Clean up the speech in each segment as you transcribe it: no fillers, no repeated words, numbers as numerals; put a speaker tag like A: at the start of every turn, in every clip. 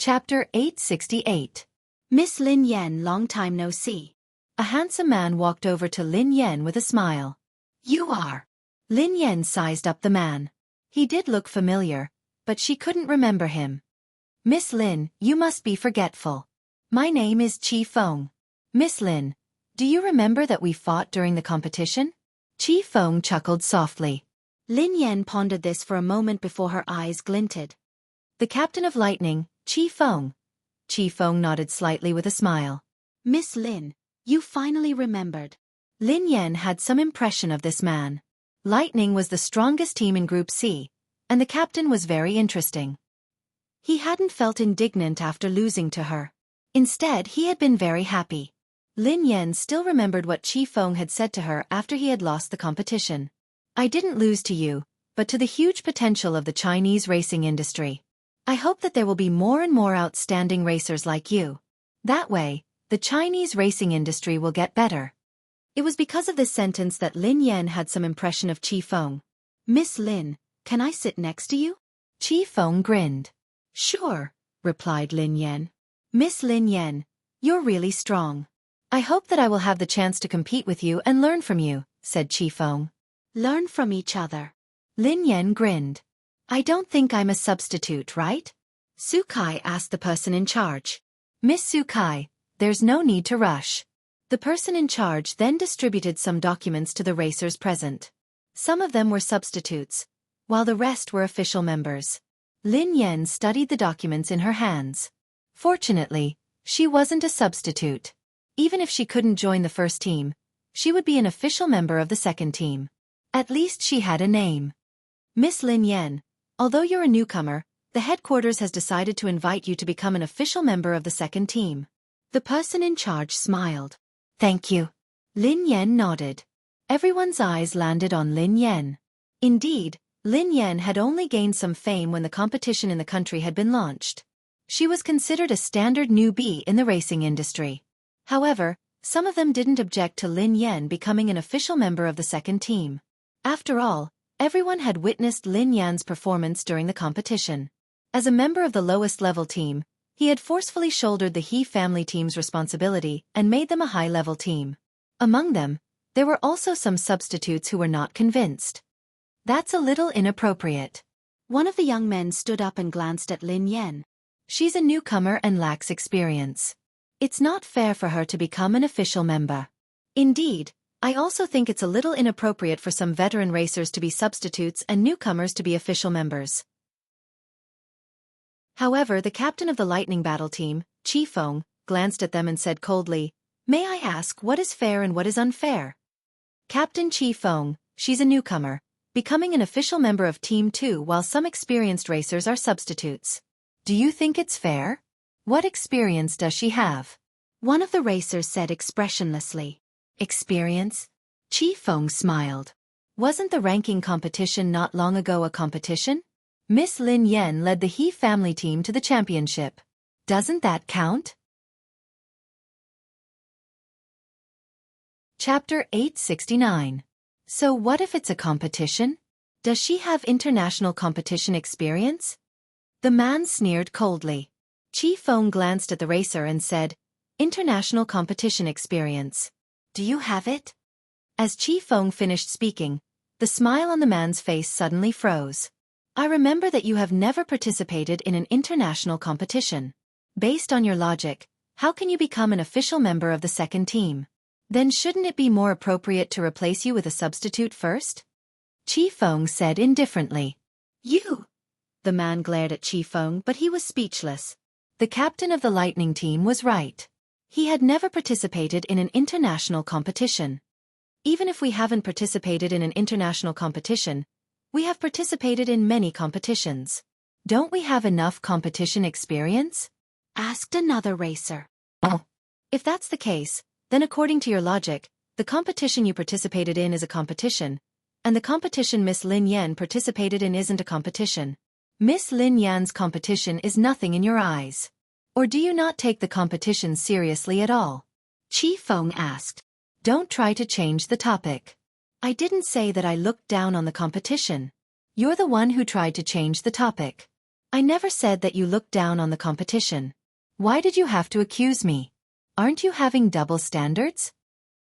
A: Chapter 868. Miss Lin Yan, long time no see. A handsome man walked over to Lin Yan with a smile. You are. Lin Yan sized up the man. He did look familiar, but she couldn't remember him. Miss Lin, you must be forgetful. My name is Chi Feng. Miss Lin, do you remember that we fought during the competition? Chi Feng chuckled softly. Lin Yan pondered this for a moment before her eyes glinted. The captain of lightning, Chi Feng. Chi Feng nodded slightly with a smile. Miss Lin, you finally remembered. Lin Yan had some impression of this man. Lightning was the strongest team in Group C, and the captain was very interesting. He hadn't felt indignant after losing to her. Instead, he had been very happy. Lin Yan still remembered what Chi Feng had said to her after he had lost the competition. I didn't lose to you, but to the huge potential of the Chinese racing industry. I hope that there will be more and more outstanding racers like you. That way, the Chinese racing industry will get better. It was because of this sentence that Lin Yan had some impression of Chi Feng. Miss Lin, can I sit next to you? Chi Feng grinned. Sure, replied Lin Yan. Miss Lin Yan, you're really strong. I hope that I will have the chance to compete with you and learn from you, said Chi Feng. Learn from each other. Lin Yan grinned. I don't think I'm a substitute, right? Xueqi asked the person in charge. Miss Xueqi, there's no need to rush. The person in charge then distributed some documents to the racers present. Some of them were substitutes, while the rest were official members. Lin Yan studied the documents in her hands. Fortunately, she wasn't a substitute. Even if she couldn't join the first team, she would be an official member of the second team. At least she had a name. Miss Lin Yan, although you're a newcomer, the headquarters has decided to invite you to become an official member of the second team. The person in charge smiled. Thank you. Lin Yan nodded. Everyone's eyes landed on Lin Yan. Indeed, Lin Yan had only gained some fame when the competition in the country had been launched. She was considered a standard newbie in the racing industry. However, some of them didn't object to Lin Yan becoming an official member of the second team. After all, everyone had witnessed Lin Yan's performance during the competition. As a member of the lowest level team, he had forcefully shouldered the He family team's responsibility and made them a high-level team. Among them, there were also some substitutes who were not convinced. That's a little inappropriate. One of the young men stood up and glanced at Lin Yan. She's a newcomer and lacks experience. It's not fair for her to become an official member. Indeed, I also think it's a little inappropriate for some veteran racers to be substitutes and newcomers to be official members. However, the captain of the Lightning Battle team, Chi Feng, glanced at them and said coldly, May I ask what is fair and what is unfair? Captain Chi Feng, she's a newcomer, becoming an official member of Team 2 while some experienced racers are substitutes. Do you think it's fair? What experience does she have? One of the racers said expressionlessly. Experience? Chi Feng smiled. Wasn't the ranking competition not long ago a competition? Miss Lin Yan led the He family team to the championship. Doesn't that count? Chapter 869. So what if it's a competition? Does she have international competition experience? The man sneered coldly. Chi Feng glanced at the racer and said, International competition experience. Do you have it? As Chi Feng finished speaking, the smile on the man's face suddenly froze. I remember that you have never participated in an international competition. Based on your logic, how can you become an official member of the second team? Then shouldn't it be more appropriate to replace you with a substitute first? Chi Feng said indifferently. You! The man glared at Chi Feng, but he was speechless. The captain of the Lightning team was right. He had never participated in an international competition. Even if we haven't participated in an international competition, we have participated in many competitions. Don't we have enough competition experience? Asked another racer. Oh. If that's the case, then according to your logic, the competition you participated in is a competition, and the competition Miss Lin Yan participated in isn't a competition. Miss Lin Yan's competition is nothing in your eyes. Or do you not take the competition seriously at all? Chi Feng asked. Don't try to change the topic. I didn't say that I looked down on the competition. You're the one who tried to change the topic. I never said that you looked down on the competition. Why did you have to accuse me? Aren't you having double standards?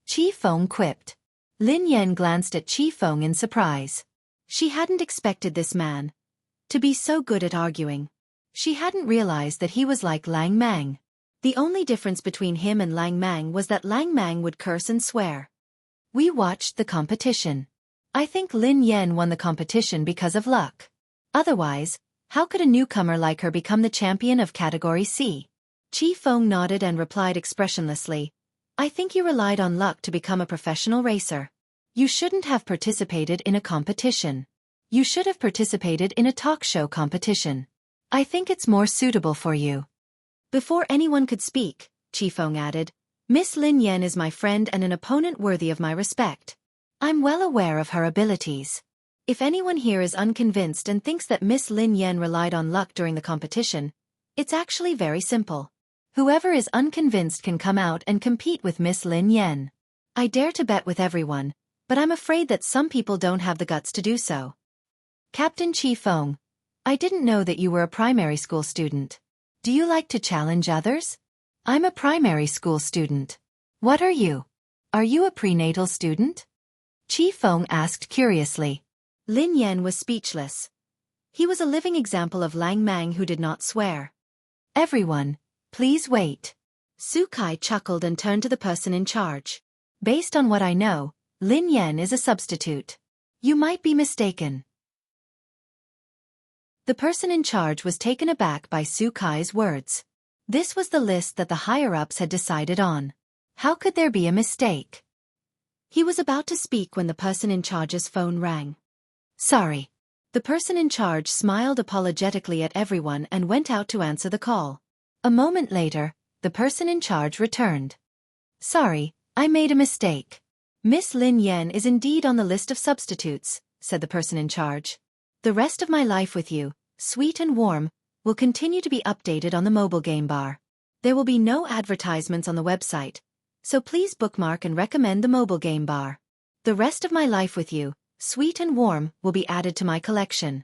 A: Qi Feng quipped. Lin Yan glanced at Qi Feng in surprise. She hadn't expected this man to be so good at arguing. She hadn't realized that he was like Lang Mang. The only difference between him and Lang Mang was that Lang Mang would curse and swear. We watched the competition. I think Lin Yan won the competition because of luck. Otherwise, how could a newcomer like her become the champion of Category C? Qi Feng nodded and replied expressionlessly, I think you relied on luck to become a professional racer. You shouldn't have participated in a competition. You should have participated in a talk show competition. I think it's more suitable for you. Before anyone could speak, Qi Feng added, Miss Lin Yan is my friend and an opponent worthy of my respect. I'm well aware of her abilities. If anyone here is unconvinced and thinks that Miss Lin Yan relied on luck during the competition, it's actually very simple. Whoever is unconvinced can come out and compete with Miss Lin Yan. I dare to bet with everyone, but I'm afraid that some people don't have the guts to do so. Captain Qi Feng, I didn't know that you were a primary school student. Do you like to challenge others? I'm a primary school student. What are you? Are you a prenatal student? Qi Feng asked curiously. Lin Yan was speechless. He was a living example of Lang Mang who did not swear. Everyone, please wait. Xueqi chuckled and turned to the person in charge. Based on what I know, Lin Yan is a substitute. You might be mistaken. The person in charge was taken aback by Xueqi's words. This was the list that the higher-ups had decided on. How could there be a mistake? He was about to speak when the person in charge's phone rang. Sorry. The person in charge smiled apologetically at everyone and went out to answer the call. A moment later, the person in charge returned. Sorry, I made a mistake. Miss Lin Yan is indeed on the list of substitutes, said the person in charge. The rest of my life with you, sweet and warm, will continue to be updated on the mobile game bar. There will be no advertisements on the website, so please bookmark and recommend the mobile game bar. The rest of my life with you, sweet and warm, will be added to my collection.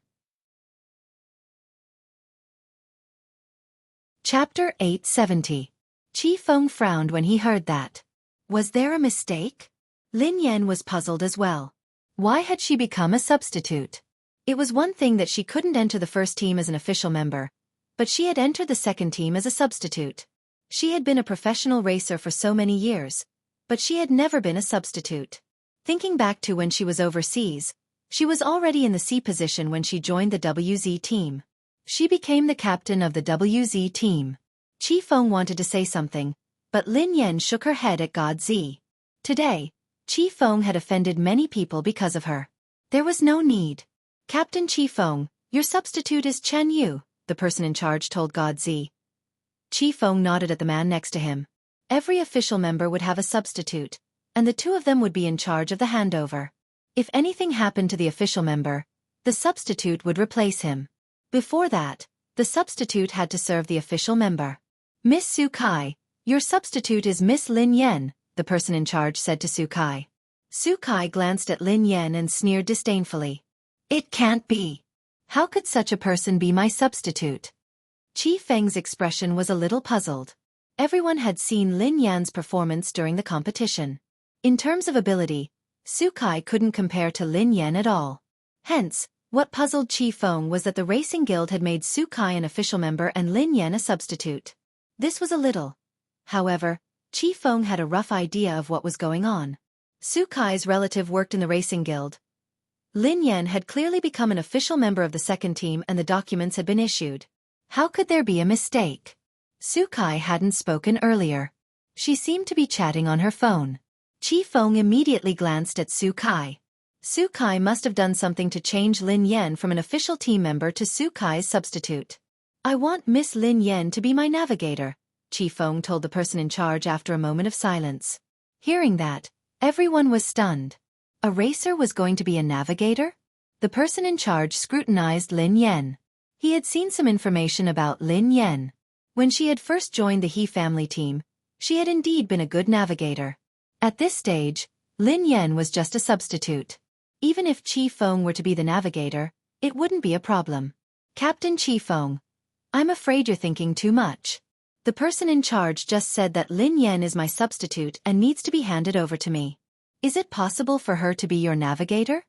A: Chapter 870. Qi Feng frowned when he heard that. Was there a mistake? Lin Yan was puzzled as well. Why had she become a substitute? It was one thing that she couldn't enter the first team as an official member, but she had entered the second team as a substitute. She had been a professional racer for so many years, but she had never been a substitute. Thinking back to when she was overseas, she was already in the C position when she joined the WZ team. She became the captain of the WZ team. Qi Feng wanted to say something, but Lin Yan shook her head at God Z. Today, Qi Feng had offended many people because of her. There was no need. Captain Qi Feng, your substitute is Chen Yu, the person in charge told God Z. Qi Feng nodded at the man next to him. Every official member would have a substitute, and the two of them would be in charge of the handover. If anything happened to the official member, the substitute would replace him. Before that, the substitute had to serve the official member. Miss Xueqi, your substitute is Miss Lin Yan, the person in charge said to Xueqi. Xueqi glanced at Lin Yan and sneered disdainfully. It can't be. How could such a person be my substitute? Qi Feng's expression was a little puzzled. Everyone had seen Lin Yan's performance during the competition. In terms of ability, Xueqi couldn't compare to Lin Yan at all. Hence, what puzzled Qi Feng was that the Racing Guild had made Xueqi an official member and Lin Yan a substitute. This was a little. However, Qi Feng had a rough idea of what was going on. Xueqi's relative worked in the Racing Guild. Lin Yan had clearly become an official member of the second team and the documents had been issued. How could there be a mistake? Xueqi hadn't spoken earlier. She seemed to be chatting on her phone. Qi Feng immediately glanced at Xueqi. Xueqi must have done something to change Lin Yan from an official team member to Xueqi's substitute. I want Miss Lin Yan to be my navigator, Qi Feng told the person in charge after a moment of silence. Hearing that, everyone was stunned. A racer was going to be a navigator? The person in charge scrutinized Lin Yan. He had seen some information about Lin Yan. When she had first joined the He family team, she had indeed been a good navigator. At this stage, Lin Yan was just a substitute. Even if Qi Feng were to be the navigator, it wouldn't be a problem. Captain Qifeng, I'm afraid you're thinking too much. The person in charge just said that Lin Yan is my substitute and needs to be handed over to me. Is it possible for her to be your navigator?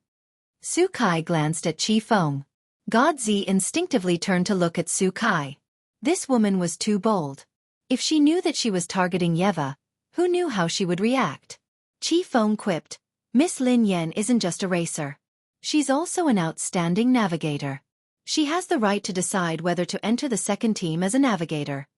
A: Xueqi glanced at Qifeng. Godzi instinctively turned to look at Xueqi. This woman was too bold. If she knew that she was targeting Yeva, who knew how she would react? Qifeng quipped, Miss Lin Yan isn't just a racer. She's also an outstanding navigator. She has the right to decide whether to enter the second team as a navigator.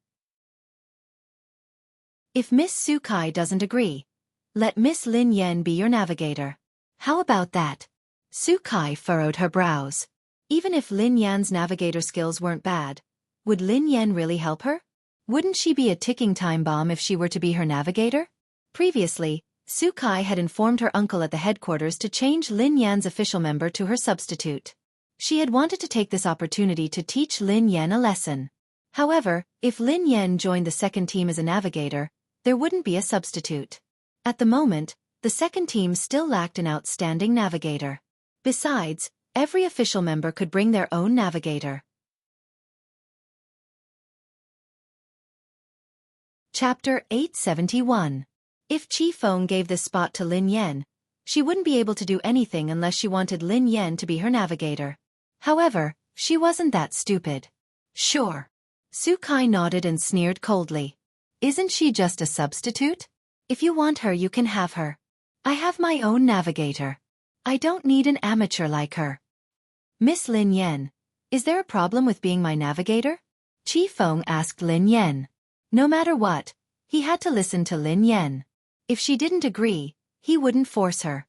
A: If Miss Xueqi doesn't agree, let Miss Lin Yan be your navigator. How about that? Xueqi furrowed her brows. Even if Lin Yan's navigator skills weren't bad, would Lin Yan really help her? Wouldn't she be a ticking time bomb if she were to be her navigator? Previously, Xueqi had informed her uncle at the headquarters to change Lin Yan's official member to her substitute. She had wanted to take this opportunity to teach Lin Yan a lesson. However, if Lin Yan joined the second team as a navigator, there wouldn't be a substitute. At the moment, the second team still lacked an outstanding navigator. Besides, every official member could bring their own navigator. Chapter 871. If Qifeng gave this spot to Lin Yan, she wouldn't be able to do anything unless she wanted Lin Yan to be her navigator. However, she wasn't that stupid. Sure. Xueqi nodded and sneered coldly. Isn't she just a substitute? If you want her, you can have her. I have my own navigator. I don't need an amateur like her. Miss Lin Yan, is there a problem with being my navigator? Qifeng asked Lin Yan. No matter what, he had to listen to Lin Yan. If she didn't agree, he wouldn't force her.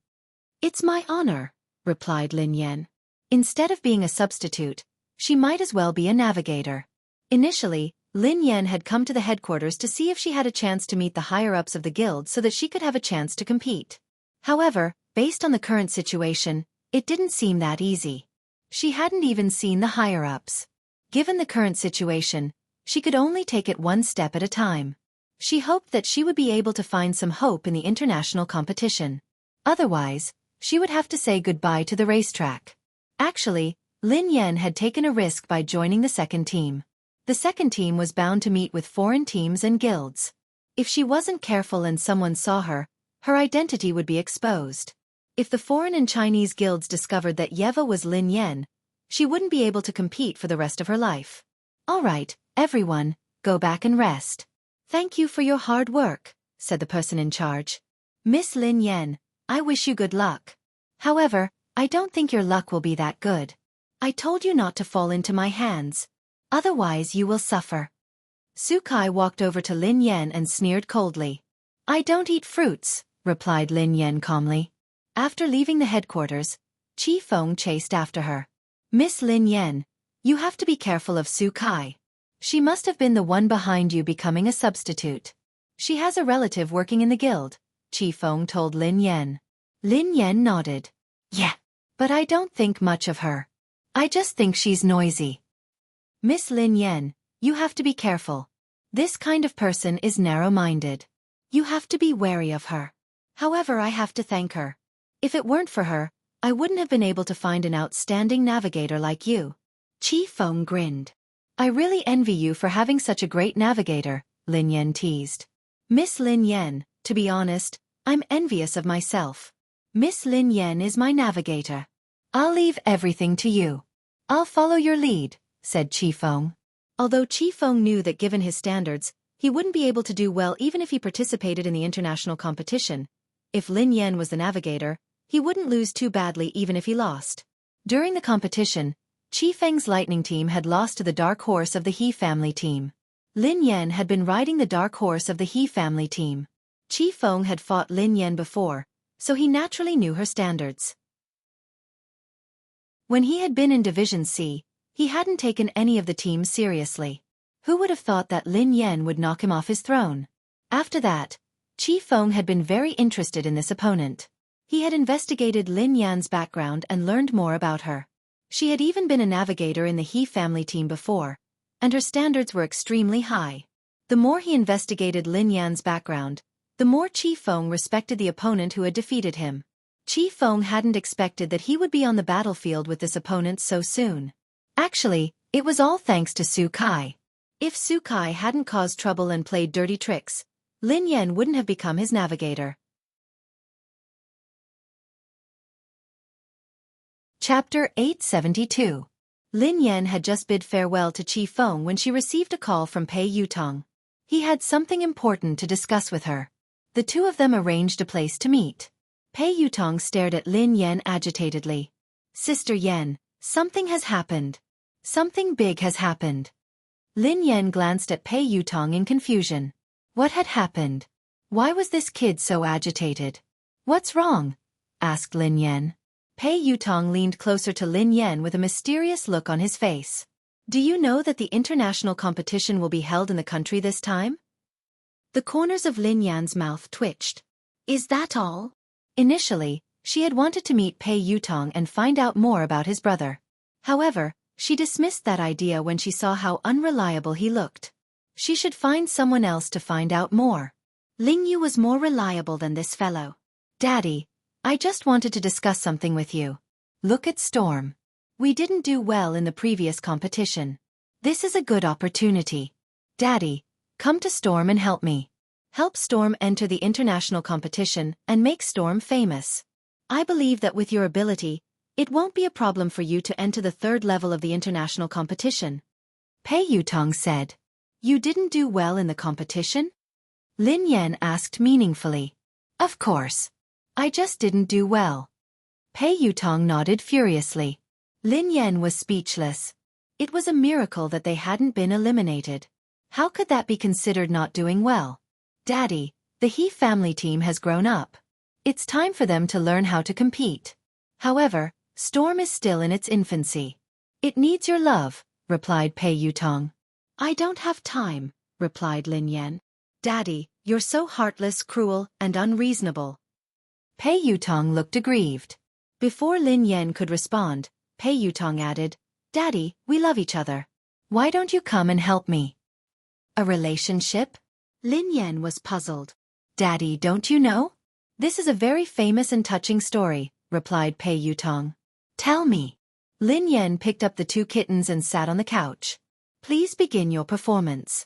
A: It's my honor, replied Lin Yan. Instead of being a substitute, she might as well be a navigator. Initially, Lin Yan had come to the headquarters to see if she had a chance to meet the higher-ups of the guild so that she could have a chance to compete. However, based on the current situation, it didn't seem that easy. She hadn't even seen the higher-ups. Given the current situation, she could only take it one step at a time. She hoped that she would be able to find some hope in the international competition. Otherwise, she would have to say goodbye to the racetrack. Actually, Lin Yan had taken a risk by joining the second team. The second team was bound to meet with foreign teams and guilds. If she wasn't careful and someone saw her, her identity would be exposed. If the foreign and Chinese guilds discovered that Yeva was Lin Yan, she wouldn't be able to compete for the rest of her life. All right, everyone, go back and rest. Thank you for your hard work, said the person in charge. Miss Lin Yan, I wish you good luck. However, I don't think your luck will be that good. I told you not to fall into my hands. Otherwise you will suffer. Xueqi walked over to Lin Yan and sneered coldly. I don't eat fruits, replied Lin Yan calmly. After leaving the headquarters, Qifeng chased after her. Miss Lin Yan, you have to be careful of Xueqi. She must have been the one behind you becoming a substitute. She has a relative working in the guild, Qifeng told Lin Yan. Lin Yan nodded. Yeah, but I don't think much of her. I just think she's noisy. Miss Lin Yan, you have to be careful. This kind of person is narrow-minded. You have to be wary of her. However, I have to thank her. If it weren't for her, I wouldn't have been able to find an outstanding navigator like you. Qifeng grinned. I really envy you for having such a great navigator, Lin Yan teased. Miss Lin Yan, to be honest, I'm envious of myself. Miss Lin Yan is my navigator. I'll leave everything to you. I'll follow your lead, said Qifeng. Although Qifeng knew that given his standards, he wouldn't be able to do well even if he participated in the international competition. If Lin Yan was the navigator, he wouldn't lose too badly even if he lost. During the competition, Qifeng's lightning team had lost to the dark horse of the He family team. Lin Yan had been riding the dark horse of the He family team. Qifeng had fought Lin Yan before, so he naturally knew her standards. When he had been in Division C, he hadn't taken any of the teams seriously. Who would have thought that Lin Yan would knock him off his throne? After that, Qifeng had been very interested in this opponent. He had investigated Lin Yan's background and learned more about her. She had even been a navigator in the He family team before, and her standards were extremely high. The more he investigated Lin Yan's background, the more Qifeng respected the opponent who had defeated him. Qifeng hadn't expected that he would be on the battlefield with this opponent so soon. Actually, It was all thanks to Xueqi. If Xueqi hadn't caused trouble and played dirty tricks, Lin Yan wouldn't have become his navigator. Chapter 872. Lin Yan had just bid farewell to Qi Feng when she received a call from Pei Yutong. He had something important to discuss with her. The two of them arranged a place to meet. Pei Yutong stared at Lin Yan agitatedly. Sister Yan, something has happened. Something big has happened. Lin Yan glanced at Pei Yutong in confusion. What had happened? Why was this kid so agitated? What's wrong? Asked Lin Yan. Pei Yutong leaned closer to Lin Yan with a mysterious look on his face. Do you know that the international competition will be held in the country this time? The corners of Lin Yan's mouth twitched. Is that all? Initially, she had wanted to meet Pei Yutong and find out more about his brother. However, she dismissed that idea when she saw how unreliable he looked. She should find someone else to find out more. Ling Yu was more reliable than this fellow. Daddy, I just wanted to discuss something with you. Look at Storm. We didn't do well in the previous competition. This is a good opportunity. Daddy, come to Storm and help me. Help Storm enter the international competition and make Storm famous. I believe that with your ability, it won't be a problem for you to enter the third level of the international competition. Pei Yutong said. You didn't do well in the competition? Lin Yan asked meaningfully. Of course. I just didn't do well. Pei Yutong nodded furiously. Lin Yan was speechless. It was a miracle that they hadn't been eliminated. How could that be considered not doing well? Daddy, the He family team has grown up. It's time for them to learn how to compete. However, Storm is still in its infancy. It needs your love, replied Pei Yutong. I don't have time, replied Lin Yan. Daddy, you're so heartless, cruel, and unreasonable. Pei Yutong looked aggrieved. Before Lin Yan could respond, Pei Yutong added, Daddy, we love each other. Why don't you come and help me? A relationship? Lin Yan was puzzled. Daddy, don't you know? This is a very famous and touching story, replied Pei Yutong. Tell me. Lin Yan picked up the two kittens and sat on the couch. Please begin your performance.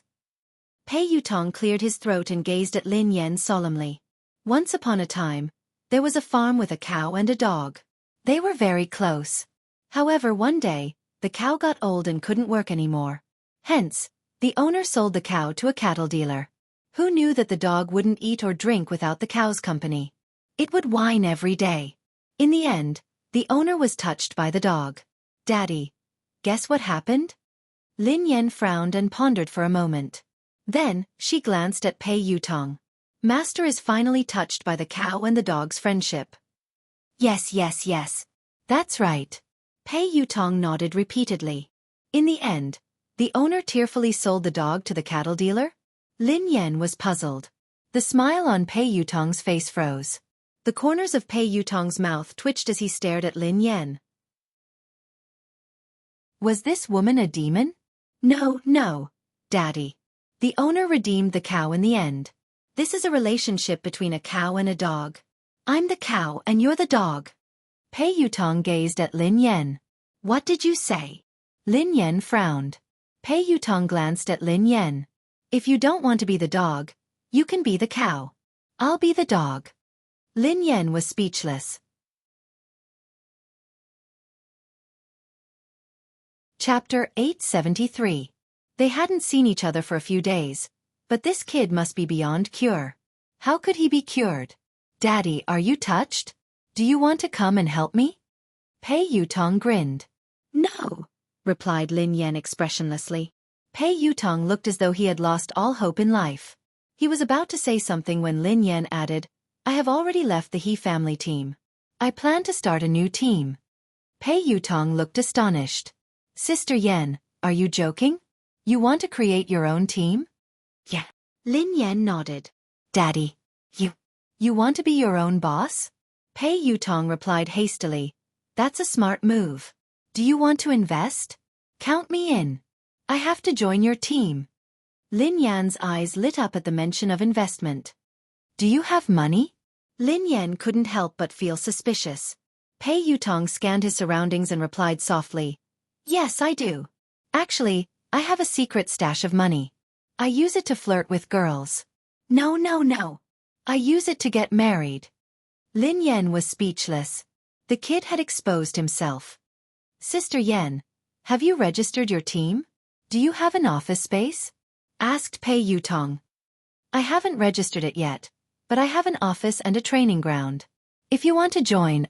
A: Pei Yutong cleared his throat and gazed at Lin Yan solemnly. Once upon a time, there was a farm with a cow and a dog. They were very close. However, one day, the cow got old and couldn't work anymore. Hence, the owner sold the cow to a cattle dealer. Who knew that the dog wouldn't eat or drink without the cow's company? It would whine every day. In the end, the owner was touched by the dog. Daddy, guess what happened? Lin Yan frowned and pondered for a moment. Then, she glanced at Pei Yutong. Master is finally touched by the cow and the dog's friendship. Yes. That's right. Pei Yutong nodded repeatedly. In the end, the owner tearfully sold the dog to the cattle dealer? Lin Yan was puzzled. The smile on Pei Yutong's face froze. The corners of Pei Yutong's mouth twitched as he stared at Lin Yan. Was this woman a demon? No, Daddy. The owner redeemed the cow in the end. This is a relationship between a cow and a dog. I'm the cow and you're the dog. Pei Yutong gazed at Lin Yan. What did you say? Lin Yan frowned. Pei Yutong glanced at Lin Yan. If you don't want to be the dog, you can be the cow. I'll be the dog. Lin Yan was speechless. Chapter 873. They hadn't seen each other for a few days, but this kid must be beyond cure. How could he be cured? Daddy, are you touched? Do you want to come and help me? Pei Yutong grinned. No, replied Lin Yan expressionlessly. Pei Yutong looked as though he had lost all hope in life. He was about to say something when Lin Yan added, I have already left the He family team. I plan to start a new team. Pei Yutong looked astonished. Sister Yan, are you joking? You want to create your own team? Yeah. Lin Yan nodded. Daddy, you want to be your own boss? Pei Yutong replied hastily. That's a smart move. Do you want to invest? Count me in. I have to join your team. Lin Yan's eyes lit up at the mention of investment. Do you have money? Lin Yan couldn't help but feel suspicious. Pei Yutong scanned his surroundings and replied softly. Yes, I do. Actually, I have a secret stash of money. I use it to flirt with girls. No, no, no. I use it to get married. Lin Yan was speechless. The kid had exposed himself. Sister Yan, have you registered your team? Do you have an office space? Asked Pei Yutong. I haven't registered it yet, but I have an office and a training ground. If you want to join,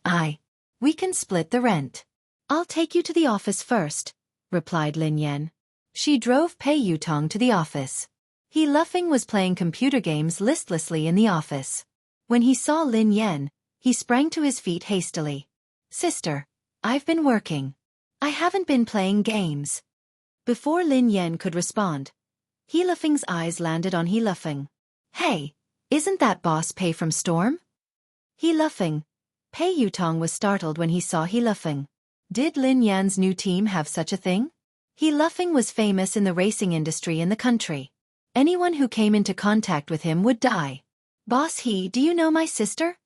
A: we can split the rent. I'll take you to the office first, replied Lin Yan. She drove Pei Yutong to the office. He Luffing was playing computer games listlessly in the office. When he saw Lin Yan, he sprang to his feet hastily. Sister, I've been working. I haven't been playing games. Before Lin Yan could respond, He Luffing's eyes landed on He Luffing. Hey, isn't that Boss Pei from Storm? He Luffing. Pei Yutong was startled when he saw He Luffing. Did Lin Yan's new team have such a thing? He Luffing was famous in the racing industry in the country. Anyone who came into contact with him would die. Boss He, do you know my sister?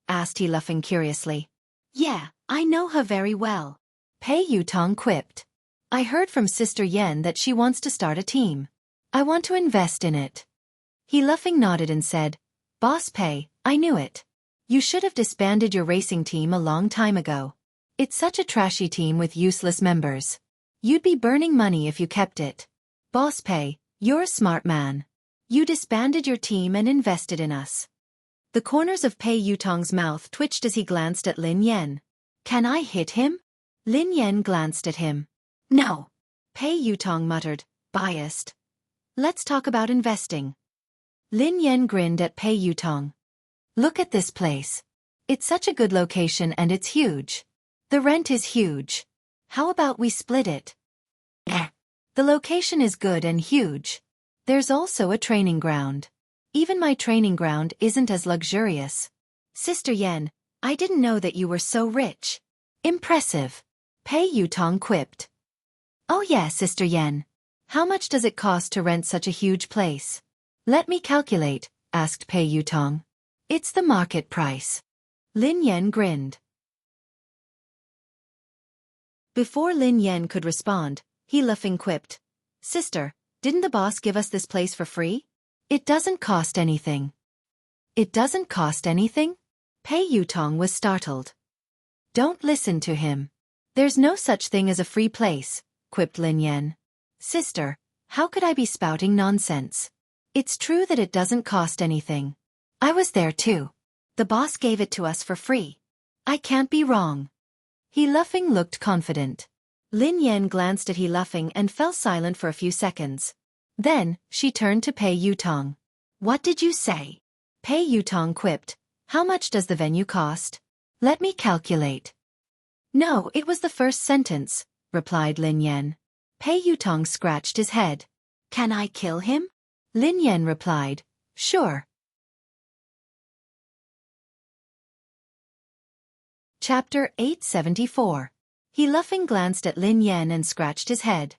A: Asked He Luffing curiously. Yeah, I know her very well. Pei Yutong quipped. I heard from Sister Yan that she wants to start a team. I want to invest in it. He Luffing nodded and said, Boss Pei, I knew it. You should have disbanded your racing team a long time ago. It's such a trashy team with useless members. You'd be burning money if you kept it. Boss Pei, you're a smart man. You disbanded your team and invested in us. The corners of Pei Yutong's mouth twitched as he glanced at Lin Yan. Can I hit him? Lin Yan glanced at him. No. Pei Yutong muttered, biased. Let's talk about investing. Lin Yan grinned at Pei Yutong. Look at this place. It's such a good location and it's huge. The rent is huge. How about we split it? The location is good and huge. There's also a training ground. Even my training ground isn't as luxurious. Sister Yan, I didn't know that you were so rich. Impressive. Pei Yutong quipped. Oh yeah, Sister Yan. How much does it cost to rent such a huge place? Let me calculate, asked Pei Yutong. It's the market price. Lin Yan grinned. Before Lin Yan could respond, He Luffing quipped. Sister, didn't the boss give us this place for free? It doesn't cost anything. It doesn't cost anything? Pei Yutong was startled. Don't listen to him. There's no such thing as a free place, quipped Lin Yan. Sister, how could I be spouting nonsense? It's true that it doesn't cost anything. I was there too. The boss gave it to us for free. I can't be wrong. He Luffing looked confident. Lin Yan glanced at He Luffing and fell silent for a few seconds. Then, she turned to Pei Yutong. What did you say? Pei Yutong quipped. How much does the venue cost? Let me calculate. No, it was the first sentence, replied Lin Yan. Pei Yutong scratched his head. Can I kill him? Lin Yan replied. Sure. Chapter 874. He Luffing glanced at Lin Yan and scratched his head.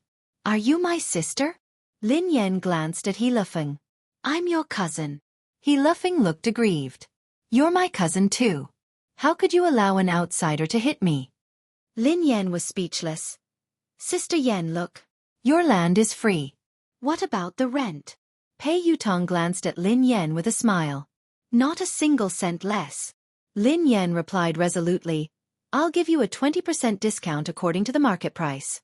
A: Are you my sister? Lin Yan glanced at He Luffing. I'm your cousin. He Luffing looked aggrieved. You're my cousin too. How could you allow an outsider to hit me? Lin Yan was speechless. Sister Yan, look. Your land is free. What about the rent? Pei Yutong glanced at Lin Yan with a smile. Not a single cent less. Lin Yan replied resolutely. I'll give you a 20% discount according to the market price.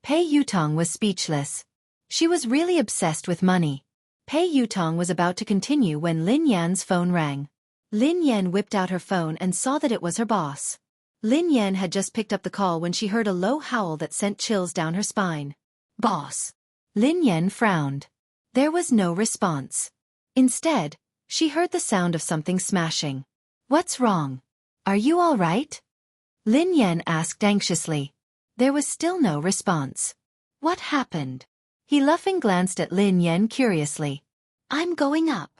A: Pei Yutong was speechless. She was really obsessed with money. Pei Yutong was about to continue when Lin Yan's phone rang. Lin Yan whipped out her phone and saw that it was her boss. Lin Yan had just picked up the call when she heard a low howl that sent chills down her spine. Boss. Lin Yan frowned. There was no response. Instead, she heard the sound of something smashing. What's wrong? Are you all right? Lin Yan asked anxiously. There was still no response. What happened? He Luffing glanced at Lin Yan curiously. I'm going up.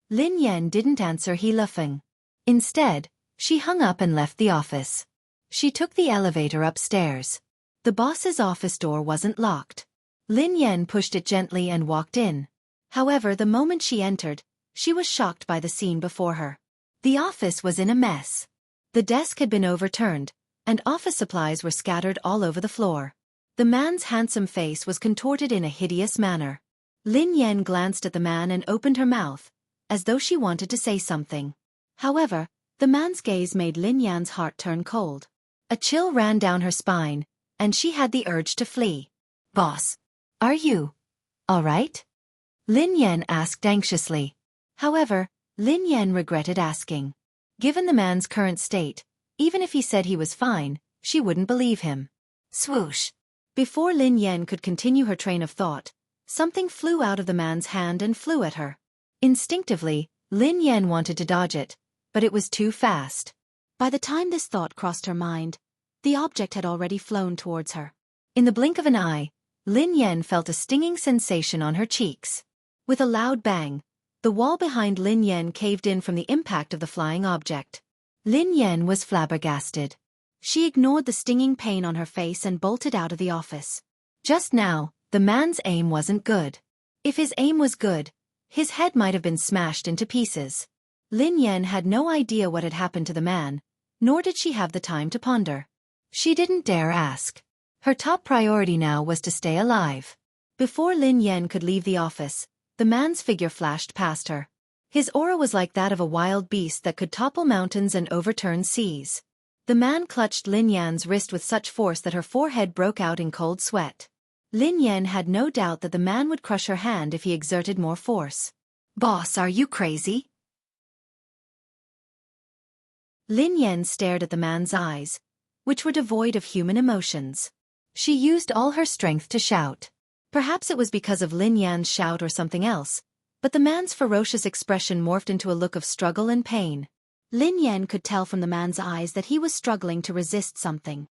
A: Lin Yan didn't answer He Luffing. Instead, she hung up and left the office. She took the elevator upstairs. The boss's office door wasn't locked. Lin Yan pushed it gently and walked in. However, the moment she entered, she was shocked by the scene before her. The office was in a mess. The desk had been overturned, and office supplies were scattered all over the floor. The man's handsome face was contorted in a hideous manner. Lin Yan glanced at the man and opened her mouth, as though she wanted to say something. However, the man's gaze made Lin Yan's heart turn cold. A chill ran down her spine, and she had the urge to flee. "Boss, are you all right?" Lin Yan asked anxiously. However, Lin Yan regretted asking. Given the man's current state, even if he said he was fine, she wouldn't believe him. Swoosh! Before Lin Yan could continue her train of thought, something flew out of the man's hand and flew at her. Instinctively, Lin Yan wanted to dodge it, but it was too fast. By the time this thought crossed her mind, the object had already flown towards her. In the blink of an eye, Lin Yan felt a stinging sensation on her cheeks. With a loud bang, the wall behind Lin Yan caved in from the impact of the flying object. Lin Yan was flabbergasted. She ignored the stinging pain on her face and bolted out of the office. Just now, the man's aim wasn't good. If his aim was good, his head might have been smashed into pieces. Lin Yan had no idea what had happened to the man, nor did she have the time to ponder. She didn't dare ask. Her top priority now was to stay alive. Before Lin Yan could leave the office, the man's figure flashed past her. His aura was like that of a wild beast that could topple mountains and overturn seas. The man clutched Lin Yan's wrist with such force that her forehead broke out in cold sweat. Lin Yan had no doubt that the man would crush her hand if he exerted more force. "Boss, are you crazy?" Lin Yan stared at the man's eyes, which were devoid of human emotions. She used all her strength to shout. Perhaps it was because of Lin Yan's shout or something else, but the man's ferocious expression morphed into a look of struggle and pain. Lin Yan could tell from the man's eyes that he was struggling to resist something.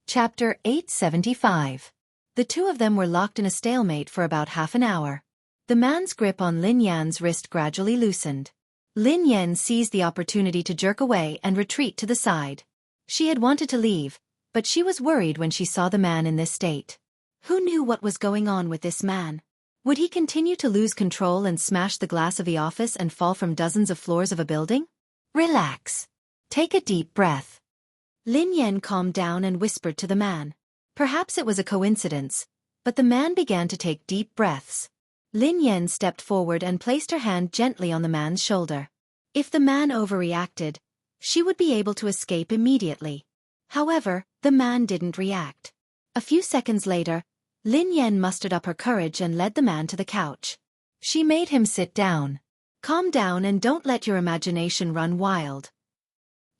A: Chapter 875. The two of them were locked in a stalemate for about half an hour. The man's grip on Lin Yan's wrist gradually loosened. Lin Yan seized the opportunity to jerk away and retreat to the side. She had wanted to leave, but she was worried when she saw the man in this state. Who knew what was going on with this man? Would he continue to lose control and smash the glass of the office and fall from dozens of floors of a building? Relax. Take a deep breath. Lin Yan calmed down and whispered to the man. Perhaps it was a coincidence, but the man began to take deep breaths. Lin Yan stepped forward and placed her hand gently on the man's shoulder. If the man overreacted, she would be able to escape immediately. However, the man didn't react. A few seconds later, Lin Yan mustered up her courage and led the man to the couch. She made him sit down. "Calm down and don't let your imagination run wild."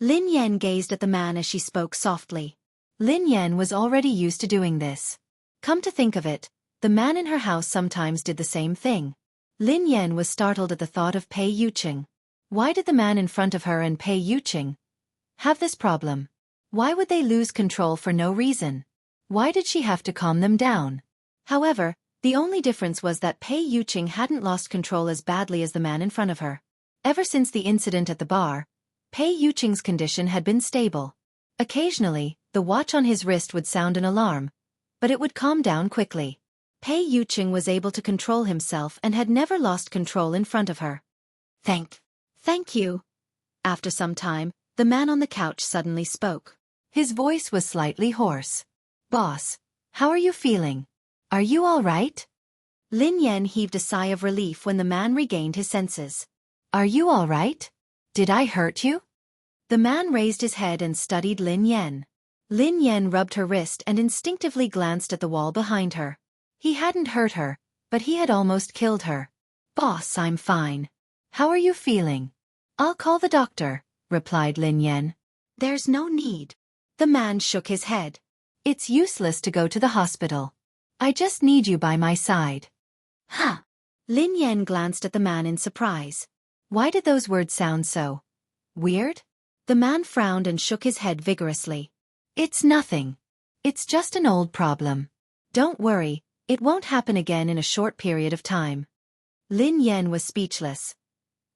A: Lin Yan gazed at the man as she spoke softly. Lin Yan was already used to doing this. Come to think of it, the man in her house sometimes did the same thing. Lin Yan was startled at the thought of Pei Yuqing. Why did the man in front of her and Pei Yuqing have this problem? Why would they lose control for no reason? Why did she have to calm them down? However, the only difference was that Pei Yuqing hadn't lost control as badly as the man in front of her. Ever since the incident at the bar, Pei Yuqing's condition had been stable. Occasionally, the watch on his wrist would sound an alarm, but it would calm down quickly. Pei Yuqing was able to control himself and had never lost control in front of her. Thank you. After some time, the man on the couch suddenly spoke. His voice was slightly hoarse. "Boss, how are you feeling? Are you all right?" Lin Yan heaved a sigh of relief when the man regained his senses. "Are you all right? Did I hurt you?" The man raised his head and studied Lin Yan. Lin Yan rubbed her wrist and instinctively glanced at the wall behind her. He hadn't hurt her, but he had almost killed her. "Boss, I'm fine. How are you feeling?" "I'll call the doctor," replied Lin Yan. "There's no need." The man shook his head. "It's useless to go to the hospital. I just need you by my side." "Huh." Lin Yan glanced at the man in surprise. Why did those words sound so weird? The man frowned and shook his head vigorously. "It's nothing. It's just an old problem. Don't worry, it won't happen again in a short period of time." Lin Yan was speechless.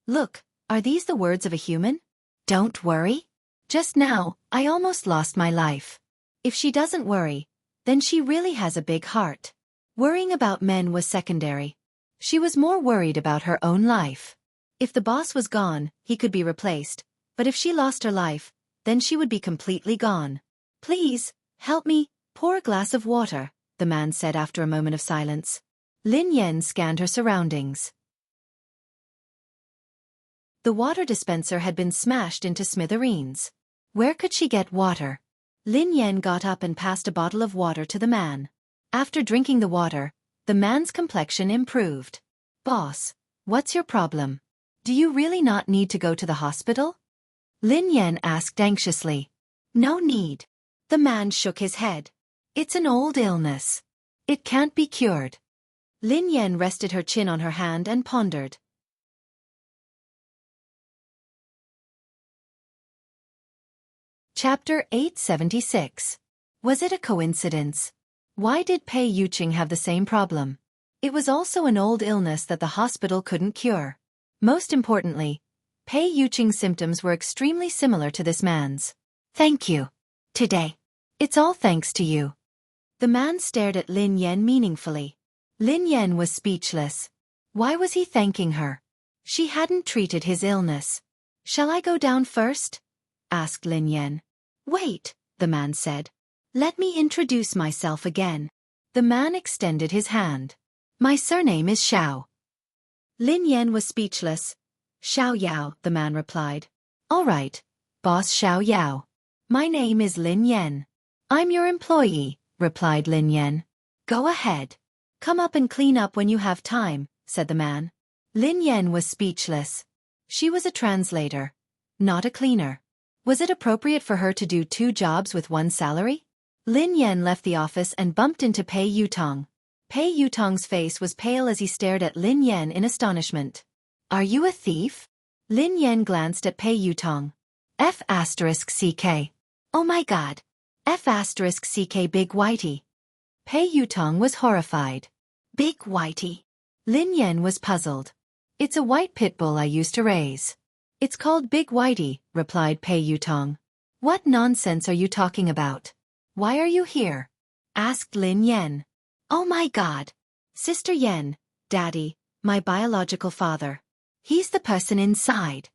A: Look, are these the words of a human? Don't worry? Just now, I almost lost my life. If she doesn't worry, then she really has a big heart. Worrying about men was secondary. She was more worried about her own life. If the boss was gone, he could be replaced, but if she lost her life, then she would be completely gone. Please, help me, pour a glass of water, the man said after a moment of silence. Lin Yan scanned her surroundings. The water dispenser had been smashed into smithereens. Where could she get water? Lin Yan got up and passed a bottle of water to the man. After drinking the water, the man's complexion improved. Boss, what's your problem? Do you really not need to go to the hospital? Lin Yan asked anxiously. No need. The man shook his head. It's an old illness. It can't be cured. Lin Yan rested her chin on her hand and pondered. Chapter 876. Was it a coincidence? Why did Pei Yuqing have the same problem? It was also an old illness that the hospital couldn't cure. Most importantly, Pei Yuqing's symptoms were extremely similar to this man's. Thank you. Today. It's all thanks to you. The man stared at Lin Yan meaningfully. Lin Yan was speechless. Why was he thanking her? She hadn't treated his illness. Shall I go down first? Asked Lin Yan. Wait, the man said. Let me introduce myself again. The man extended his hand. My surname is Xiao. Lin Yan was speechless. Xiao Yao, the man replied. All right, boss Xiao Yao. My name is Lin Yan. I'm your employee, replied Lin Yan. Go ahead. Come up and clean up when you have time, said the man. Lin Yan was speechless. She was a translator, not a cleaner. Was it appropriate for her to do 2 jobs with 1 salary? Lin Yan left the office and bumped into Pei Yutong. Pei Yutong's face was pale as he stared at Lin Yan in astonishment. Are you a thief? Lin Yan glanced at Pei Yutong. F***CK. Oh my god. F***CK Big Whitey. Pei Yutong was horrified. Big Whitey. Lin Yan was puzzled. It's a white pit bull I used to raise. It's called Big Whitey, replied Pei Yutong. What nonsense are you talking about? Why are you here? Asked Lin Yan. Oh my god. Sister Yan, Daddy, my biological father. He's the person inside.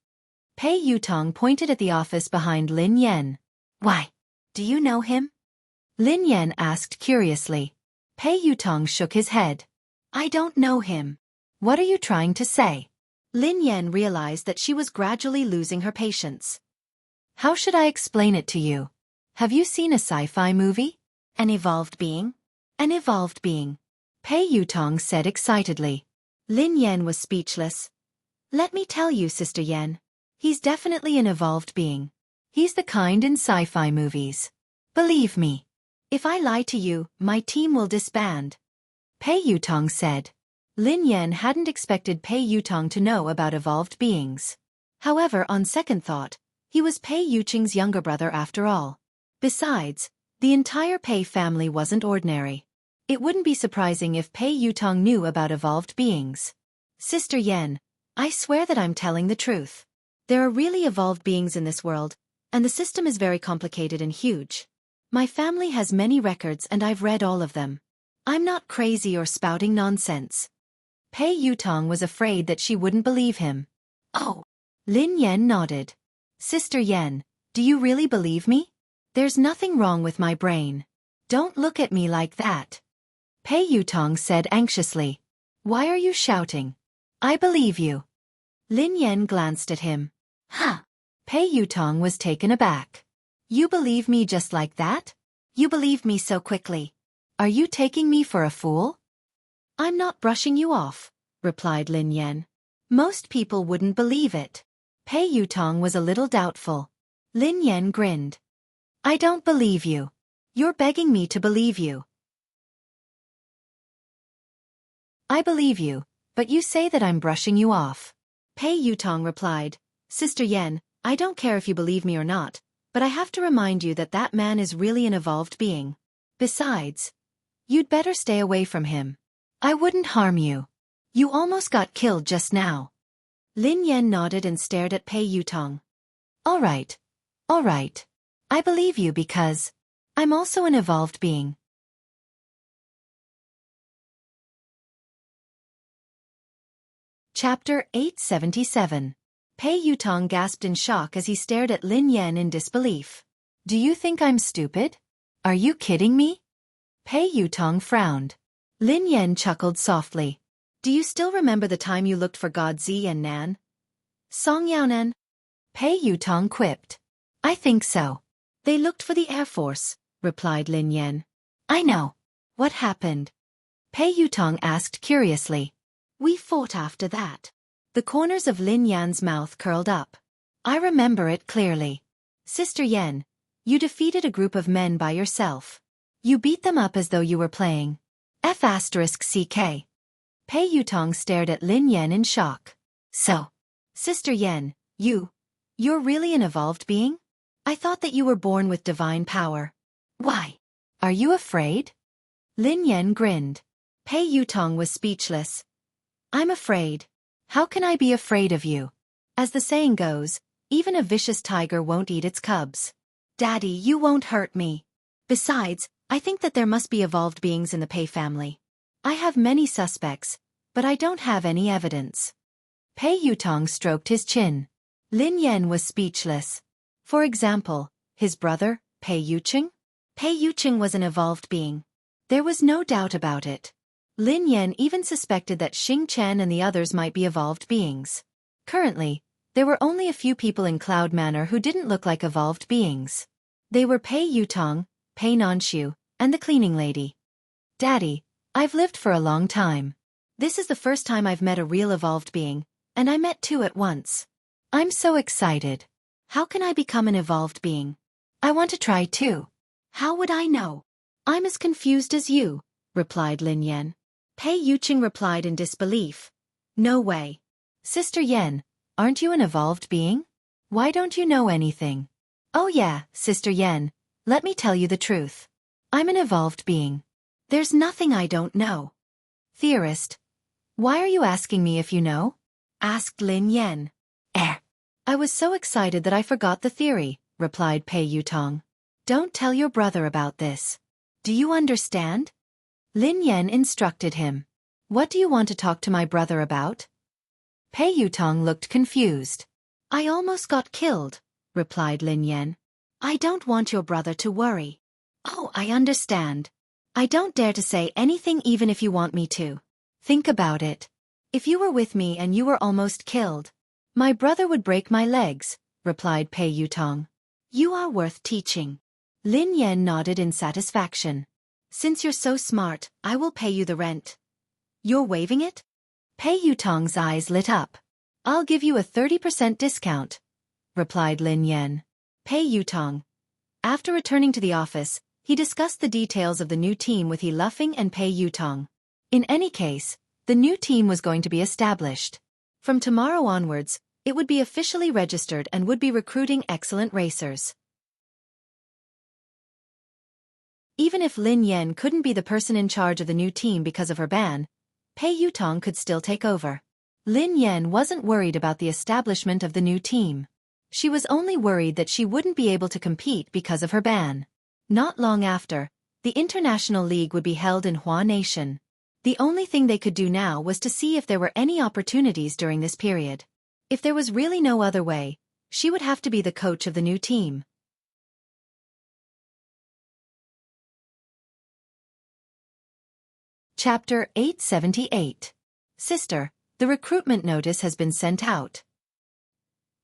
A: Pei Yutong pointed at the office behind Lin Yan. Why? Do you know him? Lin Yan asked curiously. Pei Yutong shook his head. I don't know him. What are you trying to say? Lin Yan realized that she was gradually losing her patience. How should I explain it to you? Have you seen a sci-fi movie? An evolved being? An evolved being. Pei Yutong said excitedly. Lin Yan was speechless. Let me tell you, Sister Yan. He's definitely an evolved being. He's the kind in sci-fi movies. Believe me. If I lie to you, my team will disband. Pei Yutong said. Lin Yan hadn't expected Pei Yutong to know about evolved beings. However, on second thought, he was Pei Yuqing's younger brother after all. Besides, the entire Pei family wasn't ordinary. It wouldn't be surprising if Pei Yutong knew about evolved beings. Sister Yan, I swear that I'm telling the truth. There are really evolved beings in this world, and the system is very complicated and huge. My family has many records and I've read all of them. I'm not crazy or spouting nonsense. Pei Yutong was afraid that she wouldn't believe him. Oh. Lin Yan nodded. Sister Yan, do you really believe me? There's nothing wrong with my brain. Don't look at me like that. Pei Yutong said anxiously. Why are you shouting? I believe you. Lin Yan glanced at him. Huh. Pei Yutong was taken aback. You believe me just like that? You believe me so quickly. Are you taking me for a fool? I'm not brushing you off, replied Lin Yan. Most people wouldn't believe it. Pei Yutong was a little doubtful. Lin Yan grinned. I don't believe you. You're begging me to believe you. I believe you, but you say that I'm brushing you off. Pei Yutong replied. Sister Yan, I don't care if you believe me or not, but I have to remind you that that man is really an evolved being. Besides, you'd better stay away from him. I wouldn't harm you. You almost got killed just now. Lin Yan nodded and stared at Pei Yutong. All right. All right. I believe you because I'm also an evolved being. Chapter 877. Pei Yutong gasped in shock as he stared at Lin Yan in disbelief. Do you think I'm stupid? Are you kidding me? Pei Yutong frowned. Lin Yan chuckled softly. Do you still remember the time you looked for God Zi and Nan? Song Yaonan? Pei Yutong quipped. I think so. They looked for the Air Force, replied Lin Yan. I know. What happened? Pei Yutong asked curiously. We fought after that. The corners of Lin Yan's mouth curled up. I remember it clearly. Sister Yan, you defeated a group of men by yourself. You beat them up as though you were playing F***CK. Pei Yutong stared at Lin Yan in shock. So, Sister Yan, you're really an evolved being? I thought that you were born with divine power. Why? Are you afraid? Lin Yan grinned. Pei Yutong was speechless. I'm afraid. How can I be afraid of you? As the saying goes, even a vicious tiger won't eat its cubs. Daddy, you won't hurt me. Besides, I think that there must be evolved beings in the Pei family. I have many suspects, but I don't have any evidence. Pei Yutong stroked his chin. Lin Yan was speechless. For example, his brother, Pei Yuqing? Pei Yuqing was an evolved being. There was no doubt about it. Lin Yan even suspected that Xing Chen and the others might be evolved beings. Currently, there were only a few people in Cloud Manor who didn't look like evolved beings. They were Pei Yutong, Pei Nanshu, and the cleaning lady. Daddy, I've lived for a long time. This is the first time I've met a real evolved being, and I met two at once. I'm so excited. How can I become an evolved being? I want to try too. How would I know? I'm as confused as you, replied Lin Yan. Pei Yuqing replied in disbelief. No way. Sister Yan, aren't you an evolved being? Why don't you know anything? Oh yeah, Sister Yan, let me tell you the truth. I'm an evolved being. There's nothing I don't know. Theorist. Why are you asking me if you know? Asked Lin Yan. I was so excited that I forgot the theory, replied Pei Yutong. Don't tell your brother about this. Do you understand? Lin Yan instructed him. What do you want to talk to my brother about? Pei Yutong looked confused. I almost got killed, replied Lin Yan. I don't want your brother to worry. Oh, I understand. I don't dare to say anything even if you want me to. Think about it. If you were with me and you were almost killed, my brother would break my legs, replied Pei Yutong. You are worth teaching. Lin Yan nodded in satisfaction. Since you're so smart, I will pay you the rent. You're waiving it? Pei Yutong's eyes lit up. I'll give you a 30% discount, replied Lin Yan. Pei Yutong. After returning to the office, he discussed the details of the new team with He Luffing and Pei Yutong. In any case, the new team was going to be established. From tomorrow onwards, it would be officially registered and would be recruiting excellent racers. Even if Lin Yan couldn't be the person in charge of the new team because of her ban, Pei Yutong could still take over. Lin Yan wasn't worried about the establishment of the new team. She was only worried that she wouldn't be able to compete because of her ban. Not long after, the International League would be held in Hua Nation. The only thing they could do now was to see if there were any opportunities during this period. If there was really no other way, she would have to be the coach of the new team. Chapter 878. Sister, the recruitment notice has been sent out.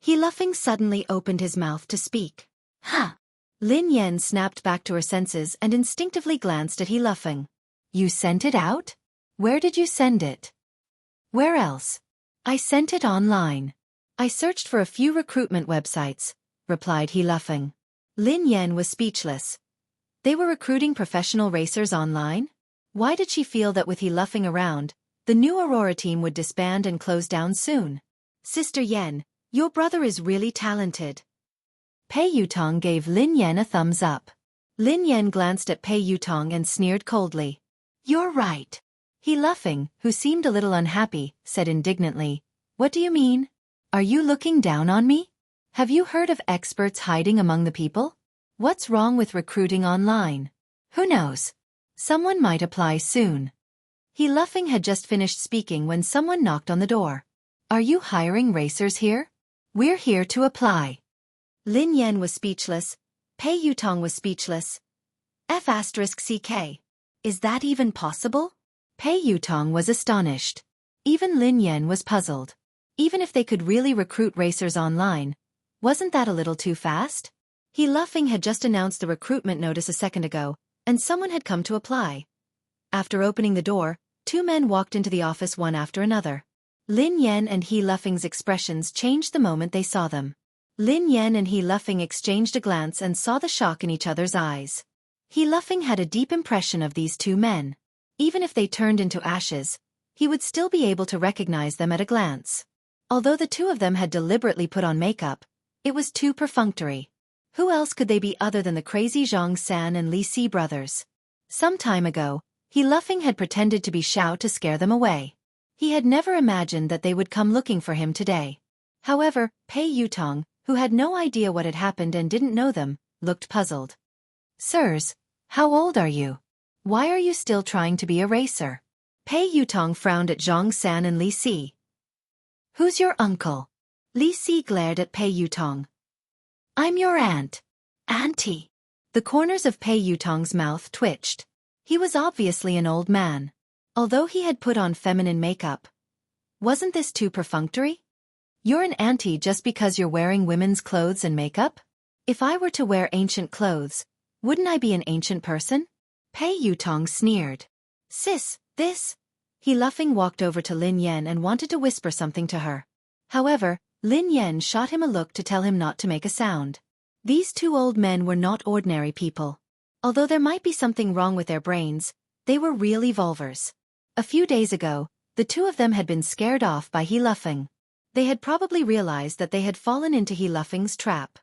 A: He Luffing suddenly opened his mouth to speak. Huh. Lin Yan snapped back to her senses and instinctively glanced at He Luffing. You sent it out? Where did you send it? Where else? I sent it online. I searched for a few recruitment websites, replied He Luffing. Lin Yan was speechless. They were recruiting professional racers online? Why did she feel that with He Luffing around, the new Aurora team would disband and close down soon? Sister Yan, your brother is really talented. Pei Yutong gave Lin Yan a thumbs up. Lin Yan glanced at Pei Yutong and sneered coldly. You're right. He Luffing, who seemed a little unhappy, said indignantly, What do you mean? Are you looking down on me? Have you heard of experts hiding among the people? What's wrong with recruiting online? Who knows? Someone might apply soon. He Luffing had just finished speaking when someone knocked on the door. Are you hiring racers here? We're here to apply. Lin Yan was speechless. Pei Yutong was speechless. F***CK. Is that even possible? Pei Yutong was astonished. Even Lin Yan was puzzled. Even if they could really recruit racers online, wasn't that a little too fast? He Luffing had just announced the recruitment notice a second ago, and someone had come to apply. After opening the door, two men walked into the office one after another. Lin Yan and He Luffing's expressions changed the moment they saw them. Lin Yan and He Luffing exchanged a glance and saw the shock in each other's eyes. He Luffing had a deep impression of these two men. Even if they turned into ashes, he would still be able to recognize them at a glance. Although the two of them had deliberately put on makeup, it was too perfunctory. Who else could they be other than the crazy Zhang San and Li Si brothers? Some time ago, He Luffing had pretended to be Xiao to scare them away. He had never imagined that they would come looking for him today. However, Pei Yutong, who had no idea what had happened and didn't know them, looked puzzled. Sirs, how old are you? Why are you still trying to be a racer? Pei Yutong frowned at Zhang San and Li Si. Who's your uncle? Li Si glared at Pei Yutong. I'm your aunt. Auntie. The corners of Pei Yutong's mouth twitched. He was obviously an old man. Although he had put on feminine makeup. Wasn't this too perfunctory? You're an auntie just because you're wearing women's clothes and makeup? If I were to wear ancient clothes, wouldn't I be an ancient person? Pei Yutong sneered. Sis, this. He Luffing walked over to Lin Yan and wanted to whisper something to her. However, Lin Yan shot him a look to tell him not to make a sound. These two old men were not ordinary people. Although there might be something wrong with their brains, they were real evolvers. A few days ago, the two of them had been scared off by He Luffing. They had probably realized that they had fallen into He Luffing's trap.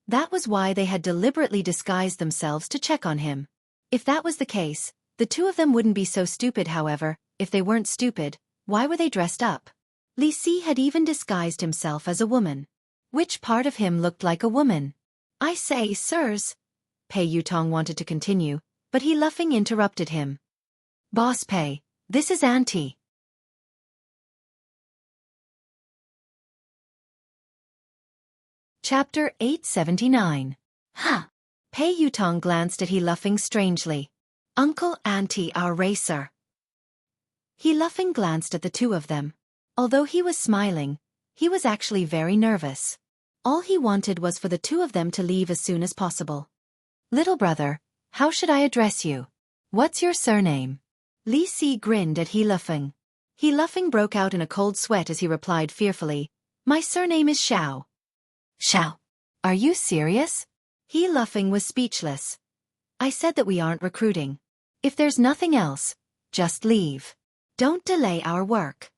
A: That was why they had deliberately disguised themselves to check on him. If that was the case, the two of them wouldn't be so stupid. However, if they weren't stupid, why were they dressed up? Li Si had even disguised himself as a woman. Which part of him looked like a woman? I say, sirs. Pei Yutong wanted to continue, but He Luffing interrupted him. Boss Pei, this is Auntie. Chapter 879. Huh. Pei Yutong glanced at He Luffing strangely. Uncle, Auntie, our racer. He Luffing glanced at the two of them. Although he was smiling, he was actually very nervous. All he wanted was for the two of them to leave as soon as possible. Little brother, how should I address you? What's your surname? Li Si grinned at He Luffing. He Luffing broke out in a cold sweat as he replied fearfully, My surname is Xiao. Xiao. Are you serious? He Luffing was speechless. I said that we aren't recruiting. If there's nothing else, just leave. Don't delay our work.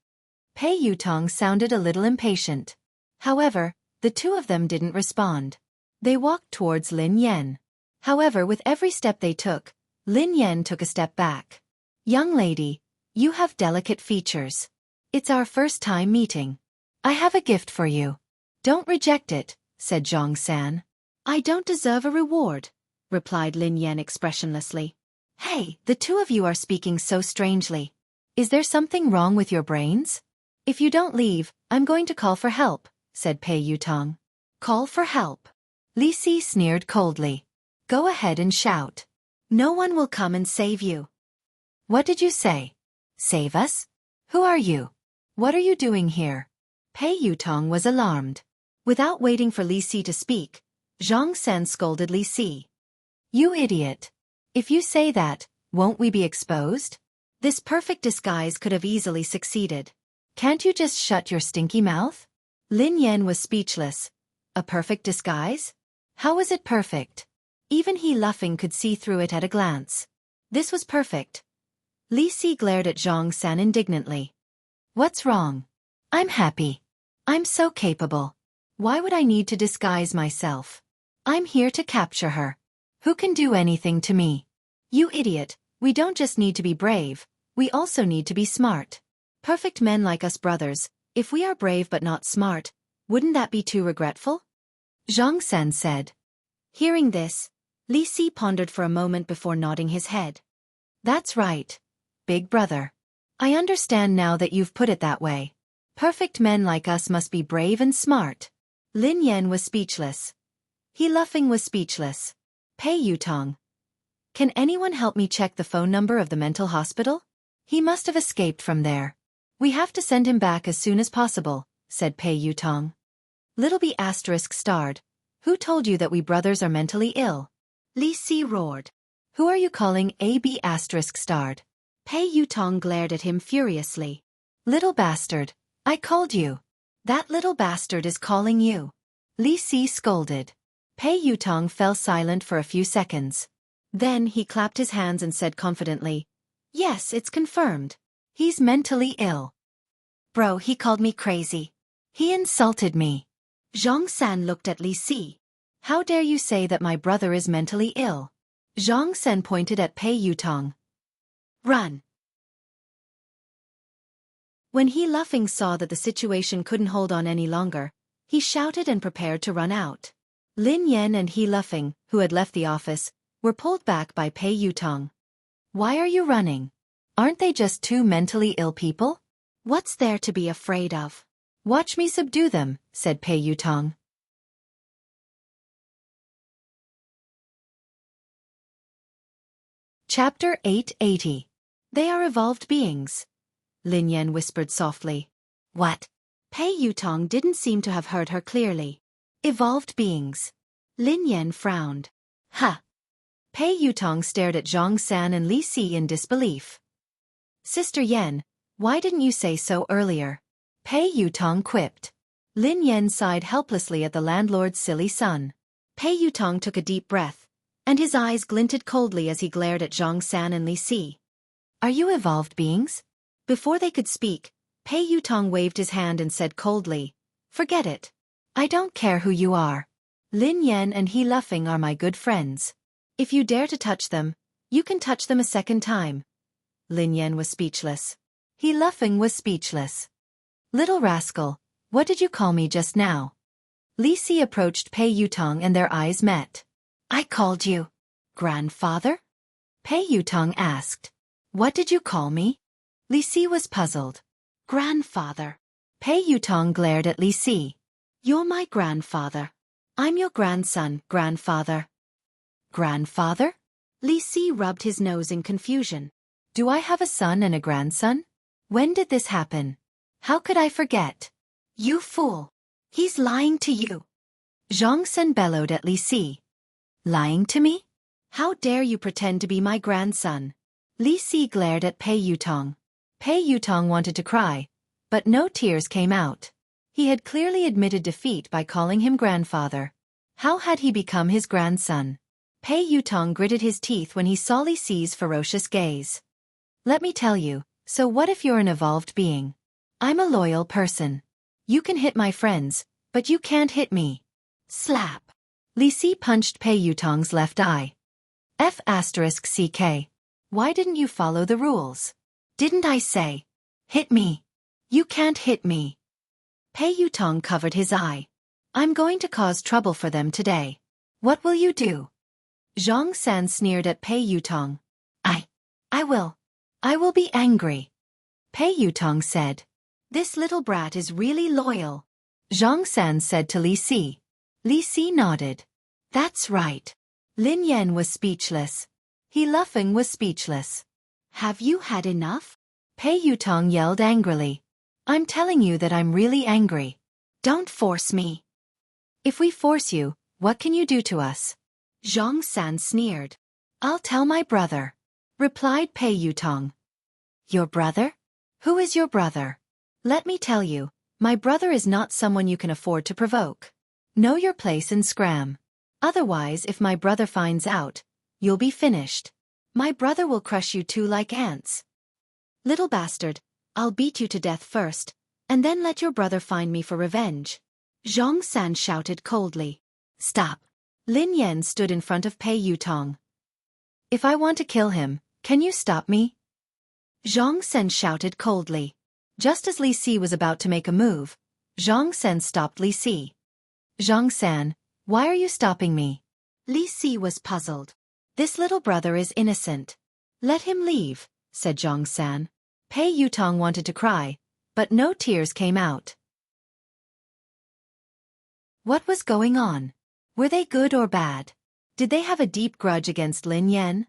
A: Pei Yutong sounded a little impatient. However, the two of them didn't respond. They walked towards Lin Yan. However, with every step they took, Lin Yan took a step back. Young lady, you have delicate features. It's our first time meeting. I have a gift for you. Don't reject it, said Zhang San. I don't deserve a reward, replied Lin Yan expressionlessly. Hey, the two of you are speaking so strangely. Is there something wrong with your brains? If you don't leave, I'm going to call for help, said Pei Yutong. Call for help. Li Si sneered coldly. Go ahead and shout. No one will come and save you. What did you say? Save us? Who are you? What are you doing here? Pei Yutong was alarmed. Without waiting for Li Si to speak, Zhang San scolded Li Si. You idiot. If you say that, won't we be exposed? This perfect disguise could have easily succeeded. Can't you just shut your stinky mouth? Lin Yan was speechless. A perfect disguise? How was it perfect? Even He Luffing could see through it at a glance. This was perfect. Li Si glared at Zhang San indignantly. What's wrong? I'm happy. I'm so capable. Why would I need to disguise myself? I'm here to capture her. Who can do anything to me? You idiot, we don't just need to be brave, we also need to be smart. Perfect men like us brothers, if we are brave but not smart, wouldn't that be too regretful? Zhang San said. Hearing this, Li Si pondered for a moment before nodding his head. That's right, big brother. I understand now that you've put it that way. Perfect men like us must be brave and smart. Lin Yan was speechless. He Luffing was speechless. Pei Yutong. Can anyone help me check the phone number of the mental hospital? He must have escaped from there. We have to send him back as soon as possible, said Pei Yutong. Little B asterisk starred. Who told you that we brothers are mentally ill? Li Si roared. Who are you calling AB asterisk starred? Pei Yutong glared at him furiously. Little bastard. I called you. That little bastard is calling you. Li Si scolded. Pei Yutong fell silent for a few seconds. Then he clapped his hands and said confidently, Yes, it's confirmed. He's mentally ill. Bro, he called me crazy. He insulted me. Zhang San looked at Li Si. How dare you say that my brother is mentally ill? Zhang San pointed at Pei Yutong. Run. When He Luffing saw that the situation couldn't hold on any longer, he shouted and prepared to run out. Lin Yan and He Luffing, who had left the office, were pulled back by Pei Yutong. Why are you running? Aren't they just two mentally ill people? What's there to be afraid of? Watch me subdue them, said Pei Yutong. Chapter 880. They are evolved beings. Lin Yan whispered softly. What? Pei Yutong didn't seem to have heard her clearly. Evolved beings. Lin Yan frowned. Huh. Pei Yutong stared at Zhang San and Li Si in disbelief. Sister Yan, why didn't you say so earlier? Pei Yutong quipped. Lin Yan sighed helplessly at the landlord's silly son. Pei Yutong took a deep breath, and his eyes glinted coldly as he glared at Zhang San and Li Si. Are you evolved beings? Before they could speak, Pei Yutong waved his hand and said coldly, Forget it. I don't care who you are. Lin Yan and He Luffing are my good friends. If you dare to touch them, you can touch them a second time. Lin Yan was speechless. He Luffing was speechless. Little rascal, what did you call me just now? Li Si approached Pei Yutong and their eyes met. I called you grandfather? Pei Yutong asked. What did you call me? Li Si was puzzled. Grandfather. Pei Yutong glared at Li Si. You're my grandfather. I'm your grandson, grandfather. Grandfather? Li Si rubbed his nose in confusion. Do I have a son and a grandson? When did this happen? How could I forget? You fool. He's lying to you. Zhang Sen bellowed at Li Si. Lying to me? How dare you pretend to be my grandson? Li Si glared at Pei Yutong. Pei Yutong wanted to cry, but no tears came out. He had clearly admitted defeat by calling him grandfather. How had he become his grandson? Pei Yutong gritted his teeth when he saw Li Si's ferocious gaze. Let me tell you, so what if you're an evolved being? I'm a loyal person. You can hit my friends, but you can't hit me. Slap. Li Si punched Pei Yutong's left eye. F***CK. Why didn't you follow the rules? Didn't I say? Hit me. You can't hit me. Pei Yutong covered his eye. I'm going to cause trouble for them today. What will you do? Zhang San sneered at Pei Yutong. I will be angry. Pei Yutong said. This little brat is really loyal. Zhang San said to Li Si. Li Si nodded. That's right. Lin Yan was speechless. He Luffing was speechless. Have you had enough? Pei Yutong yelled angrily. I'm telling you that I'm really angry. Don't force me. If we force you, what can you do to us? Zhang San sneered. I'll tell my brother, replied Pei Yutong. Your brother? Who is your brother? Let me tell you, my brother is not someone you can afford to provoke. Know your place and scram. Otherwise, if my brother finds out, you'll be finished. My brother will crush you two like ants. Little bastard, I'll beat you to death first, and then let your brother find me for revenge. Zhang San shouted coldly. Stop. Lin Yan stood in front of Pei Yutong. If I want to kill him, can you stop me? Zhang Sen shouted coldly. Just as Li Si was about to make a move, Zhang Sen stopped Li Si. Zhang San, why are you stopping me? Li Si was puzzled. This little brother is innocent. Let him leave, said Zhang San. Pei Yutong wanted to cry, but no tears came out. What was going on? Were they good or bad? Did they have a deep grudge against Lin Yan?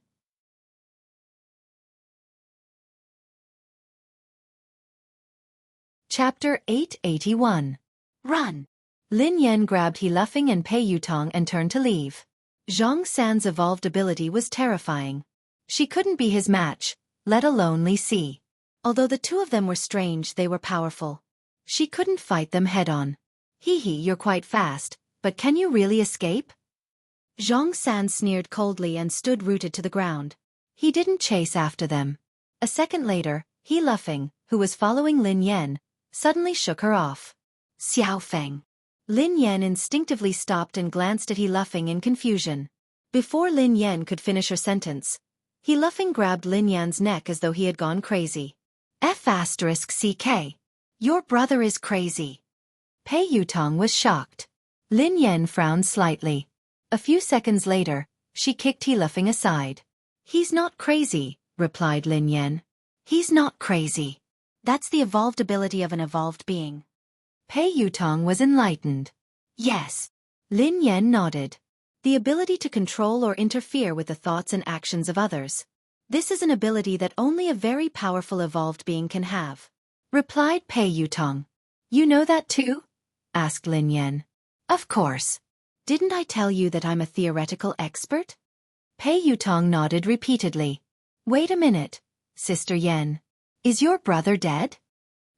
A: Chapter 881. Run! Lin Yan grabbed He Luffing and Pei Yutong and turned to leave. Zhang San's evolved ability was terrifying. She couldn't be his match, let alone Li Si. Although the two of them were strange, they were powerful. She couldn't fight them head-on. Hee, you're quite fast, but can you really escape? Zhang San sneered coldly and stood rooted to the ground. He didn't chase after them. A second later, He Luffing, who was following Lin Yan, suddenly shook her off. Xiao Feng. Lin Yan instinctively stopped and glanced at He Luffing in confusion. Before Lin Yan could finish her sentence, He Luffing grabbed Lin Yan's neck as though he had gone crazy. F***CK. Your brother is crazy. Pei Yutong was shocked. Lin Yan frowned slightly. A few seconds later, she kicked He Luffing aside. He's not crazy, replied Lin Yan. He's not crazy. That's the evolved ability of an evolved being. Pei Yutong was enlightened. Yes. Lin Yan nodded. The ability to control or interfere with the thoughts and actions of others. This is an ability that only a very powerful evolved being can have. Replied Pei Yutong. You know that too? Asked Lin Yan. Of course. Didn't I tell you that I'm a theoretical expert? Pei Yutong nodded repeatedly. Wait a minute, Sister Yan. Is your brother dead?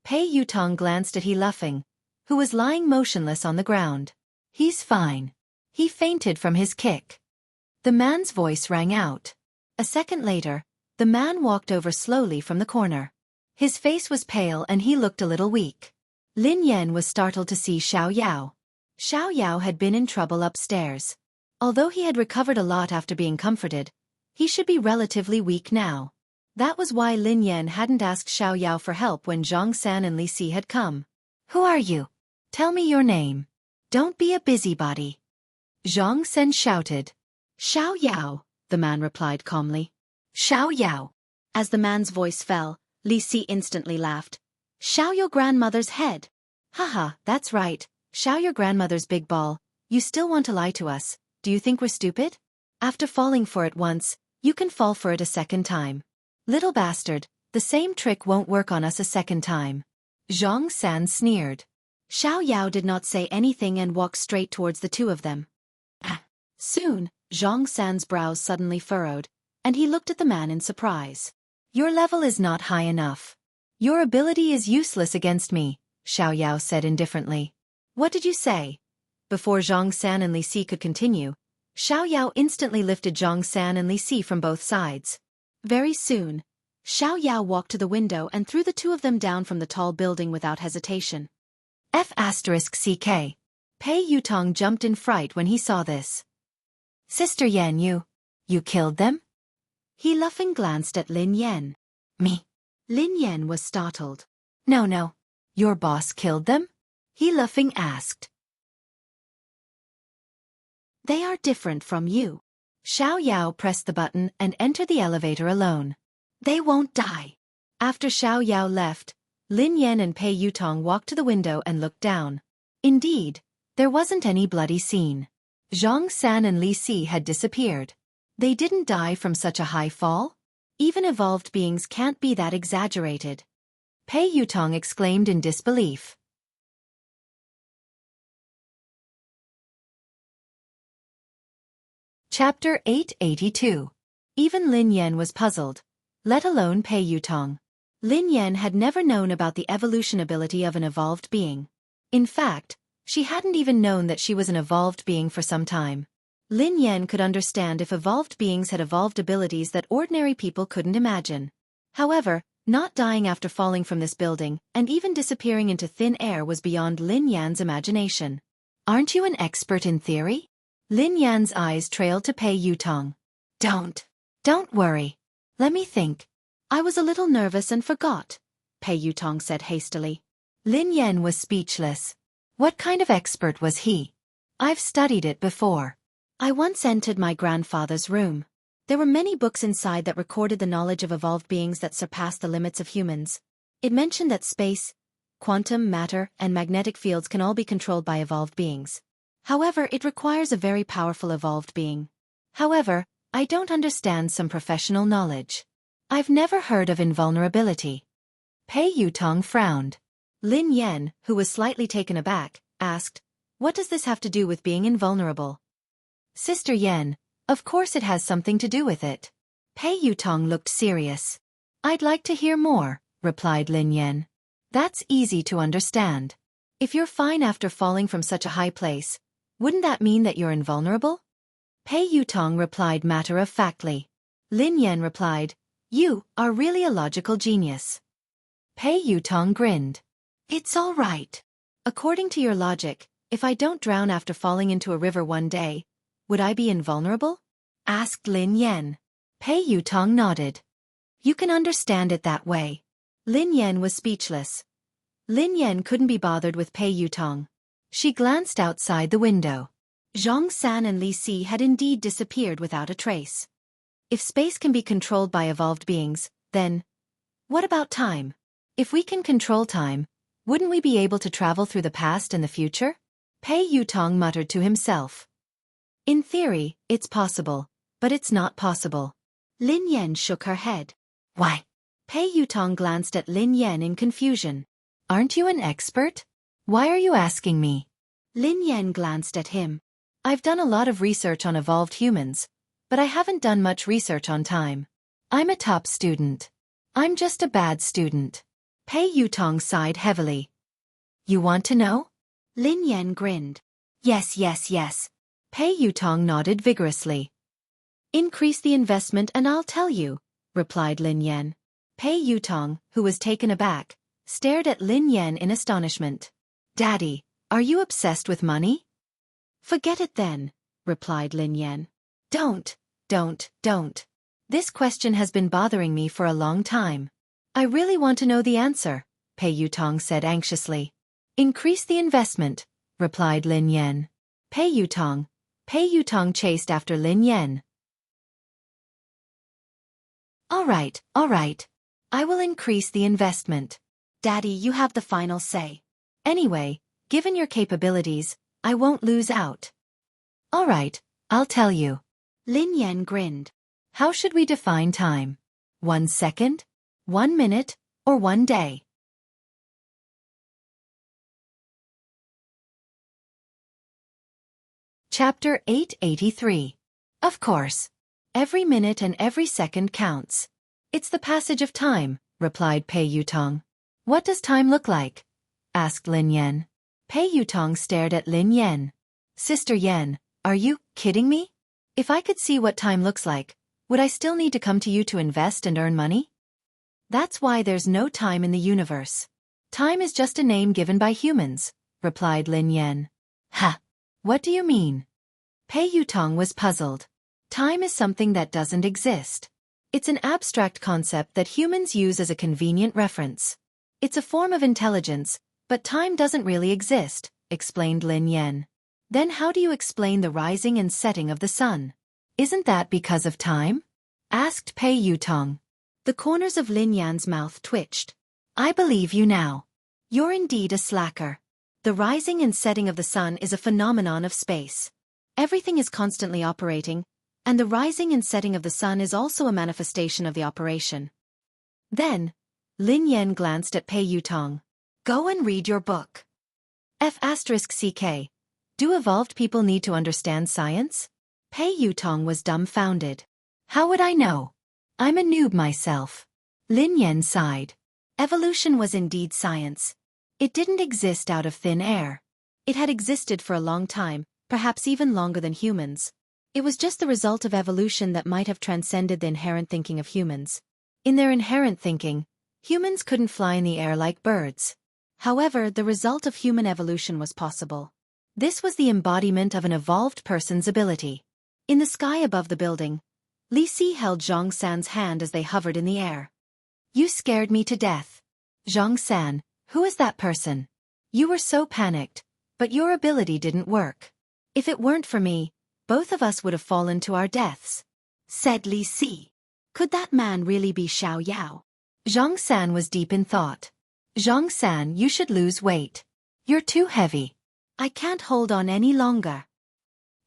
A: Pei Yutong glanced at He Luffing, who was lying motionless on the ground. He's fine. He fainted from his kick. The man's voice rang out. A second later, the man walked over slowly from the corner. His face was pale and he looked a little weak. Lin Yan was startled to see Xiao Yao. Xiao Yao had been in trouble upstairs. Although he had recovered a lot after being comforted, he should be relatively weak now. That was why Lin Yan hadn't asked Xiao Yao for help when Zhang San and Li Si had come. Who are you? Tell me your name. Don't be a busybody. Zhang San shouted. Xiao Yao, the man replied calmly. Xiao Yao. As the man's voice fell, Li Si instantly laughed. Xiao your grandmother's head. Haha, that's right. Xiao your grandmother's big ball. You still want to lie to us. Do you think we're stupid? After falling for it once, you can fall for it a second time. Little bastard, the same trick won't work on us a second time. Zhang San sneered. Xiao Yao did not say anything and walked straight towards the two of them. Soon, Zhang San's brows suddenly furrowed, and he looked at the man in surprise. Your level is not high enough. Your ability is useless against me, Xiao Yao said indifferently. What did you say? Before Zhang San and Li Si could continue, Xiao Yao instantly lifted Zhang San and Li Si from both sides. Very soon, Xiao Yao walked to the window and threw the two of them down from the tall building without hesitation. F***CK. Pei Yutong jumped in fright when he saw this. Sister Yan, you killed them? He Luffing glanced at Lin Yan. Me? Lin Yan was startled. No. Your boss killed them? He Luffing asked. They are different from you. Xiao Yao pressed the button and entered the elevator alone. They won't die. After Xiao Yao left, Lin Yan and Pei Yutong walked to the window and looked down. Indeed, there wasn't any bloody scene. Zhang San and Li Si had disappeared. They didn't die from such a high fall? Even evolved beings can't be that exaggerated. Pei Yutong exclaimed in disbelief. Chapter 882. Even Lin Yan was puzzled, let alone Pei Yutong. Lin Yan had never known about the evolution ability of an evolved being. In fact, she hadn't even known that she was an evolved being for some time. Lin Yan could understand if evolved beings had evolved abilities that ordinary people couldn't imagine. However, not dying after falling from this building and even disappearing into thin air was beyond Lin Yan's imagination. Aren't you an expert in theory? Lin Yan's eyes trailed to Pei Yutong. Don't worry. Let me think. I was a little nervous and forgot, Pei Yutong said hastily. Lin Yan was speechless. What kind of expert was he? I've studied it before. I once entered my grandfather's room. There were many books inside that recorded the knowledge of evolved beings that surpassed the limits of humans. It mentioned that space, quantum, matter, and magnetic fields can all be controlled by evolved beings. However, it requires a very powerful evolved being. However, I don't understand some professional knowledge. I've never heard of invulnerability. Pei Yutong frowned. Lin Yan, who was slightly taken aback, asked, "What does this have to do with being invulnerable?" "Sister Yan, of course it has something to do with it." Pei Yutong looked serious. "I'd like to hear more," replied Lin Yan. "That's easy to understand. If you're fine after falling from such a high place, wouldn't that mean that you're invulnerable?" Pei Yutong replied matter-of-factly. Lin Yan replied, "You are really a logical genius." Pei Yutong grinned. "It's all right. According to your logic, if I don't drown after falling into a river one day, would I be invulnerable?" asked Lin Yan. Pei Yutong nodded. "You can understand it that way." Lin Yan was speechless. Lin Yan couldn't be bothered with Pei Yutong. She glanced outside the window. Zhang San and Li Si had indeed disappeared without a trace. If space can be controlled by evolved beings, then what about time? If we can control time, wouldn't we be able to travel through the past and the future? Pei Yutong muttered to himself. In theory, it's possible, but it's not possible. Lin Yan shook her head. Why? Pei Yutong glanced at Lin Yan in confusion. Aren't you an expert? Why are you asking me? Lin Yan glanced at him. I've done a lot of research on evolved humans, but I haven't done much research on time. I'm a top student. I'm just a bad student. Pei Yutong sighed heavily. You want to know? Lin Yan grinned. Yes, yes, yes. Pei Yutong nodded vigorously. Increase the investment and I'll tell you, replied Lin Yan. Pei Yutong, who was taken aback, stared at Lin Yan in astonishment. Daddy, are you obsessed with money? Forget it then, replied Lin Yan. Don't. This question has been bothering me for a long time. I really want to know the answer, Pei Yutong said anxiously. Increase the investment, replied Lin Yan. Pei Yutong chased after Lin Yan. All right. I will increase the investment. Daddy, you have the final say. Anyway, given your capabilities, I won't lose out. All right, I'll tell you. Lin Yan grinned. How should we define time? 1 second? 1 minute? Or 1 day? Chapter 883. Of course. Every minute and every second counts. It's the passage of time, replied Pei Yutong. What does time look like? Asked Lin Yan. Pei Yutong stared at Lin Yan. Sister Yan, are you kidding me? If I could see what time looks like, would I still need to come to you to invest and earn money? That's why there's no time in the universe. Time is just a name given by humans, replied Lin Yan. Ha! What do you mean? Pei Yutong was puzzled. Time is something that doesn't exist. It's an abstract concept that humans use as a convenient reference. It's a form of intelligence, but time doesn't really exist, explained Lin Yan. Then how do you explain the rising and setting of the sun? Isn't that because of time? Asked Pei Yutong. The corners of Lin Yan's mouth twitched. I believe you now. You're indeed a slacker. The rising and setting of the sun is a phenomenon of space. Everything is constantly operating, and the rising and setting of the sun is also a manifestation of the operation. Then, Lin Yan glanced at Pei Yutong. Go and read your book. F***CK. Do evolved people need to understand science? Pei Yutong was dumbfounded. How would I know? I'm a noob myself. Lin Yan sighed. Evolution was indeed science. It didn't exist out of thin air. It had existed for a long time, perhaps even longer than humans. It was just the result of evolution that might have transcended the inherent thinking of humans. In their inherent thinking, humans couldn't fly in the air like birds. However, the result of human evolution was possible. This was the embodiment of an evolved person's ability. In the sky above the building, Li Si held Zhang San's hand as they hovered in the air. You scared me to death. Zhang San, who is that person? You were so panicked, but your ability didn't work. If it weren't for me, both of us would have fallen to our deaths, said Li Si. Could that man really be Xiao Yao? Zhang San was deep in thought. Zhang-san, you should lose weight. You're too heavy. I can't hold on any longer.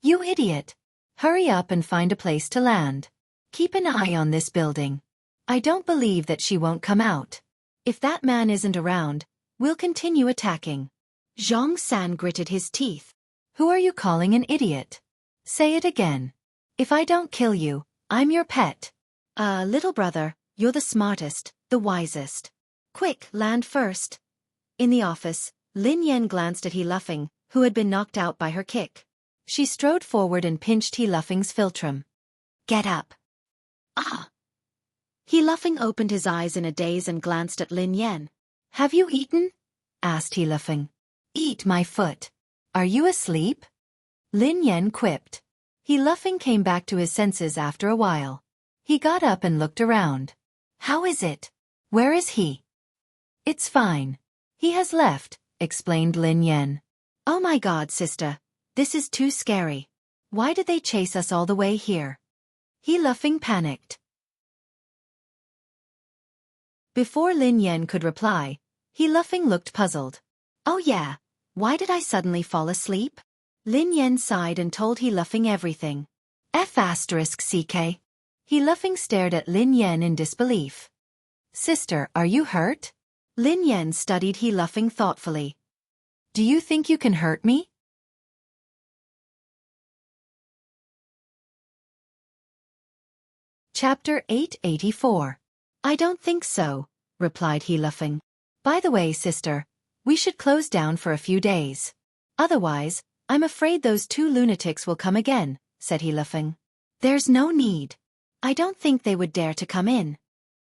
A: You idiot. Hurry up and find a place to land. Keep an eye on this building. I don't believe that she won't come out. If that man isn't around, we'll continue attacking. Zhang-san gritted his teeth. Who are you calling an idiot? Say it again. If I don't kill you, I'm your pet. Little brother, you're the smartest, the wisest. Quick, land first. In the office, Lin Yan glanced at He Luffing, who had been knocked out by her kick. She strode forward and pinched He Luffing's philtrum. Get up. Ah! He Luffing opened his eyes in a daze and glanced at Lin Yan. Have you eaten? Asked He Luffing. Eat my foot. Are you asleep? Lin Yan quipped. He Luffing came back to his senses after a while. He got up and looked around. How is it? Where is he? It's fine. He has left, explained Lin Yan. Oh my God, sister. This is too scary. Why did they chase us all the way here? He Luffing panicked. Before Lin Yan could reply, He Luffing looked puzzled. Oh yeah, why did I suddenly fall asleep? Lin Yan sighed and told He Luffing everything. F***CK. He Luffing stared at Lin Yan in disbelief. Sister, are you hurt? Lin Yan studied He Luffing thoughtfully. Do you think you can hurt me? Chapter 884. I don't think so, replied He Luffing. By the way, sister, we should close down for a few days. Otherwise, I'm afraid those two lunatics will come again, said He Luffing. There's no need. I don't think they would dare to come in.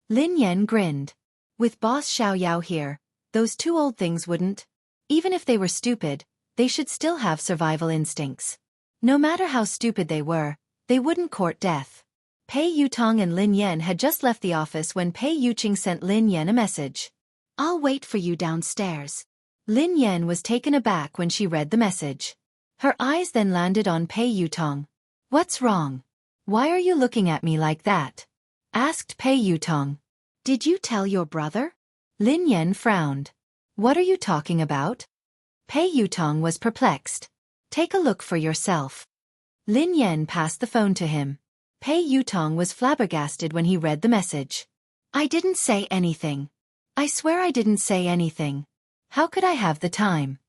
A: Lin Yan grinned. With Boss Xiao Yao here, those two old things wouldn't. Even if they were stupid, they should still have survival instincts. No matter how stupid they wouldn't court death. Pei Yutong and Lin Yan had just left the office when Pei Yuqing sent Lin Yan a message. I'll wait for you downstairs. Lin Yan was taken aback when she read the message. Her eyes then landed on Pei Yutong. What's wrong? Why are you looking at me like that? Asked Pei Yutong. Did you tell your brother? Lin Yan frowned. What are you talking about? Pei Yutong was perplexed. Take a look for yourself. Lin Yan passed the phone to him. Pei Yutong was flabbergasted when he read the message. I didn't say anything. I swear I didn't say anything. How could I have the time?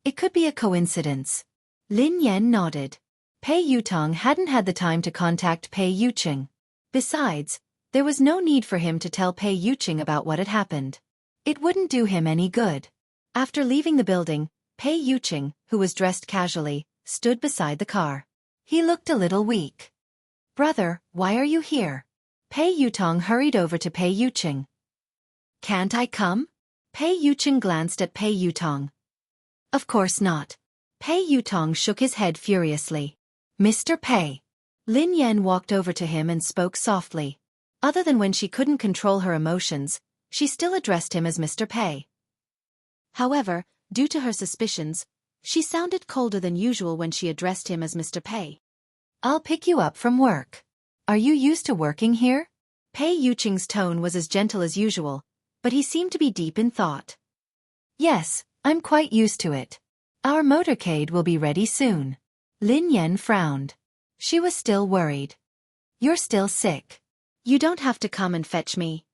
A: It could be a coincidence. Lin Yan nodded. Pei Yutong hadn't had the time to contact Pei Yuqing. Besides, there was no need for him to tell Pei Yuqing about what had happened. It wouldn't do him any good. After leaving the building, Pei Yuqing, who was dressed casually, stood beside the car. He looked a little weak. Brother, why are you here? Pei Yutong hurried over to Pei Yuqing. Can't I come? Pei Yuqing glanced at Pei Yutong. Of course not. Pei Yutong shook his head furiously. Mr. Pei. Lin Yan walked over to him and spoke softly. Other than when she couldn't control her emotions, she still addressed him as Mr. Pei. However, due to her suspicions, she sounded colder than usual when she addressed him as Mr. Pei. I'll pick you up from work. Are you used to working here? Pei Yuqing's tone was as gentle as usual, but he seemed to be deep in thought. Yes, I'm quite used to it. Our motorcade will be ready soon. Lin Yan frowned. She was still worried. You're still sick. You don't have to come and fetch me.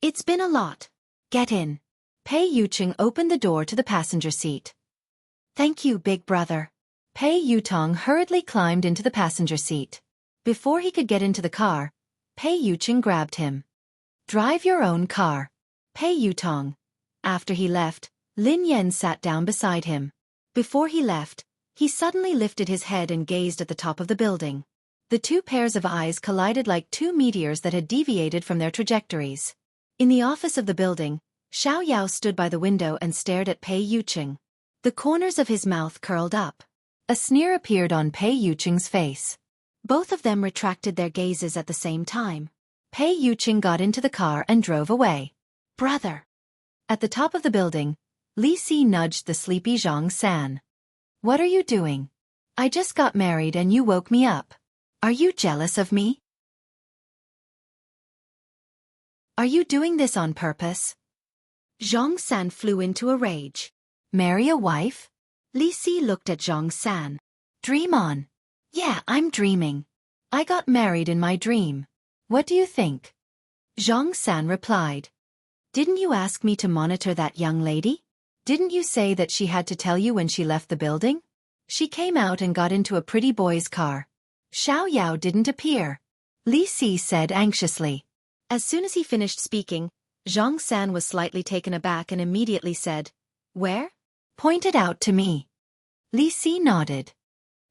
A: It's been a lot. Get in. Pei Yuqing opened the door to the passenger seat. Thank you, big brother. Pei Yutong hurriedly climbed into the passenger seat. Before he could get into the car, Pei Yuqing grabbed him. Drive your own car. Pei Yutong. After he left, Lin Yan sat down beside him. Before he left, he suddenly lifted his head and gazed at the top of the building. The two pairs of eyes collided like two meteors that had deviated from their trajectories. In the office of the building, Xiao Yao stood by the window and stared at Pei Yuqing. The corners of his mouth curled up. A sneer appeared on Pei Yuqing's face. Both of them retracted their gazes at the same time. Pei Yuqing got into the car and drove away. Brother! At the top of the building, Li Si nudged the sleepy Zhang San. What are you doing? I just got married and you woke me up. Are you jealous of me? Are you doing this on purpose? Zhang San flew into a rage. Marry a wife? Li Si looked at Zhang San. Dream on. Yeah, I'm dreaming. I got married in my dream. What do you think? Zhang San replied. Didn't you ask me to monitor that young lady? Didn't you say that she had to tell you when she left the building? She came out and got into a pretty boy's car. Xiao Yao didn't appear. Li Si said anxiously. As soon as he finished speaking, Zhang San was slightly taken aback and immediately said, Where? Pointed out to me. Li Si nodded.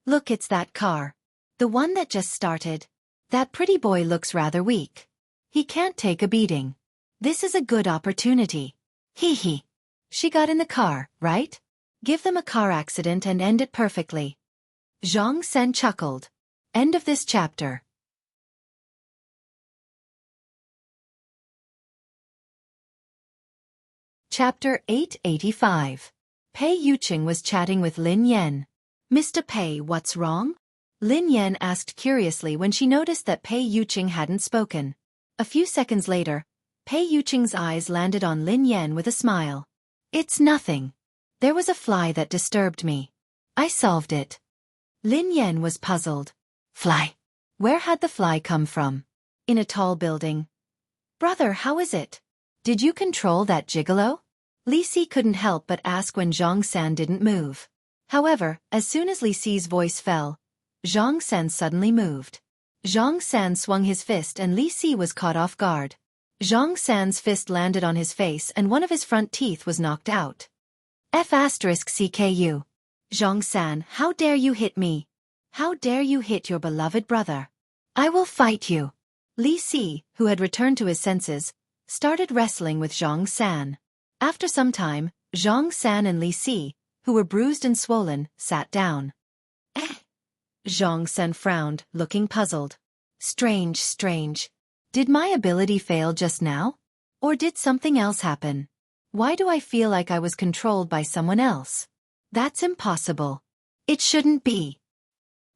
A: Look, it's that car. The one that just started. That pretty boy looks rather weak. He can't take a beating. This is a good opportunity. Hee hee. She got in the car, right? Give them a car accident and end it perfectly. Zhang San chuckled. End of this chapter. Chapter 885. Pei Yuqing was chatting with Lin Yan. Mr. Pei, what's wrong? Lin Yan asked curiously when she noticed that Pei Yuqing hadn't spoken. A few seconds later, Pei Yuqing's eyes landed on Lin Yan with a smile. It's nothing. There was a fly that disturbed me. I solved it. Lin Yan was puzzled. Fly? Where had the fly come from? In a tall building. Brother, how is it? Did you control that gigolo? Li Si couldn't help but ask when Zhang San didn't move. However, as soon as Li Si's voice fell, Zhang San suddenly moved. Zhang San swung his fist and Li Si was caught off guard. Zhang San's fist landed on his face and one of his front teeth was knocked out. F***CKU. Zhang San, how dare you hit me? How dare you hit your beloved brother? I will fight you. Li Si, who had returned to his senses, started wrestling with Zhang San. After some time, Zhang San and Li Si, who were bruised and swollen, sat down. Zhang San frowned, looking puzzled. Strange. Did my ability fail just now? Or did something else happen? Why do I feel like I was controlled by someone else? That's impossible. It shouldn't be.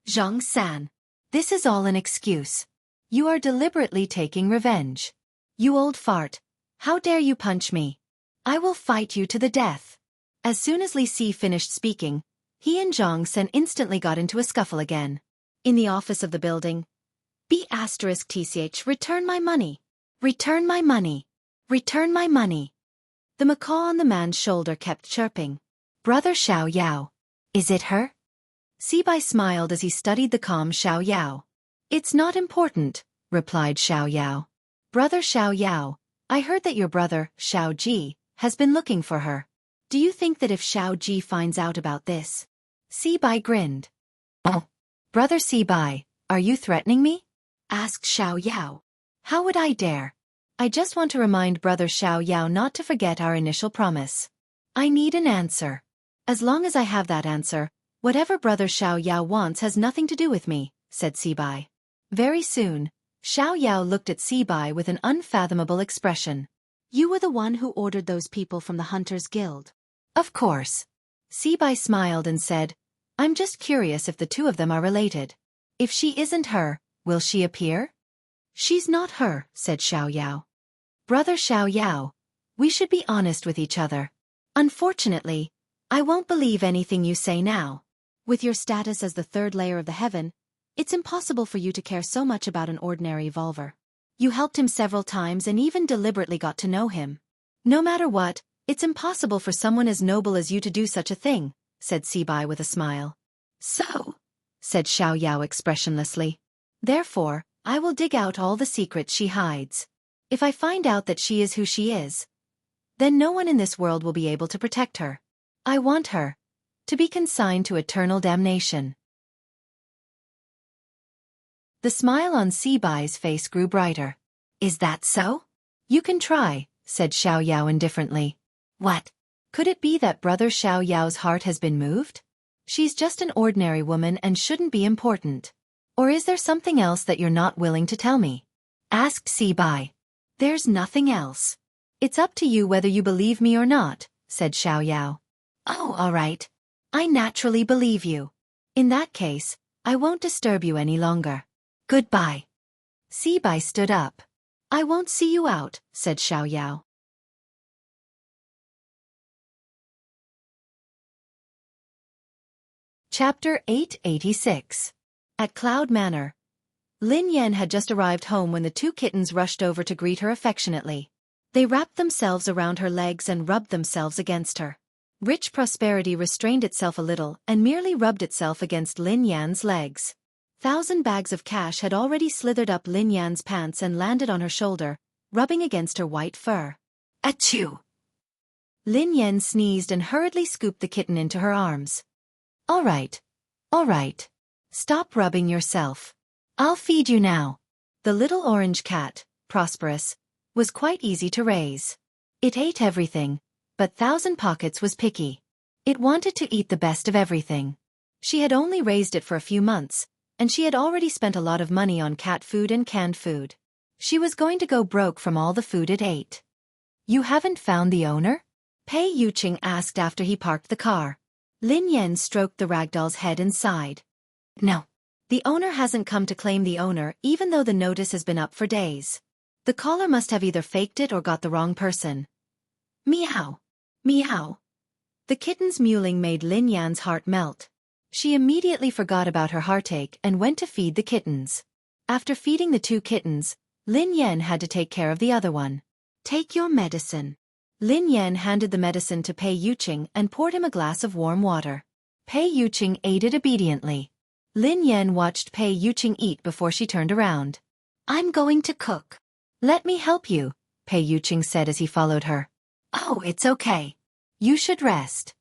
A: Zhang San. This is all an excuse. You are deliberately taking revenge. You old fart. How dare you punch me? I will fight you to the death. As soon as Li Si finished speaking, he and Zhang San instantly got into a scuffle again. In the office of the building, B***TCH, return my money. Return my money. Return my money. The macaw on the man's shoulder kept chirping. Brother Xiao Yao. Is it her? Sibai smiled as he studied the calm Xiao Yao. It's not important, replied Xiao Yao. Brother Xiao Yao, I heard that your brother, Xiao Ji, has been looking for her. Do you think that if Xiao Ji finds out about this? Sibai grinned. Oh. Brother Sibai, are you threatening me? Asked Xiao Yao. How would I dare? I just want to remind Brother Xiao Yao not to forget our initial promise. I need an answer. As long as I have that answer, whatever Brother Xiao Yao wants has nothing to do with me, said Sibai. Very soon, Xiao Yao looked at Sibai with an unfathomable expression. You were the one who ordered those people from the Hunters Guild. Of course. Sibai smiled and said, I'm just curious if the two of them are related. If she isn't her, will she appear? She's not her, said Xiao Yao. Brother Xiao Yao, we should be honest with each other. Unfortunately, I won't believe anything you say now. With your status as the third layer of the heaven, it's impossible for you to care so much about an ordinary evolver. You helped him several times and even deliberately got to know him. No matter what, it's impossible for someone as noble as you to do such a thing, said Sibai with a smile. So, said Xiao Yao expressionlessly. Therefore, I will dig out all the secrets she hides. If I find out that she is who she is, then no one in this world will be able to protect her. I want her to be consigned to eternal damnation. The smile on Sibai's face grew brighter. Is that so? You can try, said Xiao Yao indifferently. What? Could it be that Brother Xiao Yao's heart has been moved? She's just an ordinary woman and shouldn't be important. Or is there something else that you're not willing to tell me? Asked Sibai. There's nothing else. It's up to you whether you believe me or not, said Xiao Yao. Oh, all right. I naturally believe you. In that case, I won't disturb you any longer. Goodbye. Sibai stood up. I won't see you out, said Xiao Yao. Chapter 886. At Cloud Manor. Lin Yan had just arrived home when the two kittens rushed over to greet her affectionately. They wrapped themselves around her legs and rubbed themselves against her. Rich Prosperity restrained itself a little and merely rubbed itself against Lin Yan's legs. 1,000 bags of cash had already slithered up Lin Yan's pants and landed on her shoulder, rubbing against her white fur. Achoo! Lin Yan sneezed and hurriedly scooped the kitten into her arms. All right. Stop rubbing yourself. I'll feed you now. The little orange cat, Prosperous, was quite easy to raise. It ate everything, but Thousand Pockets was picky. It wanted to eat the best of everything. She had only raised it for a few months, and she had already spent a lot of money on cat food and canned food. She was going to go broke from all the food it ate. You haven't found the owner? Pei Yuqing asked after he parked the car. Lin Yan stroked the ragdoll's head and sighed. No. The owner hasn't come to claim the owner even though the notice has been up for days. The caller must have either faked it or got the wrong person. Meow. Meow. The kitten's mewling made Lin Yan's heart melt. She immediately forgot about her heartache and went to feed the kittens. After feeding the two kittens, Lin Yan had to take care of the other one. Take your medicine. Lin Yan handed the medicine to Pei Yuqing and poured him a glass of warm water. Pei Yuqing ate it obediently. Lin Yan watched Pei Yuqing eat before she turned around. I'm going to cook. Let me help you, Pei Yuqing said as he followed her. Oh, it's okay. You should rest.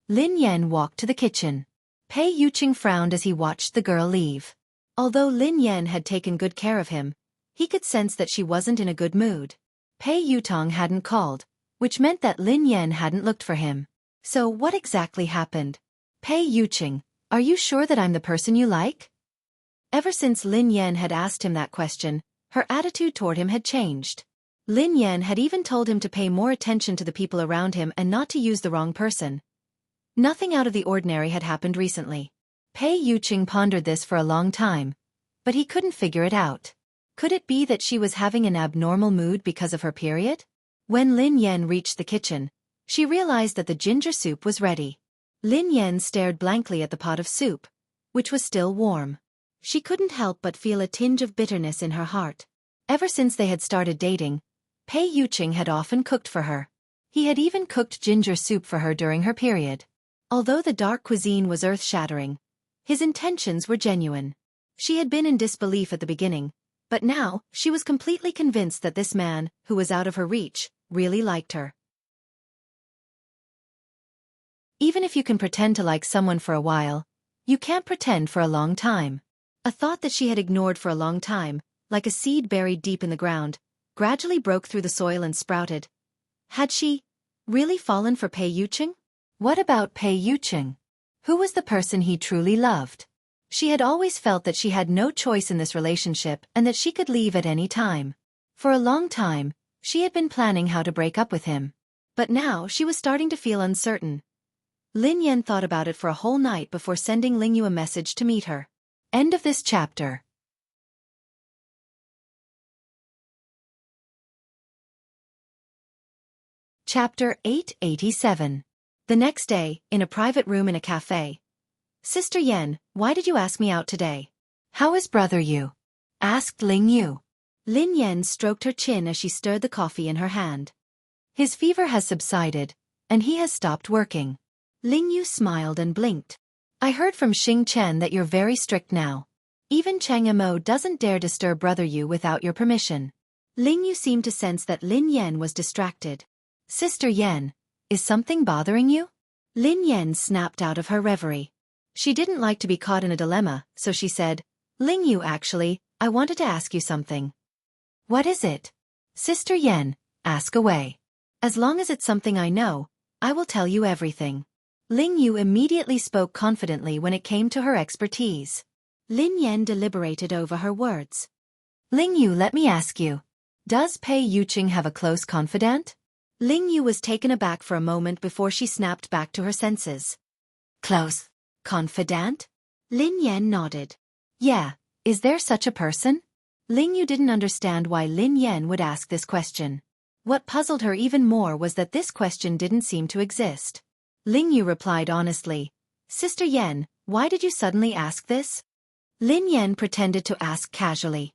A: Lin Yan walked to the kitchen. Pei Yuqing frowned as he watched the girl leave. Although Lin Yan had taken good care of him, he could sense that she wasn't in a good mood. Pei Yutong hadn't called, which meant that Lin Yan hadn't looked for him. So what exactly happened? Pei Yuqing, are you sure that I'm the person you like? Ever since Lin Yan had asked him that question, her attitude toward him had changed. Lin Yan had even told him to pay more attention to the people around him and not to use the wrong person. Nothing out of the ordinary had happened recently. Pei Yuqing pondered this for a long time, but he couldn't figure it out. Could it be that she was having an abnormal mood because of her period? When Lin Yan reached the kitchen, she realized that the ginger soup was ready. Lin Yan stared blankly at the pot of soup, which was still warm. She couldn't help but feel a tinge of bitterness in her heart. Ever since they had started dating, Pei Yuqing had often cooked for her. He had even cooked ginger soup for her during her period. Although the dark cuisine was earth-shattering, his intentions were genuine. She had been in disbelief at the beginning, but now she was completely convinced that this man, who was out of her reach, really liked her. Even if you can pretend to like someone for a while, you can't pretend for a long time. A thought that she had ignored for a long time, like a seed buried deep in the ground, gradually broke through the soil and sprouted. Had she really fallen for Pei Yuqing? What about Pei Yuqing? Who was the person he truly loved? She had always felt that she had no choice in this relationship and that she could leave at any time. For a long time, she had been planning how to break up with him. But now she was starting to feel uncertain. Lin Yan thought about it for a whole night before sending Ling Yu a message to meet her. End of this chapter. Chapter 887. The next day, in a private room in a cafe. Sister Yan, why did you ask me out today? How is brother Yu? Asked Ling Yu. Lin Yan stroked her chin as she stirred the coffee in her hand. His fever has subsided, and he has stopped working. Ling Yu smiled and blinked. I heard from Xing Chen that you're very strict now. Even Chang Mo doesn't dare disturb brother Yu without your permission. Ling Yu seemed to sense that Lin Yan was distracted. Sister Yan, is something bothering you? Lin Yan snapped out of her reverie. She didn't like to be caught in a dilemma, so she said, Ling Yu, actually, I wanted to ask you something. What is it? Sister Yan, ask away. As long as it's something I know, I will tell you everything. Ling Yu immediately spoke confidently when it came to her expertise. Lin Yan deliberated over her words. Ling Yu, let me ask you. Does Pei Yuqing have a close confidant? Ling Yu was taken aback for a moment before she snapped back to her senses. Close confidant? Lin Yan nodded. Yeah, is there such a person? Ling Yu didn't understand why Lin Yan would ask this question. What puzzled her even more was that this question didn't seem to exist. Ling Yu replied honestly, Sister Yan, Why did you suddenly ask this? Lin Yan pretended to ask casually.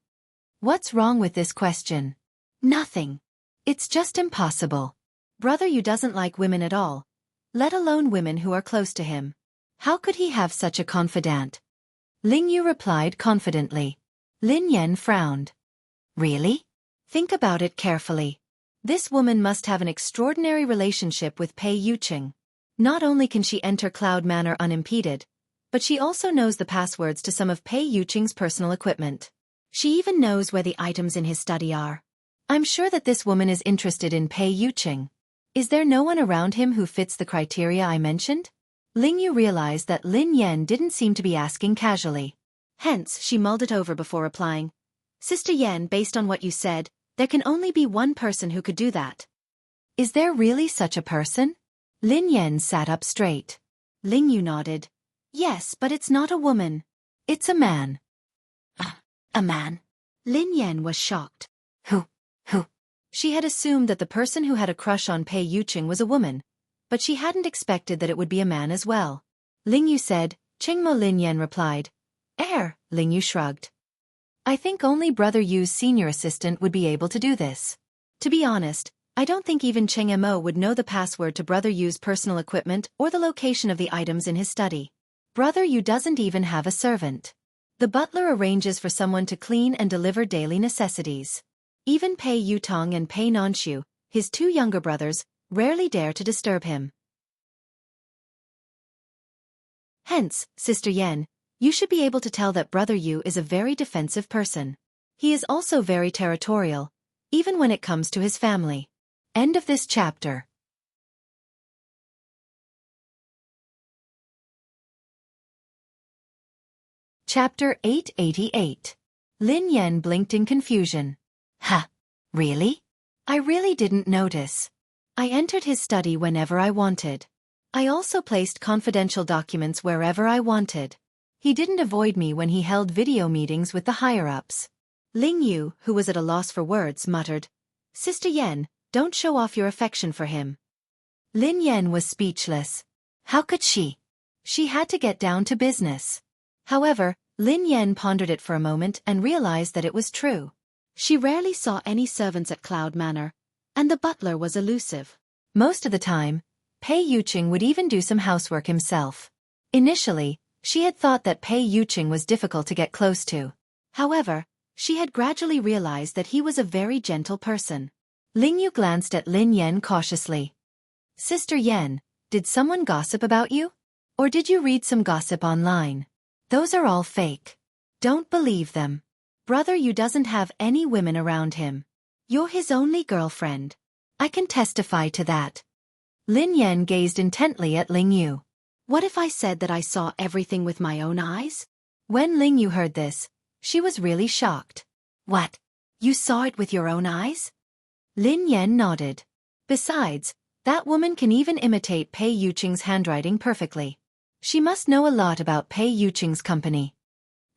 A: What's wrong with this question? Nothing. It's just impossible. Brother Yu doesn't like women at all, let alone women who are close to him. How could he have such a confidant? Ling Yu replied confidently. Lin Yan frowned. Really? Think about it carefully. This woman must have an extraordinary relationship with Pei Yuqing. Not only can she enter Cloud Manor unimpeded, but she also knows the passwords to some of Pei Yuqing's personal equipment. She even knows where the items in his study are. I'm sure that this woman is interested in Pei Yuqing. Is there no one around him who fits the criteria I mentioned? Ling Yu realized that Lin Yan didn't seem to be asking casually. Hence, she mulled it over before replying. Sister Yan, based on what you said, there can only be one person who could do that. Is there really such a person? Lin Yan sat up straight. Ling Yu nodded. Yes, but it's not a woman. It's a man. A man? Lin Yan was shocked. Who? She had assumed that the person who had a crush on Pei Yuqing was a woman, but she hadn't expected that it would be a man as well. Ling Yu said, Qingmo. Lin Yan replied. Ling Yu shrugged. I think only Brother Yu's senior assistant would be able to do this. To be honest, I don't think even Cheng Mo would know the password to Brother Yu's personal equipment or the location of the items in his study. Brother Yu doesn't even have a servant. The butler arranges for someone to clean and deliver daily necessities. Even Pei Yutong and Pei Nanshu, his two younger brothers, rarely dare to disturb him. Hence, Sister Yan, you should be able to tell that Brother Yu is a very defensive person. He is also very territorial, even when it comes to his family. End of this chapter. Chapter 888. Lin Yan blinked in confusion. Really? I really didn't notice. I entered his study whenever I wanted. I also placed confidential documents wherever I wanted. He didn't avoid me when he held video meetings with the higher-ups. Ling Yu, who was at a loss for words, muttered, Sister Yan, don't show off your affection for him. Lin Yan was speechless. How could she? She had to get down to business. However, Lin Yan pondered it for a moment and realized that it was true. She rarely saw any servants at Cloud Manor, and the butler was elusive. Most of the time, Pei Yuqing would even do some housework himself. Initially, she had thought that Pei Yuqing was difficult to get close to. However, she had gradually realized that he was a very gentle person. Ling Yu glanced at Lin Yan cautiously. Sister Yan, did someone gossip about you? Or did you read some gossip online? Those are all fake. Don't believe them. Brother Yu doesn't have any women around him. You're his only girlfriend. I can testify to that. Lin Yan gazed intently at Ling Yu. What if I said that I saw everything with my own eyes? When Ling Yu heard this, she was really shocked. What? You saw it with your own eyes? Lin Yan nodded. Besides, that woman can even imitate Pei Yuqing's handwriting perfectly. She must know a lot about Pei Yuqing's company.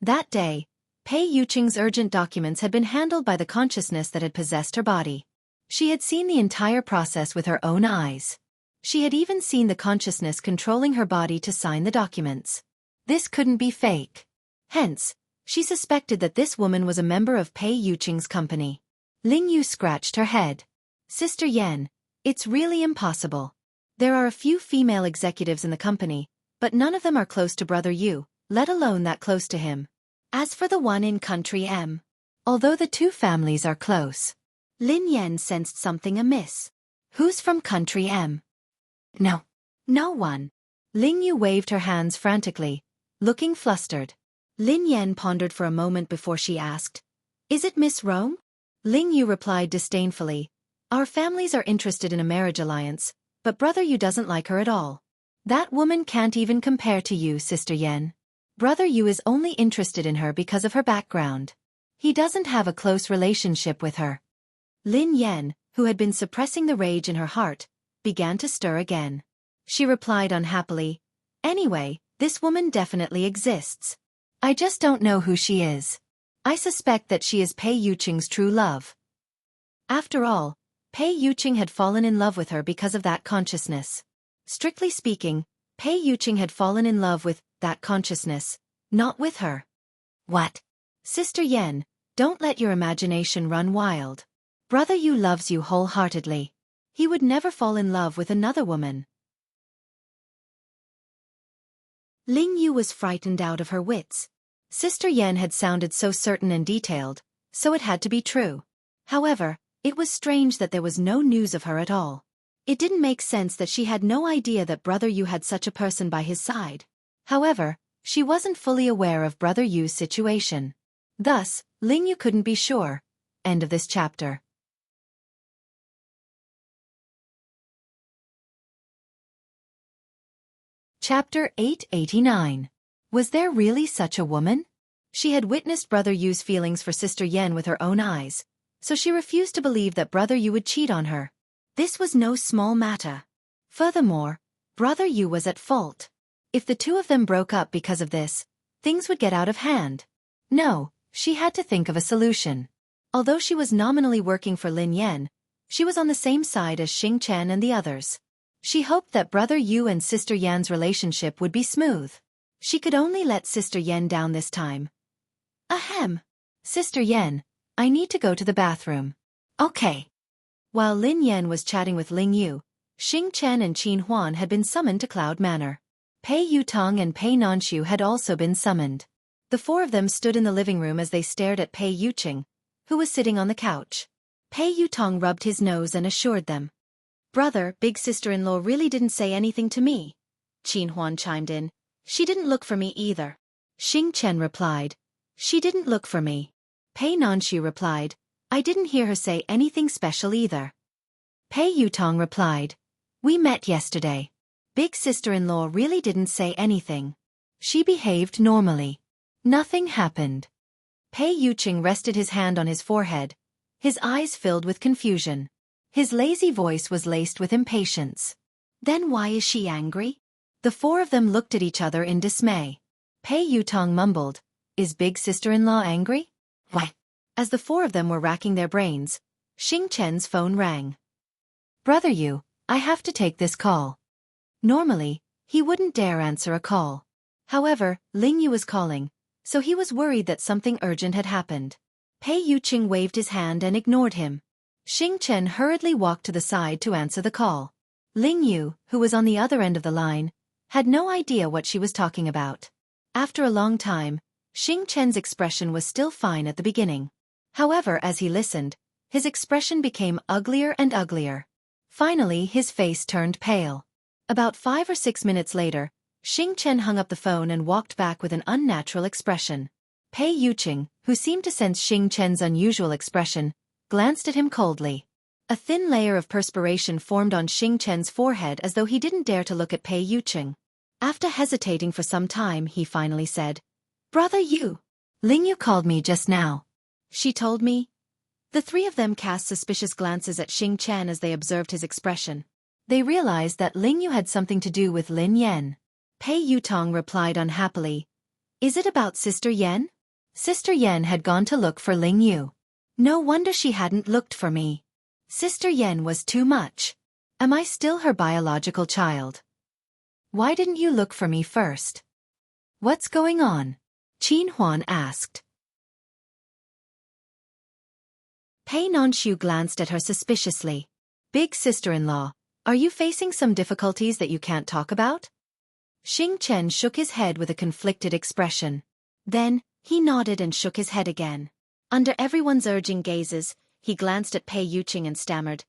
A: That day, Pei Yuqing's urgent documents had been handled by the consciousness that had possessed her body. She had seen the entire process with her own eyes. She had even seen the consciousness controlling her body to sign the documents. This couldn't be fake. Hence, she suspected that this woman was a member of Pei Yuqing's company. Ling Yu scratched her head. Sister Yan, it's really impossible. There are a few female executives in the company, but none of them are close to Brother Yu, let alone that close to him. As for the one in Country M, although the two families are close, Lin Yan sensed something amiss. Who's from Country M? No one. Ling Yu waved her hands frantically, looking flustered. Lin Yan pondered for a moment before she asked, Is it Miss Rome? Ling Yu replied disdainfully, Our families are interested in a marriage alliance, but Brother Yu doesn't like her at all. That woman can't even compare to you, Sister Yan. Brother Yu is only interested in her because of her background. He doesn't have a close relationship with her. Lin Yan, who had been suppressing the rage in her heart, began to stir again. She replied unhappily, Anyway, this woman definitely exists. I just don't know who she is. I suspect that she is Pei Yuqing's true love. After all, Pei Yuqing had fallen in love with her because of that consciousness. Strictly speaking, Pei Yuqing had fallen in love with that consciousness, not with her. What? Sister Yen, don't let your imagination run wild. Brother Yu loves you wholeheartedly. He would never fall in love with another woman. Ling Yu was frightened out of her wits. Sister Yen had sounded so certain and detailed, so it had to be true. However, it was strange that there was no news of her at all. It didn't make sense that she had no idea that Brother Yu had such a person by his side. However, she wasn't fully aware of Brother Yu's situation. Thus, Ling Yu couldn't be sure. End of this chapter. Chapter 889. Was there really such a woman? She had witnessed Brother Yu's feelings for Sister Yen with her own eyes, so she refused to believe that Brother Yu would cheat on her. This was no small matter. Furthermore, Brother Yu was at fault. If the two of them broke up because of this, things would get out of hand. No, she had to think of a solution. Although she was nominally working for Lin Yen, she was on the same side as Xing Chen and the others. She hoped that Brother Yu and Sister Yan's relationship would be smooth. She could only let Sister Yen down this time. Ahem. Sister Yen, I need to go to the bathroom. Okay. While Lin Yen was chatting with Ling Yu, Xing Chen and Qin Huan had been summoned to Cloud Manor. Pei Yutong and Pei Nanshu had also been summoned. The four of them stood in the living room as they stared at Pei Yuqing, who was sitting on the couch. Pei Yutong rubbed his nose and assured them. Brother, big sister-in-law really didn't say anything to me. Qin Huan chimed in. She didn't look for me either. Xing Chen replied. She didn't look for me. Pei Nanshu replied. I didn't hear her say anything special either. Pei Yutong replied. We met yesterday. Big sister-in-law really didn't say anything. She behaved normally. Nothing happened. Pei Yuqing rested his hand on his forehead, his eyes filled with confusion. His lazy voice was laced with impatience. Then why is she angry? The four of them looked at each other in dismay. Pei Yutong mumbled, Is big sister-in-law angry? What? As the four of them were racking their brains, Xing Chen's phone rang. Brother Yu, I have to take this call. Normally, he wouldn't dare answer a call. However, Ling Yu was calling, so he was worried that something urgent had happened. Pei Yuqing waved his hand and ignored him. Xing Chen hurriedly walked to the side to answer the call. Ling Yu, who was on the other end of the line, had no idea what she was talking about. After a long time, Xing Chen's expression was still fine at the beginning. However, as he listened, his expression became uglier and uglier. Finally, his face turned pale. About 5 or 6 minutes later, Xing Chen hung up the phone and walked back with an unnatural expression. Pei Yuqing, who seemed to sense Xing Chen's unusual expression, glanced at him coldly. A thin layer of perspiration formed on Xing Chen's forehead as though he didn't dare to look at Pei Yuqing. After hesitating for some time, he finally said, Brother Yu. Ling Yu called me just now. She told me. The three of them cast suspicious glances at Xing Chen as they observed his expression. They realized that Ling Yu had something to do with Lin Yen. Pei Yutong replied unhappily, Is it about Sister Yen? Sister Yen had gone to look for Ling Yu. No wonder she hadn't looked for me. Sister Yen was too much. Am I still her biological child? Why didn't you look for me first? What's going on? Qin Huan asked. Pei Nanshu glanced at her suspiciously. Big sister-in-law, are you facing some difficulties that you can't talk about? Xing Chen shook his head with a conflicted expression. Then, he nodded and shook his head again. Under everyone's urging gazes, he glanced at Pei Yuqing and stammered.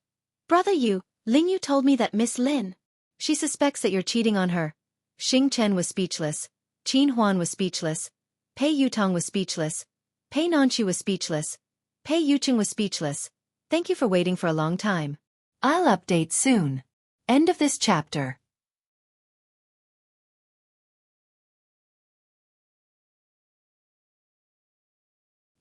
A: Brother Yu, Ling Yu told me that Miss Lin. She suspects that you're cheating on her. Xing Chen was speechless. Qin Huan was speechless. Pei Yutong was speechless. Pei Nanshu was speechless. Pei Yuqing was speechless. Thank you for waiting for a long time. I'll update soon. End of this chapter.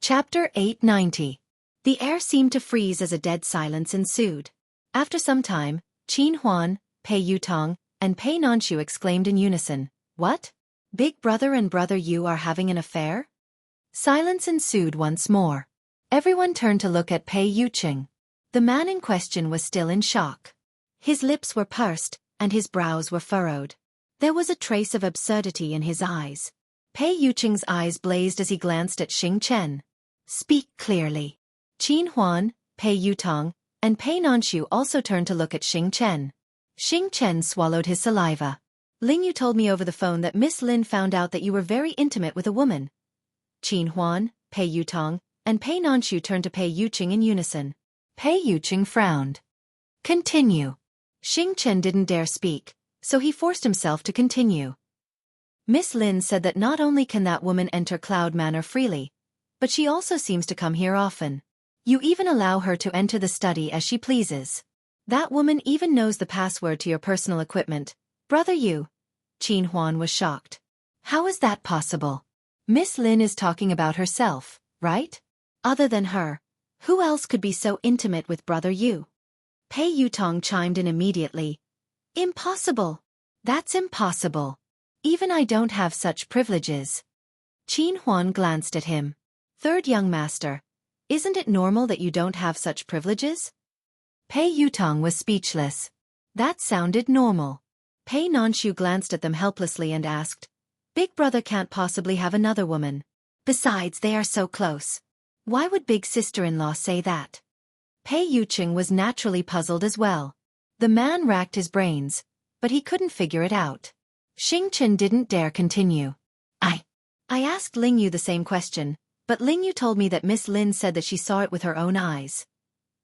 A: Chapter 890. The air seemed to freeze as a dead silence ensued. After some time, Qin Huan, Pei Yutong, and Pei Nanshu exclaimed in unison, What? Big Brother and Brother Yu are having an affair? Silence ensued once more. Everyone turned to look at Pei Yuqing. The man in question was still in shock. His lips were pursed, and his brows were furrowed. There was a trace of absurdity in his eyes. Pei Yuqing's eyes blazed as he glanced at Xing Chen. Speak clearly. Qin Huan, Pei Yutong, and Pei Nanshu also turned to look at Xing Chen. Xing Chen swallowed his saliva. Ling Yu told me over the phone that Miss Lin found out that you were very intimate with a woman. Qin Huan, Pei Yutong, and Pei Nanshu turned to Pei Yuqing in unison. Pei Yuqing frowned. Continue. Xing Chen didn't dare speak, so he forced himself to continue. Miss Lin said that not only can that woman enter Cloud Manor freely, but she also seems to come here often. You even allow her to enter the study as she pleases. That woman even knows the password to your personal equipment. Brother Yu. Qin Huan was shocked. How is that possible? Miss Lin is talking about herself, right? Other than her, who else could be so intimate with Brother Yu? Pei Yutong chimed in immediately. Impossible. That's impossible. Even I don't have such privileges. Qin Huan glanced at him. Third young master, isn't it normal that you don't have such privileges? Pei Yutong was speechless. That sounded normal. Pei Nanshu glanced at them helplessly and asked, Big brother can't possibly have another woman. Besides, they are so close. Why would big sister-in-law say that? Pei Yuqing was naturally puzzled as well. The man racked his brains, but he couldn't figure it out. Xing Chen didn't dare continue. I asked Ling Yu the same question, but Ling Yu told me that Miss Lin said that she saw it with her own eyes.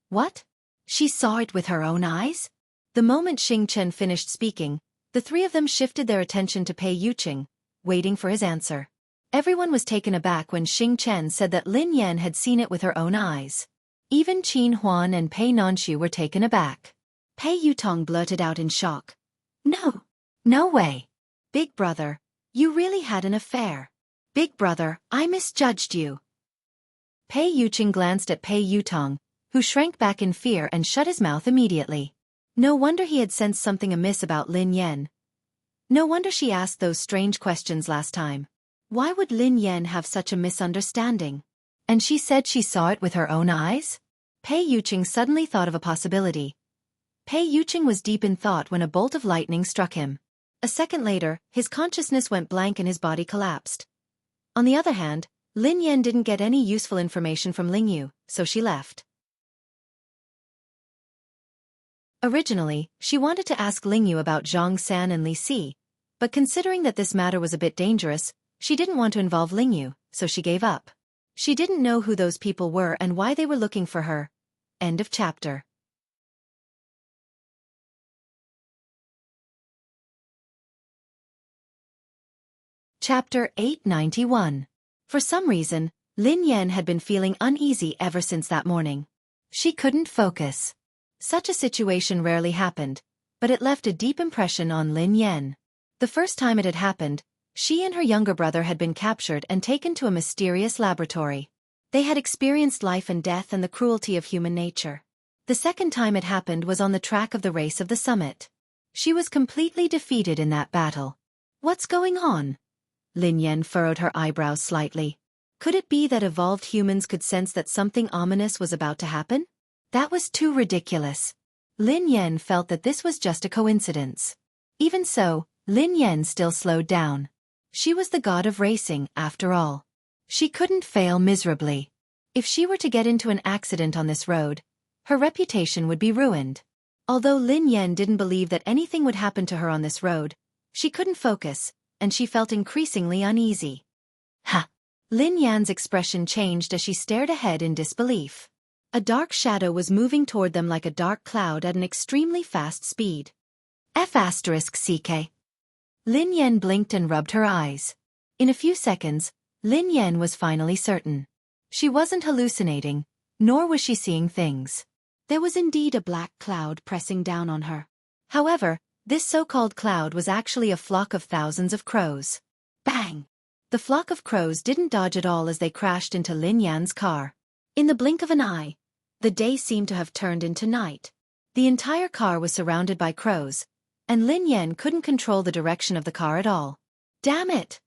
A: What? She saw it with her own eyes? The moment Xing Chen finished speaking, the three of them shifted their attention to Pei Yuqing, waiting for his answer. Everyone was taken aback when Xing Chen said that Lin Yan had seen it with her own eyes. Even Qin Huan and Pei Nanshu were taken aback. Pei Yutong blurted out in shock. No way. Big brother, you really had an affair. Big brother, I misjudged you. Pei Yuqing glanced at Pei Yutong, who shrank back in fear and shut his mouth immediately. No wonder he had sensed something amiss about Lin Yan. No wonder she asked those strange questions last time. Why would Lin Yan have such a misunderstanding? And she said she saw it with her own eyes? Pei Yuqing suddenly thought of a possibility. Pei Yuqing was deep in thought when a bolt of lightning struck him. A second later, his consciousness went blank and his body collapsed. On the other hand, Lin Yan didn't get any useful information from Ling Yu, so she left. Originally, she wanted to ask Ling Yu about Zhang San and Li Si, but considering that this matter was a bit dangerous, she didn't want to involve Ling Yu, so she gave up. She didn't know who those people were and why they were looking for her. End of chapter. Chapter 891. For some reason, Lin Yan had been feeling uneasy ever since that morning. She couldn't focus. Such a situation rarely happened, but it left a deep impression on Lin Yan. The first time it had happened, she and her younger brother had been captured and taken to a mysterious laboratory. They had experienced life and death and the cruelty of human nature. The second time it happened was on the track of the race of the summit. She was completely defeated in that battle. What's going on? Lin Yan furrowed her eyebrows slightly. Could it be that evolved humans could sense that something ominous was about to happen? That was too ridiculous. Lin Yan felt that this was just a coincidence. Even so, Lin Yan still slowed down. She was the god of racing, after all. She couldn't fail miserably. If she were to get into an accident on this road, her reputation would be ruined. Although Lin Yan didn't believe that anything would happen to her on this road, she couldn't focus, and she felt increasingly uneasy. Ha! Lin Yan's expression changed as she stared ahead in disbelief. A dark shadow was moving toward them like a dark cloud at an extremely fast speed. F***CK. Lin Yan blinked and rubbed her eyes. In a few seconds, Lin Yan was finally certain. She wasn't hallucinating, nor was she seeing things. There was indeed a black cloud pressing down on her. However, this so-called cloud was actually a flock of thousands of crows. Bang! The flock of crows didn't dodge at all as they crashed into Lin Yan's car. In the blink of an eye, the day seemed to have turned into night. The entire car was surrounded by crows, and Lin Yan couldn't control the direction of the car at all. Damn it!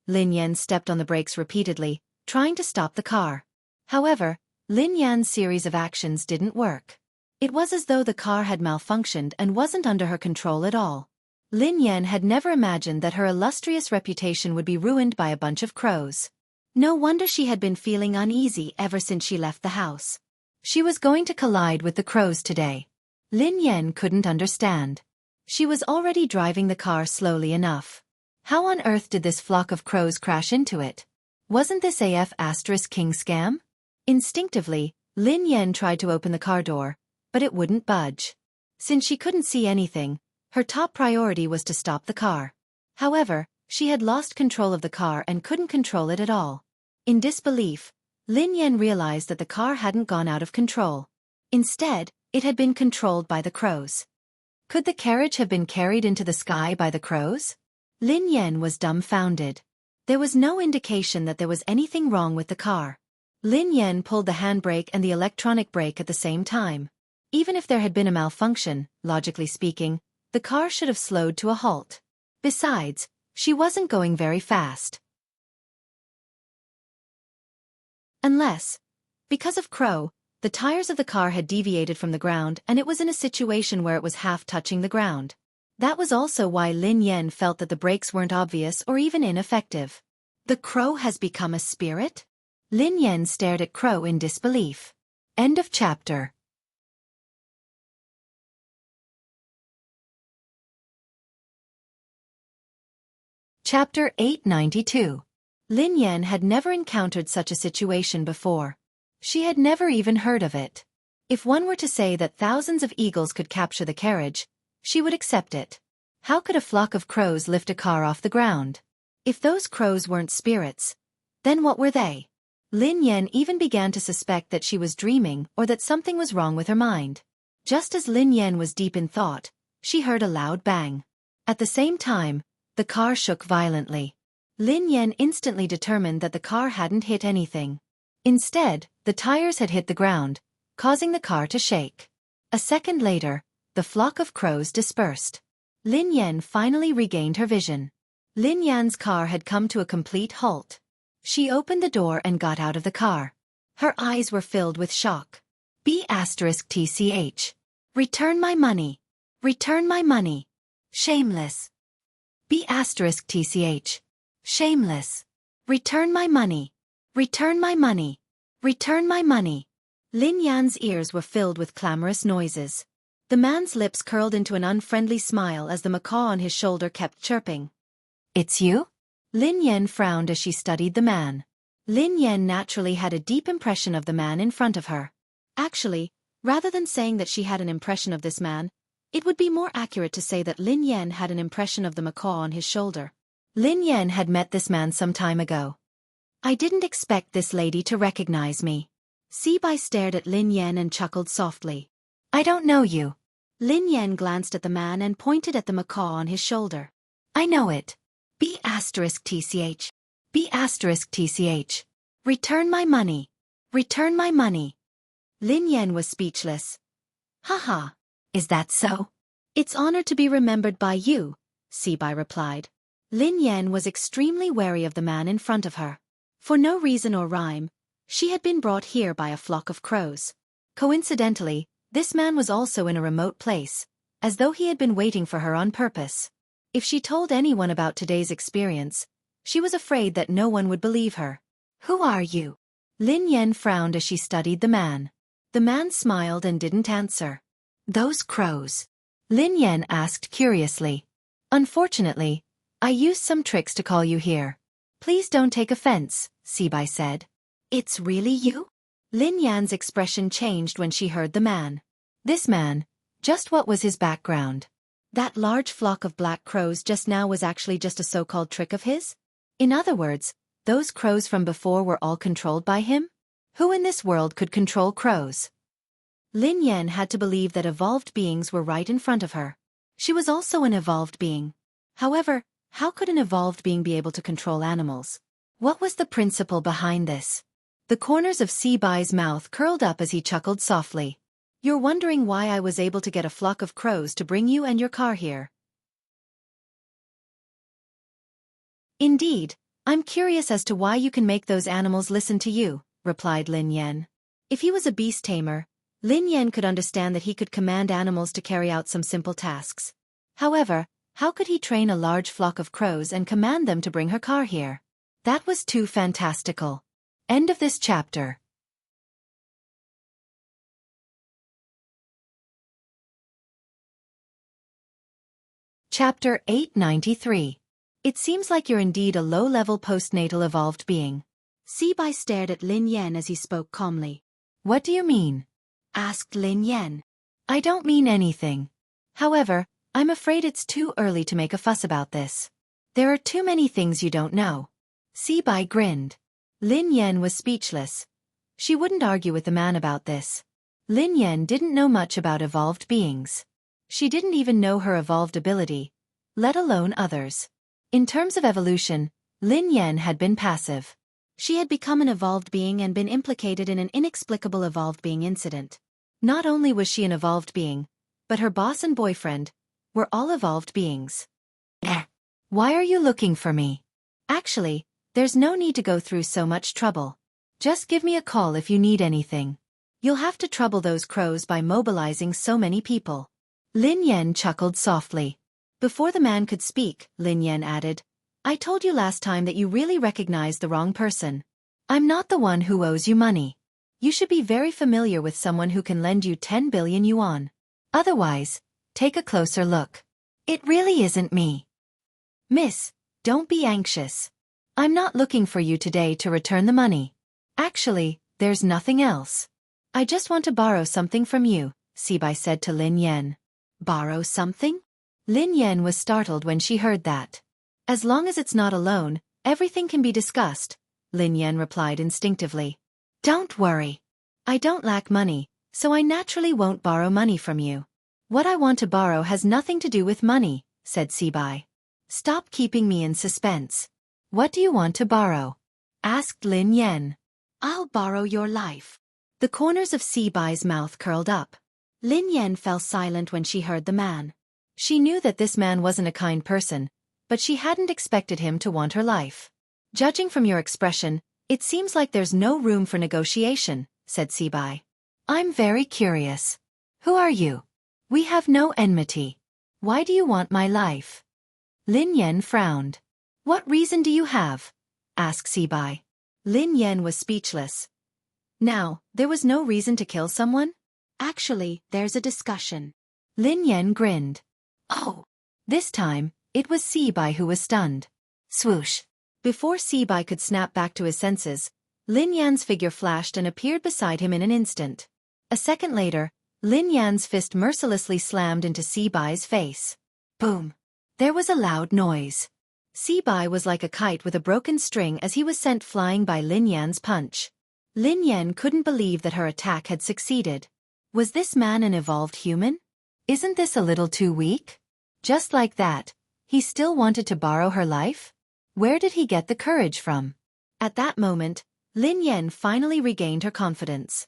A: Lin Yan stepped on the brakes repeatedly, trying to stop the car. However, Lin Yan's series of actions didn't work. It was as though the car had malfunctioned and wasn't under her control at all. Lin Yan had never imagined that her illustrious reputation would be ruined by a bunch of crows. No wonder she had been feeling uneasy ever since she left the house. She was going to collide with the crows today. Lin Yan couldn't understand. She was already driving the car slowly enough. How on earth did this flock of crows crash into it? Wasn't this King scam? Instinctively, Lin Yan tried to open the car door, but it wouldn't budge. Since she couldn't see anything, her top priority was to stop the car. However, she had lost control of the car and couldn't control it at all. In disbelief, Lin Yan realized that the car hadn't gone out of control. Instead, it had been controlled by the crows. Could the carriage have been carried into the sky by the crows? Lin Yan was dumbfounded. There was no indication that there was anything wrong with the car. Lin Yan pulled the handbrake and the electronic brake at the same time. Even if there had been a malfunction, logically speaking, the car should have slowed to a halt. Besides, she wasn't going very fast. Unless, because of Crow, the tires of the car had deviated from the ground and it was in a situation where it was half touching the ground. That was also why Lin Yan felt that the brakes weren't obvious or even ineffective. The crow has become a spirit? Lin Yan stared at Crow in disbelief. End of chapter. Chapter 892. Lin Yan had never encountered such a situation before. She had never even heard of it. If one were to say that thousands of eagles could capture the carriage, she would accept it. How could a flock of crows lift a car off the ground? If those crows weren't spirits, then what were they? Lin Yan even began to suspect that she was dreaming or that something was wrong with her mind. Just as Lin Yan was deep in thought, she heard a loud bang. At the same time, the car shook violently. Lin Yan instantly determined that the car hadn't hit anything. Instead, the tires had hit the ground, causing the car to shake. A second later, the flock of crows dispersed. Lin Yan finally regained her vision. Lin Yan's car had come to a complete halt. She opened the door and got out of the car. Her eyes were filled with shock. B*TCH. Return my money. Return my money. Shameless. B*TCH. Shameless. Return my money. Return my money. Return my money. Lin Yan's ears were filled with clamorous noises. The man's lips curled into an unfriendly smile as the macaw on his shoulder kept chirping. It's you? Lin Yan frowned as she studied the man. Lin Yan naturally had a deep impression of the man in front of her. Actually, rather than saying that she had an impression of this man, it would be more accurate to say that Lin Yan had an impression of the macaw on his shoulder. Lin Yan had met this man some time ago. I didn't expect this lady to recognize me. Sibai stared at Lin Yan and chuckled softly. I don't know you. Lin Yan glanced at the man and pointed at the macaw on his shoulder. I know it. B*TCH. B*TCH. Return my money. Return my money. Lin Yan was speechless. Haha. Is that so? It's honored to be remembered by you, Sibai replied. Lin Yan was extremely wary of the man in front of her. For no reason or rhyme, she had been brought here by a flock of crows. Coincidentally, this man was also in a remote place, as though he had been waiting for her on purpose. If she told anyone about today's experience, she was afraid that no one would believe her. Who are you? Lin Yan frowned as she studied the man. The man smiled and didn't answer. Those crows? Lin Yan asked curiously. Unfortunately, I used some tricks to call you here. Please don't take offense, Sibai said. It's really you? Lin Yan's expression changed when she heard the man. This man, just what was his background? That large flock of black crows just now was actually just a so-called trick of his? In other words, those crows from before were all controlled by him? Who in this world could control crows? Lin Yan had to believe that evolved beings were right in front of her. She was also an evolved being. However, how could an evolved being be able to control animals? What was the principle behind this? The corners of Sibai's mouth curled up as he chuckled softly. You're wondering why I was able to get a flock of crows to bring you and your car here. Indeed, I'm curious as to why you can make those animals listen to you, replied Lin Yan. If he was a beast tamer, Lin Yan could understand that he could command animals to carry out some simple tasks. However, How could he train a large flock of crows and command them to bring her car here? That was too fantastical. End of this chapter. Chapter 893. It seems like you're indeed a low-level postnatal evolved being. Sibai stared at Lin Yan as he spoke calmly. What do you mean? Asked Lin Yan. I don't mean anything. However, I'm afraid it's too early to make a fuss about this. There are too many things you don't know. Sibai grinned. Lin Yan was speechless. She wouldn't argue with the man about this. Lin Yan didn't know much about evolved beings. She didn't even know her evolved ability, let alone others. In terms of evolution, Lin Yan had been passive. She had become an evolved being and been implicated in an inexplicable evolved being incident. Not only was she an evolved being, but her boss and boyfriend were all evolved beings. Why are you looking for me? Actually, there's no need to go through so much trouble. Just give me a call if you need anything. You'll have to trouble those crows by mobilizing so many people. Lin Yan chuckled softly. Before the man could speak, Lin Yan added, I told you last time that you really recognized the wrong person. I'm not the one who owes you money. You should be very familiar with someone who can lend you 10 billion yuan. Otherwise, take a closer look. It really isn't me. Miss, don't be anxious. I'm not looking for you today to return the money. Actually, there's nothing else. I just want to borrow something from you, Sibai said to Lin Yan. Borrow something? Lin Yan was startled when she heard that. As long as it's not a loan, everything can be discussed, Lin Yan replied instinctively. Don't worry. I don't lack money, so I naturally won't borrow money from you. What I want to borrow has nothing to do with money, said Sibai. Stop keeping me in suspense. What do you want to borrow? Asked Lin Yan. I'll borrow your life. The corners of Sibai's mouth curled up. Lin Yan fell silent when she heard the man. She knew that this man wasn't a kind person, but she hadn't expected him to want her life. Judging from your expression, it seems like there's no room for negotiation, said Sibai. I'm very curious. Who are you? We have no enmity. Why do you want my life? Lin Yan frowned. What reason do you have? Asked Sibai. Lin Yan was speechless. Now, there was no reason to kill someone? Actually, there's a discussion. Lin Yan grinned. Oh! This time, it was Sibai who was stunned. Swoosh! Before Sibai could snap back to his senses, Lin Yan's figure flashed and appeared beside him in an instant. A second later, Lin Yan's fist mercilessly slammed into Sibai's face. Boom! There was a loud noise. Sibai was like a kite with a broken string as he was sent flying by Lin Yan's punch. Lin Yan couldn't believe that her attack had succeeded. Was this man an evolved human? Isn't this a little too weak? Just like that, he still wanted to borrow her life? Where did he get the courage from? At that moment, Lin Yan finally regained her confidence.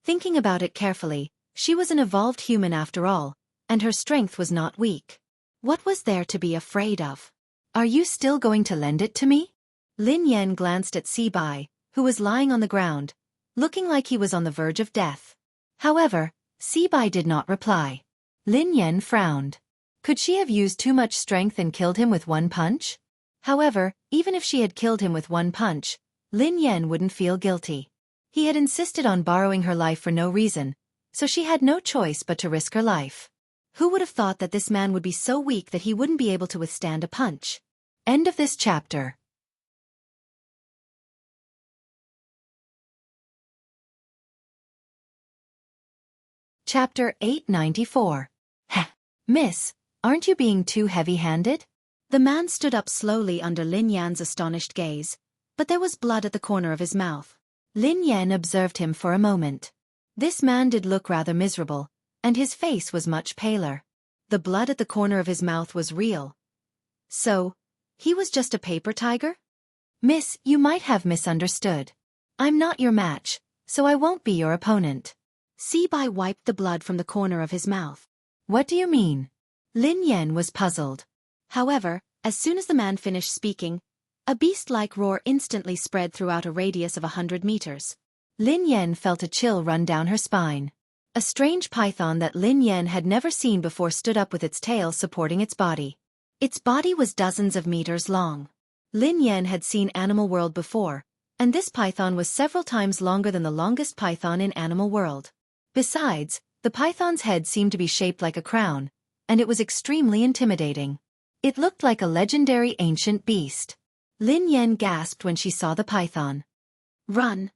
A: Thinking about it carefully, she was an evolved human after all, and her strength was not weak. What was there to be afraid of? Are you still going to lend it to me? Lin Yan glanced at Sibai, who was lying on the ground, looking like he was on the verge of death. However, Sibai did not reply. Lin Yan frowned. Could she have used too much strength and killed him with one punch? However, even if she had killed him with one punch, Lin Yan wouldn't feel guilty. He had insisted on borrowing her life for no reason, so she had no choice but to risk her life. Who would have thought that this man would be so weak that he wouldn't be able to withstand a punch? End of this chapter. Chapter 894. Heh. Miss, aren't you being too heavy-handed? The man stood up slowly under Lin Yan's astonished gaze, but there was blood at the corner of his mouth. Lin Yan observed him for a moment. This man did look rather miserable, and his face was much paler. The blood at the corner of his mouth was real. So, he was just a paper tiger? Miss, you might have misunderstood. I'm not your match, so I won't be your opponent. Sibai wiped the blood from the corner of his mouth. What do you mean? Lin Yan was puzzled. However, as soon as the man finished speaking, a beast-like roar instantly spread throughout a radius of 100 meters. Lin Yan felt a chill run down her spine. A strange python that Lin Yan had never seen before stood up with its tail supporting its body. Its body was dozens of meters long. Lin Yan had seen Animal World before, and this python was several times longer than the longest python in Animal World. Besides, the python's head seemed to be shaped like a crown, and it was extremely intimidating. It looked like a legendary ancient beast. Lin Yan gasped when she saw the python. Run!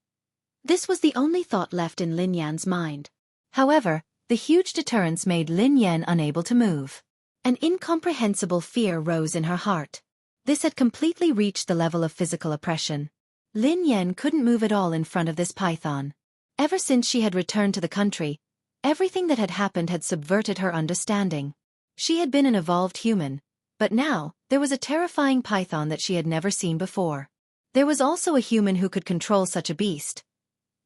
A: This was the only thought left in Lin Yan's mind. However, the huge deterrence made Lin Yan unable to move. An incomprehensible fear rose in her heart. This had completely reached the level of physical oppression. Lin Yan couldn't move at all in front of this python. Ever since she had returned to the country, everything that had happened had subverted her understanding. She had been an evolved human, but now, there was a terrifying python that she had never seen before. There was also a human who could control such a beast.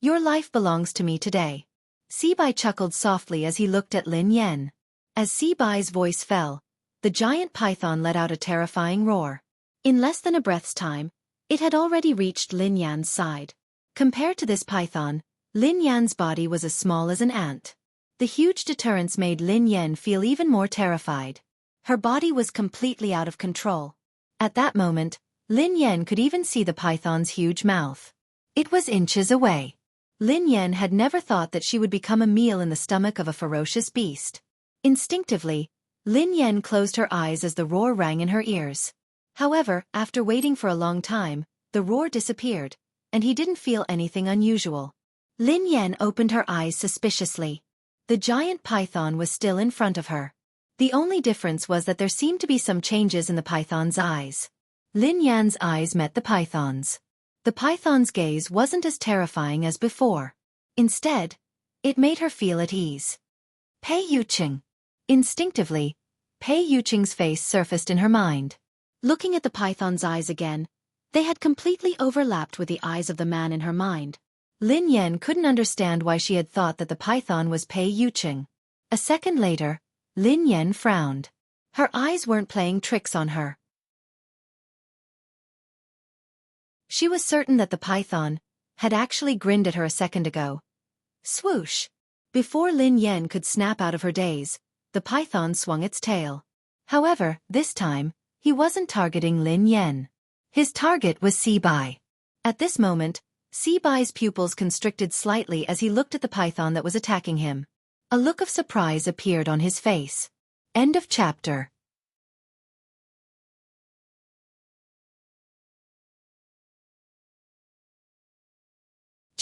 A: Your life belongs to me today. Sibai chuckled softly as he looked at Lin Yan. As Sibai's voice fell, the giant python let out a terrifying roar. In less than a breath's time, it had already reached Lin Yan's side. Compared to this python, Lin Yan's body was as small as an ant. The huge deterrence made Lin Yan feel even more terrified. Her body was completely out of control. At that moment, Lin Yan could even see the python's huge mouth. It was inches away. Lin Yan had never thought that she would become a meal in the stomach of a ferocious beast. Instinctively, Lin Yan closed her eyes as the roar rang in her ears. However, after waiting for a long time, the roar disappeared, and he didn't feel anything unusual. Lin Yan opened her eyes suspiciously. The giant python was still in front of her. The only difference was that there seemed to be some changes in the python's eyes. Lin Yan's eyes met the python's. The python's gaze wasn't as terrifying as before. Instead, it made her feel at ease. Pei Yuqing. Instinctively, Pei Yuqing's face surfaced in her mind. Looking at the python's eyes again, they had completely overlapped with the eyes of the man in her mind. Lin Yan couldn't understand why she had thought that the python was Pei Yuqing. A second later, Lin Yan frowned. Her eyes weren't playing tricks on her. She was certain that the python had actually grinned at her a second ago. Swoosh! Before Lin Yan could snap out of her daze, the python swung its tail. However, this time, he wasn't targeting Lin Yan. His target was Sibai. At this moment, Sibai's pupils constricted slightly as he looked at the python that was attacking him. A look of surprise appeared on his face. End of chapter.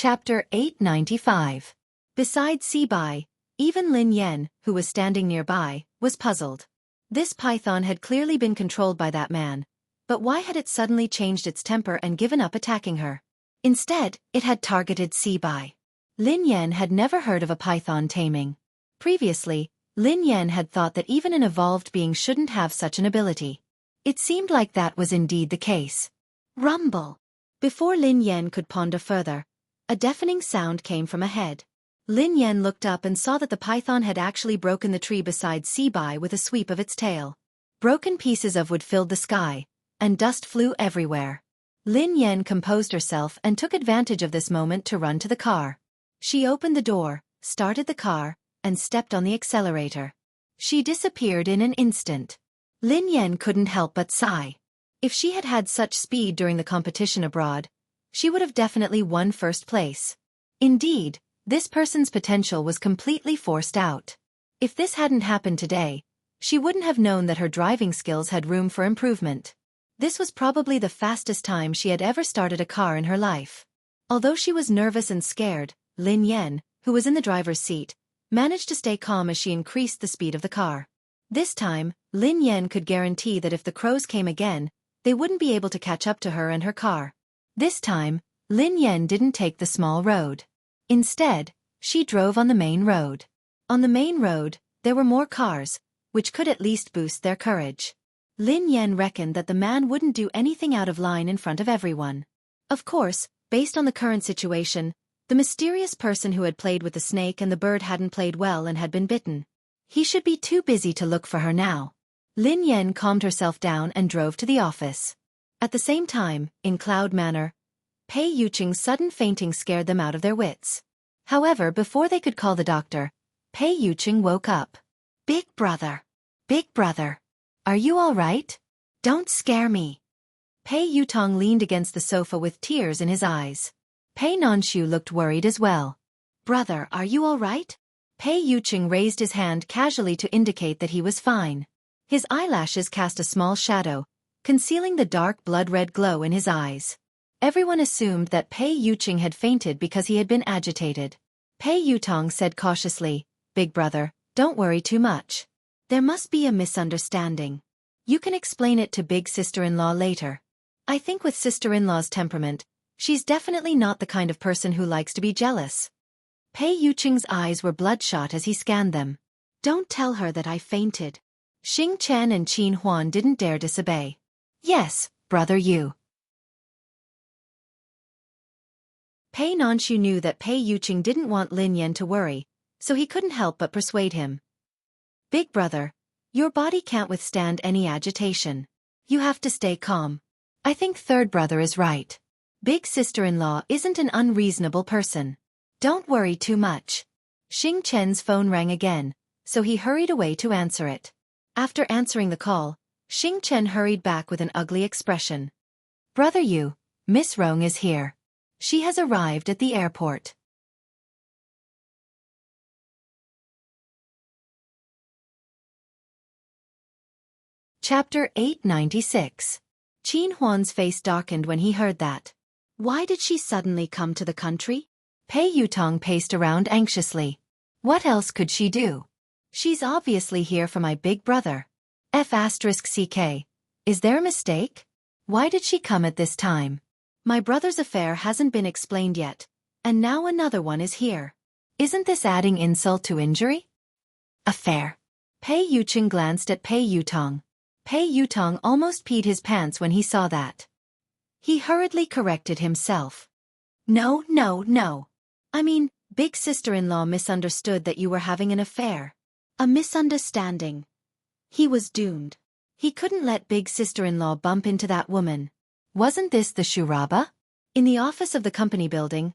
A: Chapter 895. Besides Sibai, even Lin Yan, who was standing nearby, was puzzled. This python had clearly been controlled by that man, but why had it suddenly changed its temper and given up attacking her? Instead, it had targeted Sibai. Lin Yan had never heard of a python taming. Previously, Lin Yan had thought that even an evolved being shouldn't have such an ability. It seemed like that was indeed the case. Rumble! Before Lin Yan could ponder further, a deafening sound came from ahead. Lin Yan looked up and saw that the python had actually broken the tree beside Sibai with a sweep of its tail. Broken pieces of wood filled the sky, and dust flew everywhere. Lin Yan composed herself and took advantage of this moment to run to the car. She opened the door, started the car, and stepped on the accelerator. She disappeared in an instant. Lin Yan couldn't help but sigh. If she had had such speed during the competition abroad, she would have definitely won first place. Indeed, this person's potential was completely forced out. If this hadn't happened today, she wouldn't have known that her driving skills had room for improvement. This was probably the fastest time she had ever started a car in her life. Although she was nervous and scared, Lin Yan, who was in the driver's seat, managed to stay calm as she increased the speed of the car. This time, Lin Yan could guarantee that if the crows came again, they wouldn't be able to catch up to her and her car. This time, Lin Yan didn't take the small road. Instead, she drove on the main road. On the main road, there were more cars, which could at least boost their courage. Lin Yan reckoned that the man wouldn't do anything out of line in front of everyone. Of course, based on the current situation, the mysterious person who had played with the snake and the bird hadn't played well and had been bitten. He should be too busy to look for her now. Lin Yan calmed herself down and drove to the office. At the same time, in Cloud Manor, Pei Yuqing's sudden fainting scared them out of their wits. However, before they could call the doctor, Pei Yuqing woke up. Big brother. Big brother. Are you all right? Don't scare me. Pei Yutong leaned against the sofa with tears in his eyes. Pei Nanshu looked worried as well. Brother, are you all right? Pei Yuqing raised his hand casually to indicate that he was fine. His eyelashes cast a small shadow, concealing the dark blood-red glow in his eyes. Everyone assumed that Pei Yuqing had fainted because he had been agitated. Pei Yutong said cautiously, Big brother, don't worry too much. There must be a misunderstanding. You can explain it to big sister-in-law later. I think with sister-in-law's temperament, she's definitely not the kind of person who likes to be jealous. Pei Yuqing's eyes were bloodshot as he scanned them. Don't tell her that I fainted. Xing Chen and Qin Huan didn't dare disobey. Yes, brother you. Pei Nanshu knew that Pei Yuqing didn't want Lin Yan to worry, so he couldn't help but persuade him. Big brother, your body can't withstand any agitation. You have to stay calm. I think third brother is right. Big sister-in-law isn't an unreasonable person. Don't worry too much. Xing Chen's phone rang again, so he hurried away to answer it. After answering the call, Xing Chen hurried back with an ugly expression. Brother you, Miss Rong is here. She has arrived at the airport. Chapter 896. Qin Huan's face darkened when he heard that. Why did she suddenly come to the country? Pei Yutong paced around anxiously. What else could she do? She's obviously here for my big brother. F***CK. Is there a mistake? Why did she come at this time? My brother's affair hasn't been explained yet, and now another one is here. Isn't this adding insult to injury? Affair. Pei Yuqing glanced at Pei Yutong. Pei Yutong almost peed his pants when he saw that. He hurriedly corrected himself. No. I mean, big sister-in-law misunderstood that you were having an affair. A misunderstanding. He was doomed. He couldn't let big sister-in-law bump into that woman. Wasn't this the Shuraba? In the office of the company building,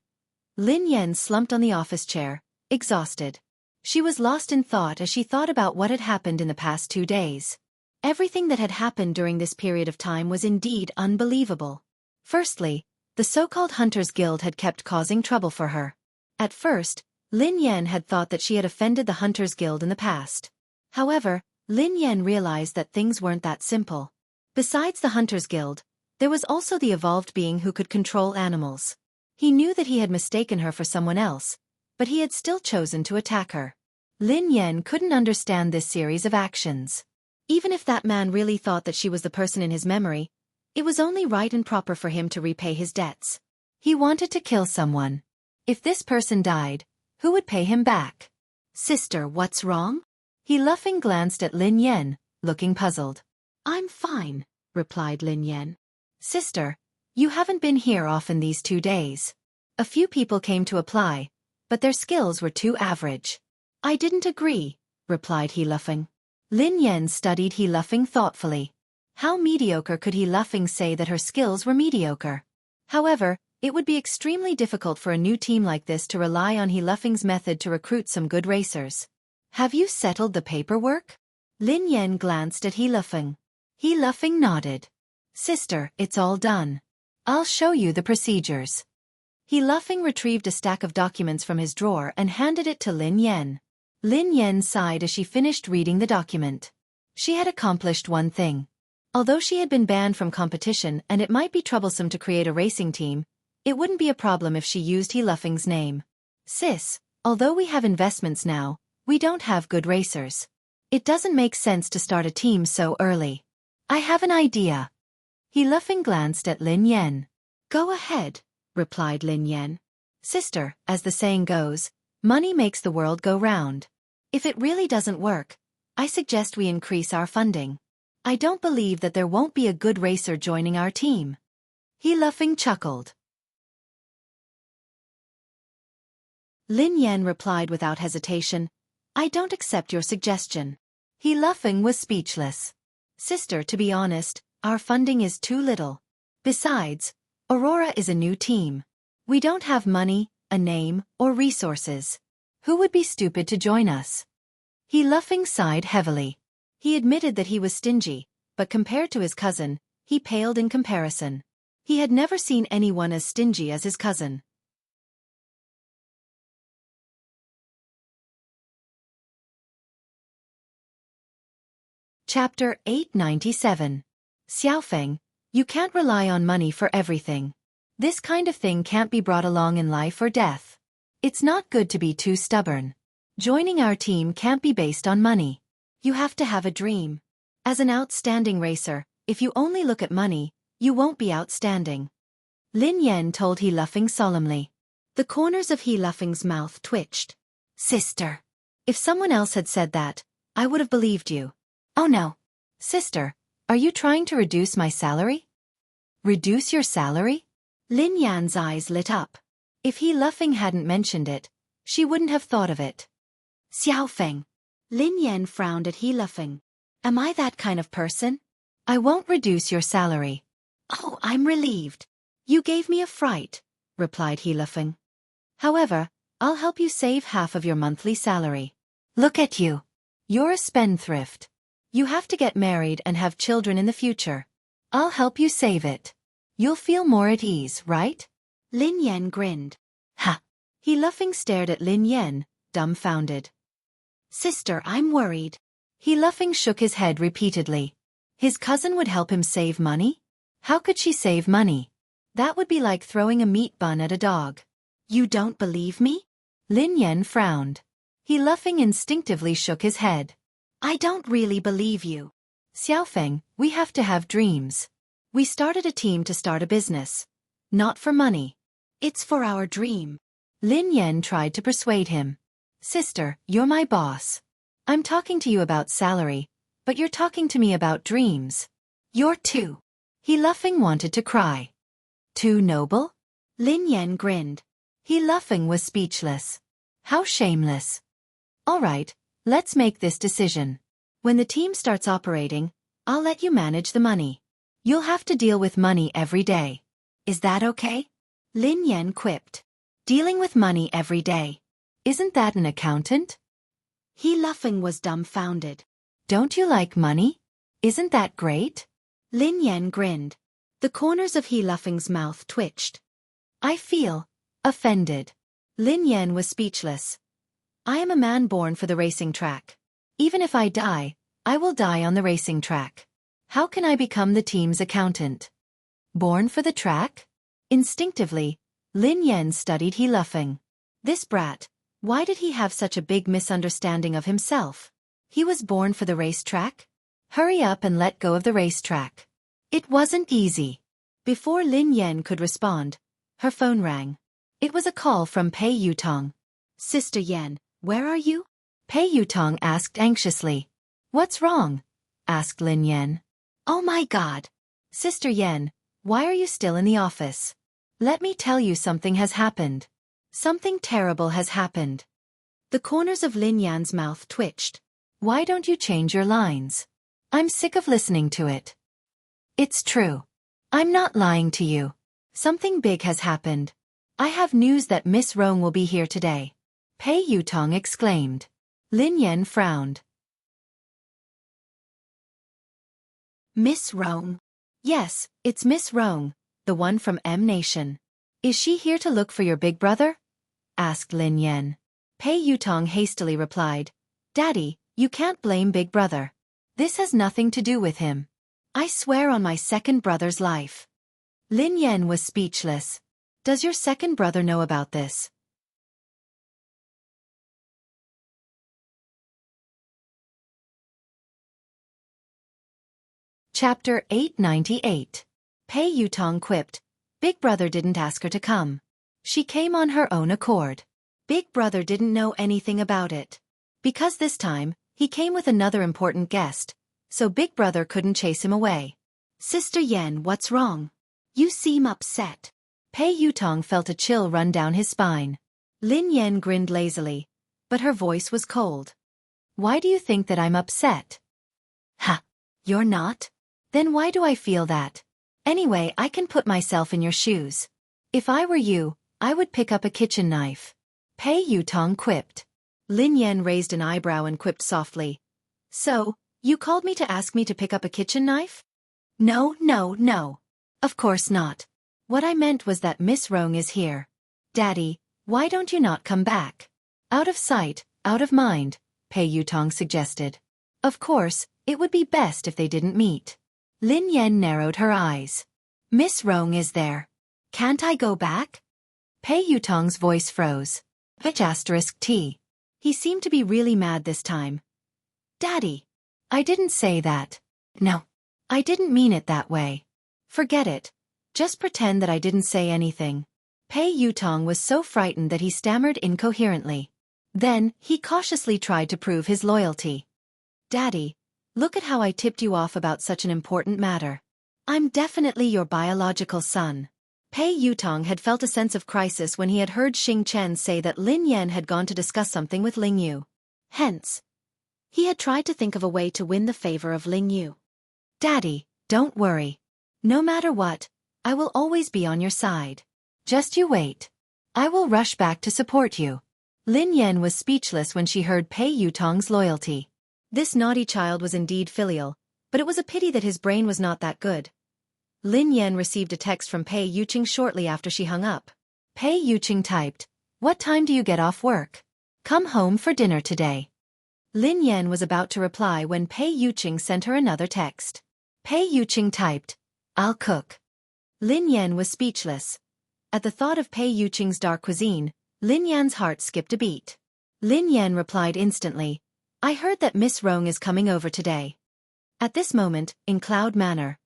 A: Lin Yan slumped on the office chair, exhausted. She was lost in thought as she thought about what had happened in the past 2 days. Everything that had happened during this period of time was indeed unbelievable. Firstly, the so-called Hunters Guild had kept causing trouble for her. At first, Lin Yan had thought that she had offended the Hunters Guild in the past. However, Lin Yan realized that things weren't that simple. Besides the Hunters Guild, there was also the evolved being who could control animals. He knew that he had mistaken her for someone else, but he had still chosen to attack her. Lin Yan couldn't understand this series of actions. Even if that man really thought that she was the person in his memory, it was only right and proper for him to repay his debts. He wanted to kill someone. If this person died, who would pay him back? Sister, what's wrong? He laughing glanced at Lin Yan, looking puzzled. I'm fine, replied Lin Yan. Sister, you haven't been here often these 2 days. A few people came to apply, but their skills were too average. I didn't agree, replied he laughing. Lin Yan studied he laughing thoughtfully. How mediocre could he laughing say that her skills were mediocre? However, it would be extremely difficult for a new team like this to rely on he laughing's method to recruit some good racers. Have you settled the paperwork? Lin Yan glanced at he laughing. He laughing nodded. Sister, it's all done. I'll show you the procedures. He laughing retrieved a stack of documents from his drawer and handed it to Lin Yan. Lin Yan sighed as she finished reading the document. She had accomplished one thing. Although she had been banned from competition and it might be troublesome to create a racing team, it wouldn't be a problem if she used he laughing's name. Sis, although we have investments now, we don't have good racers. It doesn't make sense to start a team so early. I have an idea. He laughing glanced at Lin Yan. Go ahead, replied Lin Yan. Sister, as the saying goes, money makes the world go round. If it really doesn't work, I suggest we increase our funding. I don't believe that there won't be a good racer joining our team. He laughing chuckled. Lin Yan replied without hesitation, I don't accept your suggestion. He laughing was speechless. Sister, to be honest, our funding is too little. Besides, Aurora is a new team. We don't have money, a name, or resources. Who would be stupid to join us? He laughing sighed heavily. He admitted that he was stingy, but compared to his cousin, he paled in comparison. He had never seen anyone as stingy as his cousin. Chapter 897. Xiaofeng, you can't rely on money for everything. This kind of thing can't be brought along in life or death. It's not good to be too stubborn. Joining our team can't be based on money. You have to have a dream. As an outstanding racer, if you only look at money, you won't be outstanding. Lin Yan told He Lufeng solemnly. The corners of He Lufeng's mouth twitched. Sister. If someone else had said that, I would have believed you. Oh no. Sister, are you trying to reduce my salary? Reduce your salary? Lin Yan's eyes lit up. If He Lufeng hadn't mentioned it, she wouldn't have thought of it. Xiaofeng. Lin Yan frowned at He Lufeng. Am I that kind of person? I won't reduce your salary. Oh, I'm relieved. You gave me a fright, replied He Lufeng. However, I'll help you save half of your monthly salary. Look at you. You're a spendthrift. You have to get married and have children in the future. I'll help you save it. You'll feel more at ease, right? Lin Yan grinned. Ha! He Lufeng stared at Lin Yan, dumbfounded. Sister, I'm worried. He Lufeng shook his head repeatedly. His cousin would help him save money? How could she save money? That would be like throwing a meat bun at a dog. You don't believe me? Lin Yan frowned. He Lufeng instinctively shook his head. I don't really believe you. Xiaofeng, we have to have dreams. We started a team to start a business. Not for money. It's for our dream. Lin Yan tried to persuade him. Sister, you're my boss. I'm talking to you about salary, but you're talking to me about dreams. You're too. He Lufeng wanted to cry. Too noble? Lin Yan grinned. He Lufeng was speechless. How shameless. All right. Let's make this decision. When the team starts operating, I'll let you manage the money. You'll have to deal with money every day. Is that okay? Lin Yan quipped. Dealing with money every day. Isn't that an accountant? He Lufeng was dumbfounded. Don't you like money? Isn't that great? Lin Yan grinned. The corners of He Lufeng's mouth twitched. I feel offended. Lin Yan was speechless. I am a man born for the racing track. Even if I die, I will die on the racing track. How can I become the team's accountant? Born for the track? Instinctively, Lin Yan studied He Lufeng. This brat, why did he have such a big misunderstanding of himself? He was born for the racetrack? Hurry up and let go of the racetrack. It wasn't easy. Before Lin Yan could respond, her phone rang. It was a call from Pei Yutong. Sister Yan, where are you? Pei Yutong asked anxiously. What's wrong? Asked Lin Yan. Oh my God. Sister Yan, why are you still in the office? Let me tell you something has happened. Something terrible has happened. The corners of Lin Yan's mouth twitched. Why don't you change your lines? I'm sick of listening to it. It's true. I'm not lying to you. Something big has happened. I have news that Miss Rong will be here today. Pei Yutong exclaimed. Lin Yan frowned. Miss Rong? Yes, it's Miss Rong, the one from M Nation. Is she here to look for your big brother? Asked Lin Yan. Pei Yutong hastily replied. Daddy, you can't blame big brother. This has nothing to do with him. I swear on my second brother's life. Lin Yan was speechless. Does your second brother know about this? Chapter 898. Pei Yutong quipped. Big brother didn't ask her to come. She came on her own accord. Big brother didn't know anything about it. Because this time, he came with another important guest, so big brother couldn't chase him away. Sister Yan, what's wrong? You seem upset. Pei Yutong felt a chill run down his spine. Lin Yan grinned lazily, but her voice was cold. Why do you think that I'm upset? Ha! You're not? Then why do I feel that? Anyway, I can put myself in your shoes. If I were you, I would pick up a kitchen knife. Pei Yutong quipped. Lin Yan raised an eyebrow and quipped softly. So, you called me to ask me to pick up a kitchen knife? No, no, no. Of course not. What I meant was that Miss Rong is here. Daddy, why don't you not come back? Out of sight, out of mind, Pei Yutong suggested. Of course, it would be best if they didn't meet. Lin Yan narrowed her eyes. Miss Rong is there. Can't I go back? Pei Yutong's voice froze. *T. He seemed to be really mad this time. Daddy. I didn't say that. No. I didn't mean it that way. Forget it. Just pretend that I didn't say anything. Pei Yutong was so frightened that he stammered incoherently. Then, he cautiously tried to prove his loyalty. Daddy, look at how I tipped you off about such an important matter. I'm definitely your biological son. Pei Yutong had felt a sense of crisis when he had heard Xing Chen say that Lin Yan had gone to discuss something with Ling Yu. Hence, he had tried to think of a way to win the favor of Ling Yu. Daddy, don't worry. No matter what, I will always be on your side. Just you wait. I will rush back to support you. Lin Yan was speechless when she heard Pei Yutong's loyalty. This naughty child was indeed filial, but it was a pity that his brain was not that good. Lin Yan received a text from Pei Yuqing shortly after she hung up. Pei Yuqing typed, "What time do you get off work? Come home for dinner today." Lin Yan was about to reply when Pei Yuqing sent her another text. Pei Yuqing typed, "I'll cook." Lin Yan was speechless. At the thought of Pei Yuqing's dark cuisine, Lin Yan's heart skipped a beat. Lin Yan replied instantly, "I heard that Miss Rong is coming over today." At this moment, in Cloud Manor,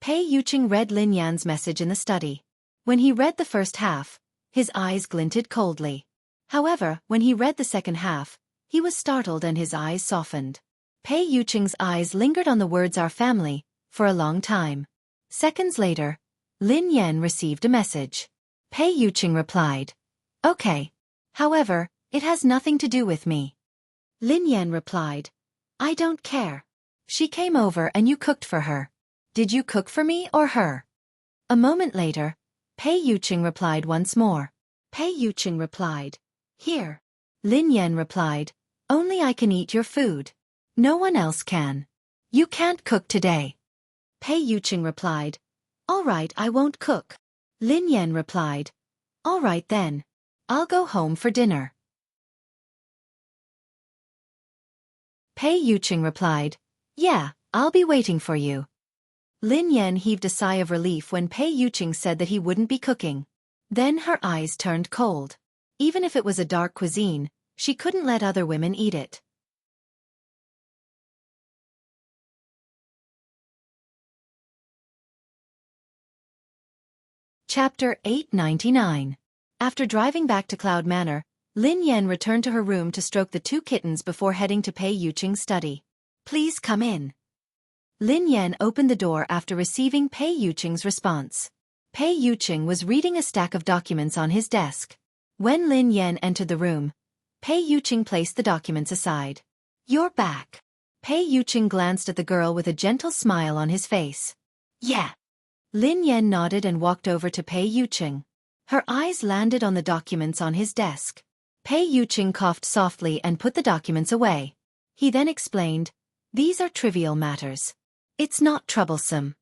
A: Pei Yuqing read Lin Yan's message in the study. When he read the first half, his eyes glinted coldly. However, when he read the second half, he was startled and his eyes softened. Pei Yuqing's eyes lingered on the words "our family" for a long time. Seconds later, Lin Yan received a message. Pei Yuqing replied, "Okay. However, it has nothing to do with me." Lin Yan replied, "I don't care. She came over and you cooked for her. Did you cook for me or her?" A moment later, Pei Yuqing replied once more. Pei Yuqing replied, "Here." Lin Yan replied, "Only I can eat your food. No one else can. You can't cook today." Pei Yuqing replied, "All right, I won't cook." Lin Yan replied, "All right then. I'll go home for dinner." Pei Yuqing replied, "Yeah, I'll be waiting for you." Lin Yan heaved a sigh of relief when Pei Yuqing said that he wouldn't be cooking. Then her eyes turned cold. Even if it was a dark cuisine, she couldn't let other women eat it. Chapter 899. After driving back to Cloud Manor, Lin Yan returned to her room to stroke the two kittens before heading to Pei Yuqing's study. "Please come in." Lin Yan opened the door after receiving Pei Yuqing's response. Pei Yuqing was reading a stack of documents on his desk. When Lin Yan entered the room, Pei Yuqing placed the documents aside. "You're back." Pei Yuqing glanced at the girl with a gentle smile on his face. "Yeah." Lin Yan nodded and walked over to Pei Yuqing. Her eyes landed on the documents on his desk. Pei Yuqing coughed softly and put the documents away. He then explained, "These are trivial matters. It's not troublesome."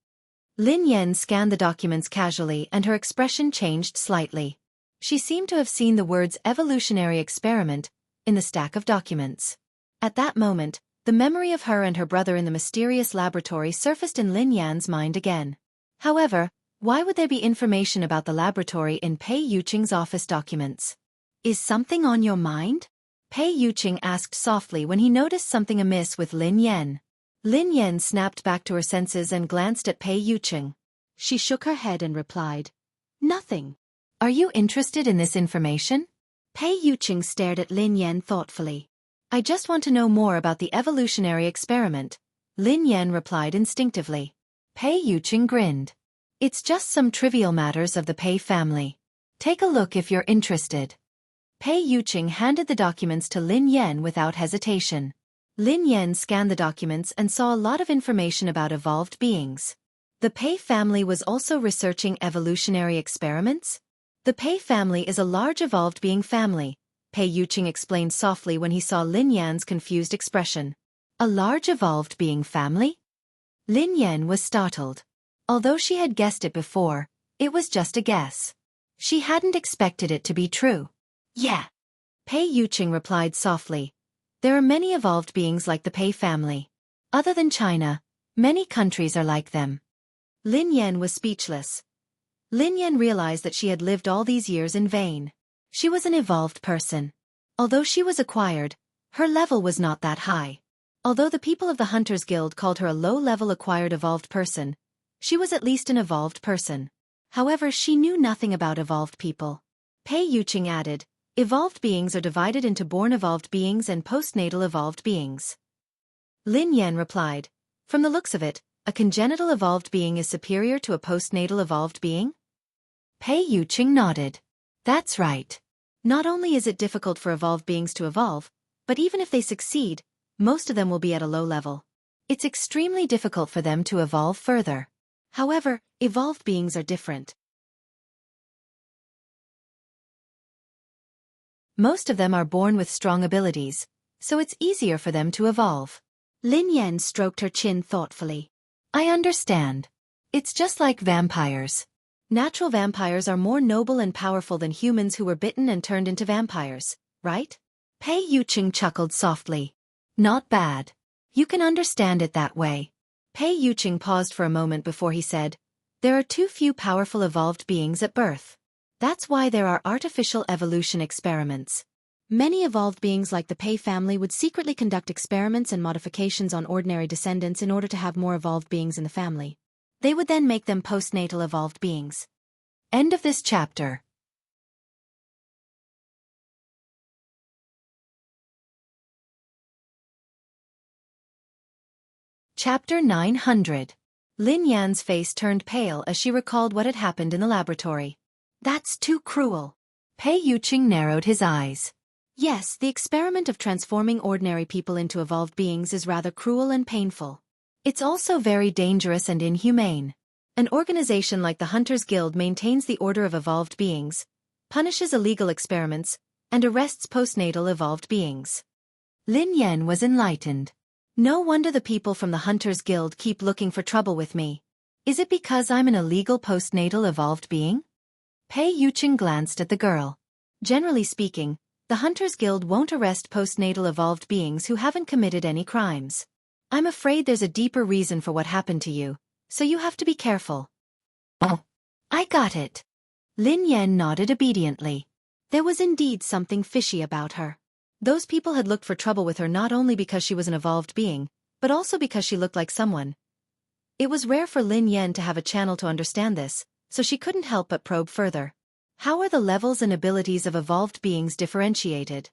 A: Lin Yan scanned the documents casually and her expression changed slightly. She seemed to have seen the words "evolutionary experiment" in the stack of documents. At that moment, the memory of her and her brother in the mysterious laboratory surfaced in Lin Yan's mind again. However, why would there be information about the laboratory in Pei Yuqing's office documents? "Is something on your mind?" Pei Yuqing asked softly when he noticed something amiss with Lin Yan. Lin Yan snapped back to her senses and glanced at Pei Yuqing. She shook her head and replied, "Nothing." "Are you interested in this information?" Pei Yuqing stared at Lin Yan thoughtfully. "I just want to know more about the evolutionary experiment," Lin Yan replied instinctively. Pei Yuqing grinned. "It's just some trivial matters of the Pei family. Take a look if you're interested." Pei Yuqing handed the documents to Lin Yan without hesitation. Lin Yan scanned the documents and saw a lot of information about evolved beings. The Pei family was also researching evolutionary experiments? The Pei family is a large evolved being family, Pei Yuqing explained softly when he saw Lin Yan's confused expression. A large evolved being family? Lin Yan was startled. Although she had guessed it before, it was just a guess. She hadn't expected it to be true. Yeah. Pei Yuqing replied softly. There are many evolved beings like the Pei family. Other than China, many countries are like them. Lin Yan was speechless. Lin Yan realized that she had lived all these years in vain. She was an evolved person. Although she was acquired, her level was not that high. Although the people of the Hunters Guild called her a low-level acquired evolved person, she was at least an evolved person. However, she knew nothing about evolved people. Pei Yuqing added, evolved beings are divided into born evolved beings and postnatal evolved beings. Lin Yan replied, from the looks of it, a congenital evolved being is superior to a postnatal evolved being? Pei Yuqing nodded. That's right. Not only is it difficult for evolved beings to evolve, but even if they succeed, most of them will be at a low level. It's extremely difficult for them to evolve further. However, evolved beings are different. Most of them are born with strong abilities, so it's easier for them to evolve. Lin Yan stroked her chin thoughtfully. I understand. It's just like vampires. Natural vampires are more noble and powerful than humans who were bitten and turned into vampires, right? Pei Yuqing chuckled softly. Not bad. You can understand it that way. Pei Yuqing paused for a moment before he said, there are too few powerful evolved beings at birth. That's why there are artificial evolution experiments. Many evolved beings like the Pei family would secretly conduct experiments and modifications on ordinary descendants in order to have more evolved beings in the family. They would then make them postnatal evolved beings. End of this chapter. Chapter 900. Lin Yan's face turned pale as she recalled what had happened in the laboratory. That's too cruel. Pei Yuqing narrowed his eyes. Yes, the experiment of transforming ordinary people into evolved beings is rather cruel and painful. It's also very dangerous and inhumane. An organization like the Hunters Guild maintains the order of evolved beings, punishes illegal experiments, and arrests postnatal evolved beings. Lin Yan was enlightened. No wonder the people from the Hunters Guild keep looking for trouble with me. Is it because I'm an illegal postnatal evolved being? Pei Yuqing glanced at the girl. Generally speaking, the Hunters Guild won't arrest postnatal evolved beings who haven't committed any crimes. I'm afraid there's a deeper reason for what happened to you, so you have to be careful. Oh, I got it. Lin Yan nodded obediently. There was indeed something fishy about her. Those people had looked for trouble with her not only because she was an evolved being, but also because she looked like someone. It was rare for Lin Yan to have a channel to understand this, so she couldn't help but probe further. How are the levels and abilities of evolved beings differentiated?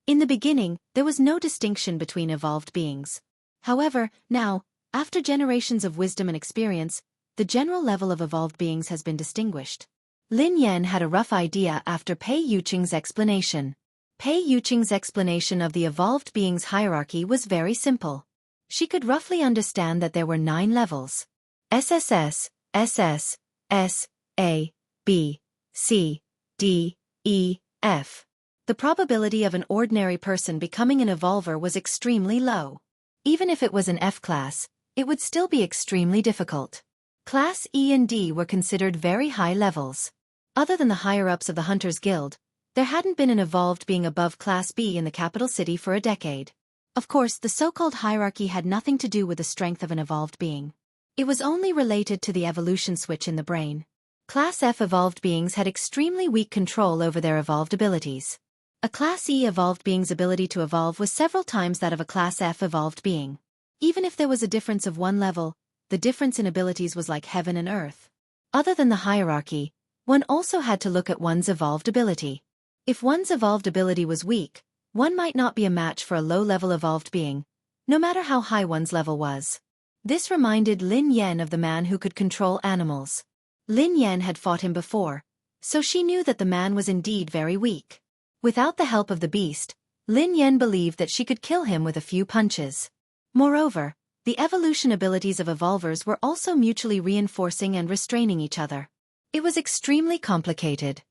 A: In the beginning, there was no distinction between evolved beings. However, now, after generations of wisdom and experience, the general level of evolved beings has been distinguished. Lin Yan had a rough idea after Pei Yuqing's explanation. Pei Yuqing's explanation of the evolved beings' hierarchy was very simple. She could roughly understand that there were 9 levels. SSS, SS, S, A, B, C, D, E, F. The probability of an ordinary person becoming an evolver was extremely low. Even if it was an F class, it would still be extremely difficult. Class E and D were considered very high levels. Other than the higher-ups of the Hunters Guild, there hadn't been an evolved being above Class B in the capital city for a decade. Of course, the so-called hierarchy had nothing to do with the strength of an evolved being. It was only related to the evolution switch in the brain. Class F evolved beings had extremely weak control over their evolved abilities. A Class E evolved being's ability to evolve was several times that of a Class F evolved being. Even if there was a difference of 1 level, the difference in abilities was like heaven and earth. Other than the hierarchy, one also had to look at one's evolved ability. If one's evolved ability was weak, one might not be a match for a low-level evolved being, no matter how high one's level was. This reminded Lin Yan of the man who could control animals. Lin Yan had fought him before, so she knew that the man was indeed very weak. Without the help of the beast, Lin Yan believed that she could kill him with a few punches. Moreover, the evolution abilities of evolvers were also mutually reinforcing and restraining each other. It was extremely complicated.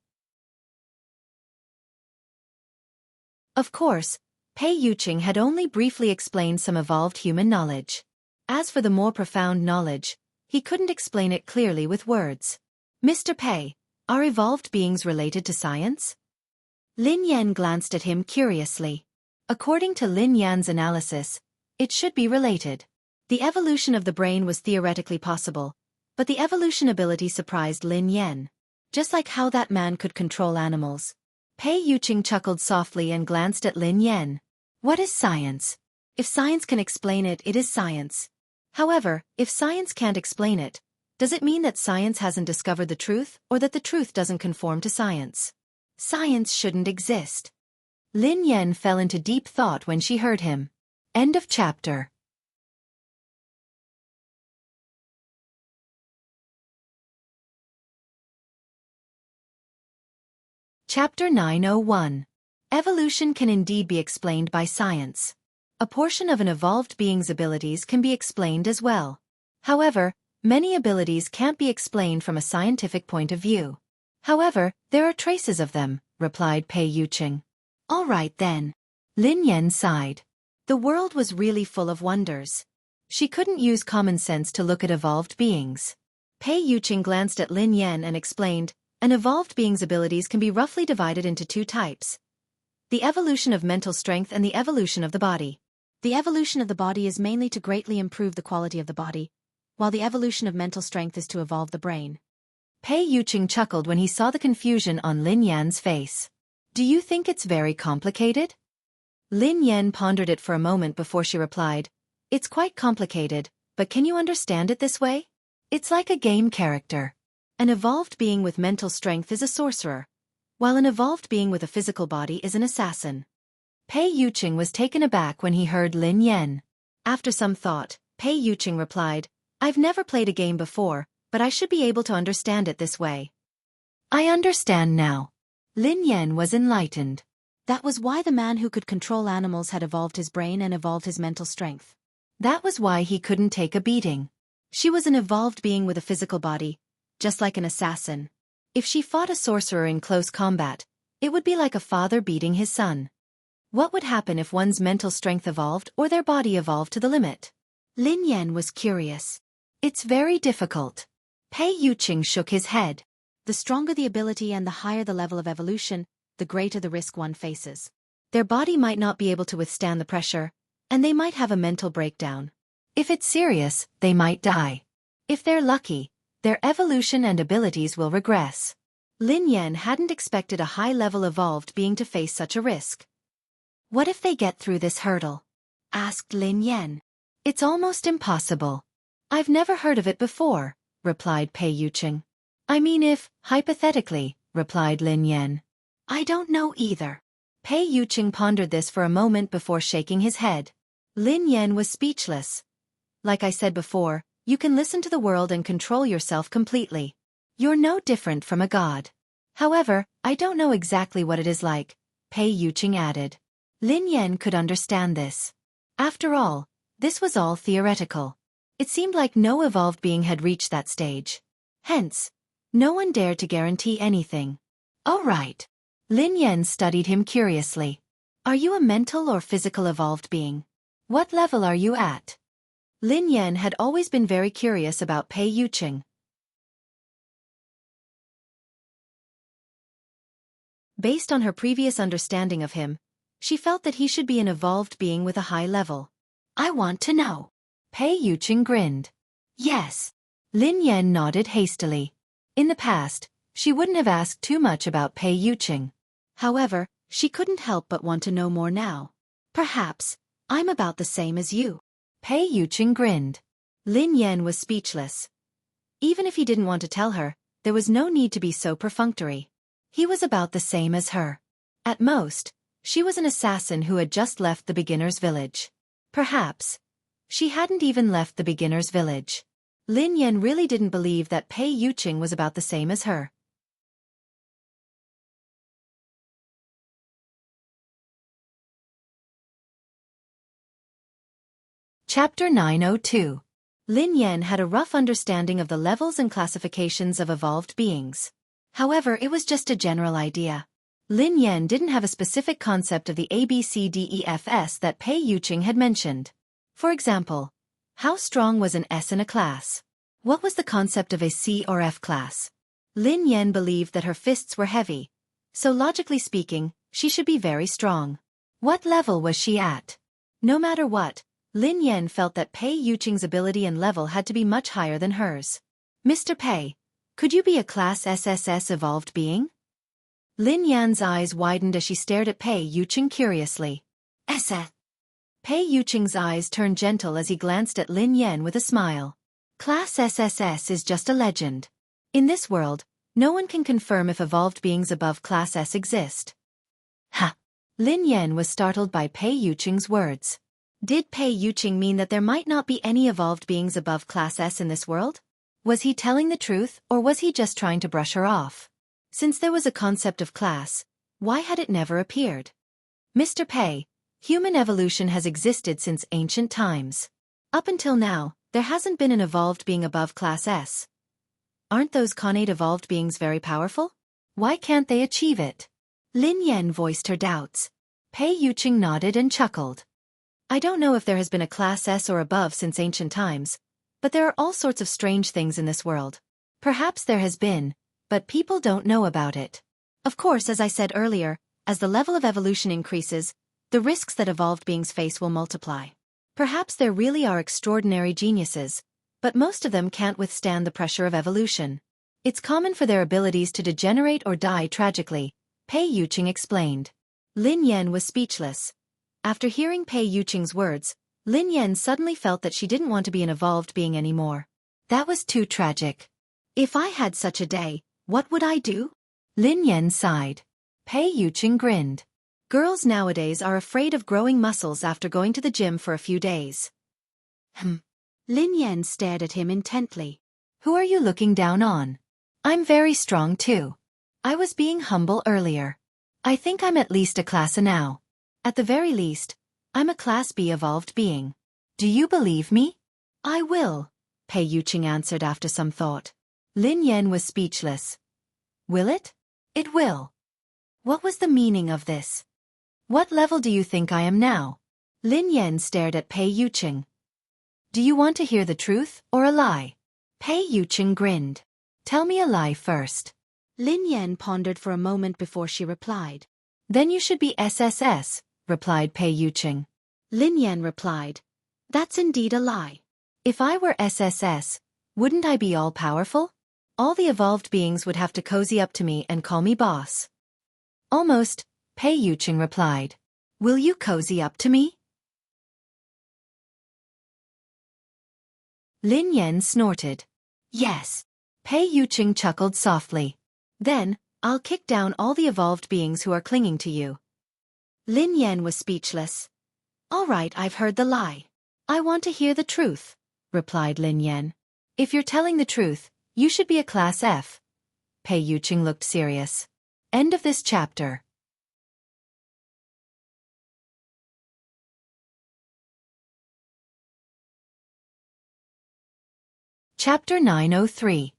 A: Of course, Pei Yuqing had only briefly explained some evolved human knowledge. As for the more profound knowledge, he couldn't explain it clearly with words. Mr. Pei, are evolved beings related to science? Lin Yan glanced at him curiously. According to Lin Yan's analysis, it should be related. The evolution of the brain was theoretically possible, but the evolution ability surprised Lin Yan. Just like how that man could control animals. Pei Yuqing chuckled softly and glanced at Lin Yan. What is science? If science can explain it, it is science. However, if science can't explain it, does it mean that science hasn't discovered the truth, or that the truth doesn't conform to science? Science shouldn't exist. Lin Yan fell into deep thought when she heard him. End of chapter. Chapter 901. Evolution can indeed be explained by science. A portion of an evolved being's abilities can be explained as well. However, many abilities can't be explained from a scientific point of view. However, there are traces of them, replied Pei Yuqing. All right then. Lin Yan sighed. The world was really full of wonders. She couldn't use common sense to look at evolved beings. Pei Yuqing glanced at Lin Yan and explained, an evolved being's abilities can be roughly divided into two types. The evolution of mental strength and the evolution of the body. The evolution of the body is mainly to greatly improve the quality of the body, while the evolution of mental strength is to evolve the brain. Pei Yuqing chuckled when he saw the confusion on Lin Yan's face. Do you think it's very complicated? Lin Yan pondered it for a moment before she replied, it's quite complicated, but can you understand it this way? It's like a game character. An evolved being with mental strength is a sorcerer, while an evolved being with a physical body is an assassin. Pei Yuqing was taken aback when he heard Lin Yan. After some thought, Pei Yuqing replied, I've never played a game before, but I should be able to understand it this way. I understand now. Lin Yan was enlightened. That was why the man who could control animals had evolved his brain and evolved his mental strength. That was why he couldn't take a beating. She was an evolved being with a physical body, just like an assassin. If she fought a sorcerer in close combat, it would be like a father beating his son. What would happen if one's mental strength evolved or their body evolved to the limit? Lin Yan was curious. It's very difficult. Pei Yuqing shook his head. The stronger the ability and the higher the level of evolution, the greater the risk one faces. Their body might not be able to withstand the pressure, and they might have a mental breakdown. If it's serious, they might die. If they're lucky, their evolution and abilities will regress. Lin Yan hadn't expected a high-level evolved being to face such a risk. What if they get through this hurdle? Asked Lin Yan. It's almost impossible. I've never heard of it before, replied Pei Yuqing. I mean if, hypothetically, replied Lin Yan. I don't know either. Pei Yuqing pondered this for a moment before shaking his head. Lin Yan was speechless. Like I said before, you can listen to the world and control yourself completely. You're no different from a god. However, I don't know exactly what it is like, Pei Yuqing added. Lin Yan could understand this. After all, this was all theoretical. It seemed like no evolved being had reached that stage. Hence, no one dared to guarantee anything. Oh right. Lin Yan studied him curiously. Are you a mental or physical evolved being? What level are you at? Lin Yan had always been very curious about Pei Yuqing. Based on her previous understanding of him, she felt that he should be an evolved being with a high level. I want to know. Pei Yuqing grinned. Yes. Lin Yan nodded hastily. In the past, she wouldn't have asked too much about Pei Yuqing. However, she couldn't help but want to know more now. Perhaps, I'm about the same as you. Pei Yuqing grinned. Lin Yan was speechless. Even if he didn't want to tell her, there was no need to be so perfunctory. He was about the same as her. At most, she was an assassin who had just left the beginner's village. Perhaps, she hadn't even left the beginner's village. Lin Yan really didn't believe that Pei Yuqing was about the same as her. Chapter 902. Lin Yan had a rough understanding of the levels and classifications of evolved beings. However, it was just a general idea. Lin Yan didn't have a specific concept of the ABCDEFS that Pei Yuqing had mentioned. For example, how strong was an S in a class? What was the concept of a C or F class? Lin Yan believed that her fists were heavy, so logically speaking, she should be very strong. What level was she at? No matter what, Lin Yan felt that Pei Yuqing's ability and level had to be much higher than hers. Mr. Pei, could you be a class SSS evolved being? Lin Yan's eyes widened as she stared at Pei Yuqing curiously. SS. Pei Yuqing's eyes turned gentle as he glanced at Lin Yan with a smile. Class SSS is just a legend. In this world, no one can confirm if evolved beings above Class S exist. Ha! Lin Yan was startled by Pei Yuqing's words. Did Pei Yuqing mean that there might not be any evolved beings above Class S in this world? Was he telling the truth, or was he just trying to brush her off? Since there was a concept of class, why had it never appeared? Mr. Pei, human evolution has existed since ancient times. Up until now, there hasn't been an evolved being above Class S. Aren't those connate evolved beings very powerful? Why can't they achieve it? Lin Yan voiced her doubts. Pei Yuqing nodded and chuckled. I don't know if there has been a Class S or above since ancient times, but there are all sorts of strange things in this world. Perhaps there has been, but people don't know about it. Of course, as I said earlier, as the level of evolution increases, the risks that evolved beings face will multiply. Perhaps there really are extraordinary geniuses, but most of them can't withstand the pressure of evolution. It's common for their abilities to degenerate or die tragically, Pei Yuqing explained. Lin Yan was speechless. After hearing Pei Yuqing's words, Lin Yan suddenly felt that she didn't want to be an evolved being anymore. That was too tragic. If I had such a day, what would I do? Lin Yan sighed. Pei Yuqing grinned. Girls nowadays are afraid of growing muscles after going to the gym for a few days. Lin Yan stared at him intently. Who are you looking down on? I'm very strong too. I was being humble earlier. I think I'm at least a class A now. At the very least, I'm a Class B evolved being. Do you believe me? I will, Pei Yuqing answered after some thought. Lin Yan was speechless. Will it? It will. What was the meaning of this? What level do you think I am now? Lin Yan stared at Pei Yuqing. Do you want to hear the truth or a lie? Pei Yuqing grinned. Tell me a lie first. Lin Yan pondered for a moment before she replied. Then you should be SSS, replied Pei Yuqing. Lin Yan replied. That's indeed a lie. If I were SSS, wouldn't I be all-powerful? All the evolved beings would have to cozy up to me and call me boss. Almost, Pei Yuqing replied. Will you cozy up to me? Lin Yan snorted. Yes. Pei Yuqing chuckled softly. Then, I'll kick down all the evolved beings who are clinging to you. Lin Yan was speechless. All right, I've heard the lie. I want to hear the truth, replied Lin Yan. If you're telling the truth, you should be a Class F. Pei Yuqing looked serious. End of this chapter. Chapter 903.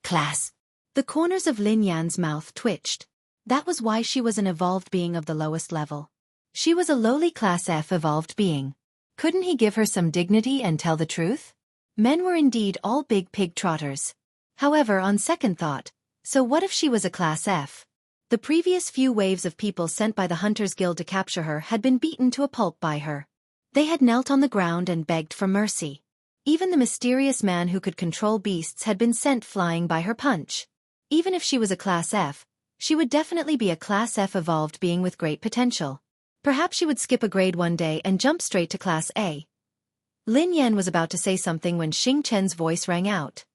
A: Class. The corners of Lin Yan's mouth twitched. That was why she was an evolved being of the lowest level. She was a lowly Class F evolved being. Couldn't he give her some dignity and tell the truth? Men were indeed all big pig trotters. However, on second thought, so what if she was a Class F? The previous few waves of people sent by the Hunters Guild to capture her had been beaten to a pulp by her. They had knelt on the ground and begged for mercy. Even the mysterious man who could control beasts had been sent flying by her punch. Even if she was a Class F, she would definitely be a Class F evolved being with great potential. Perhaps she would skip a grade one day and jump straight to Class A. Lin Yan was about to say something when Xing Chen's voice rang out.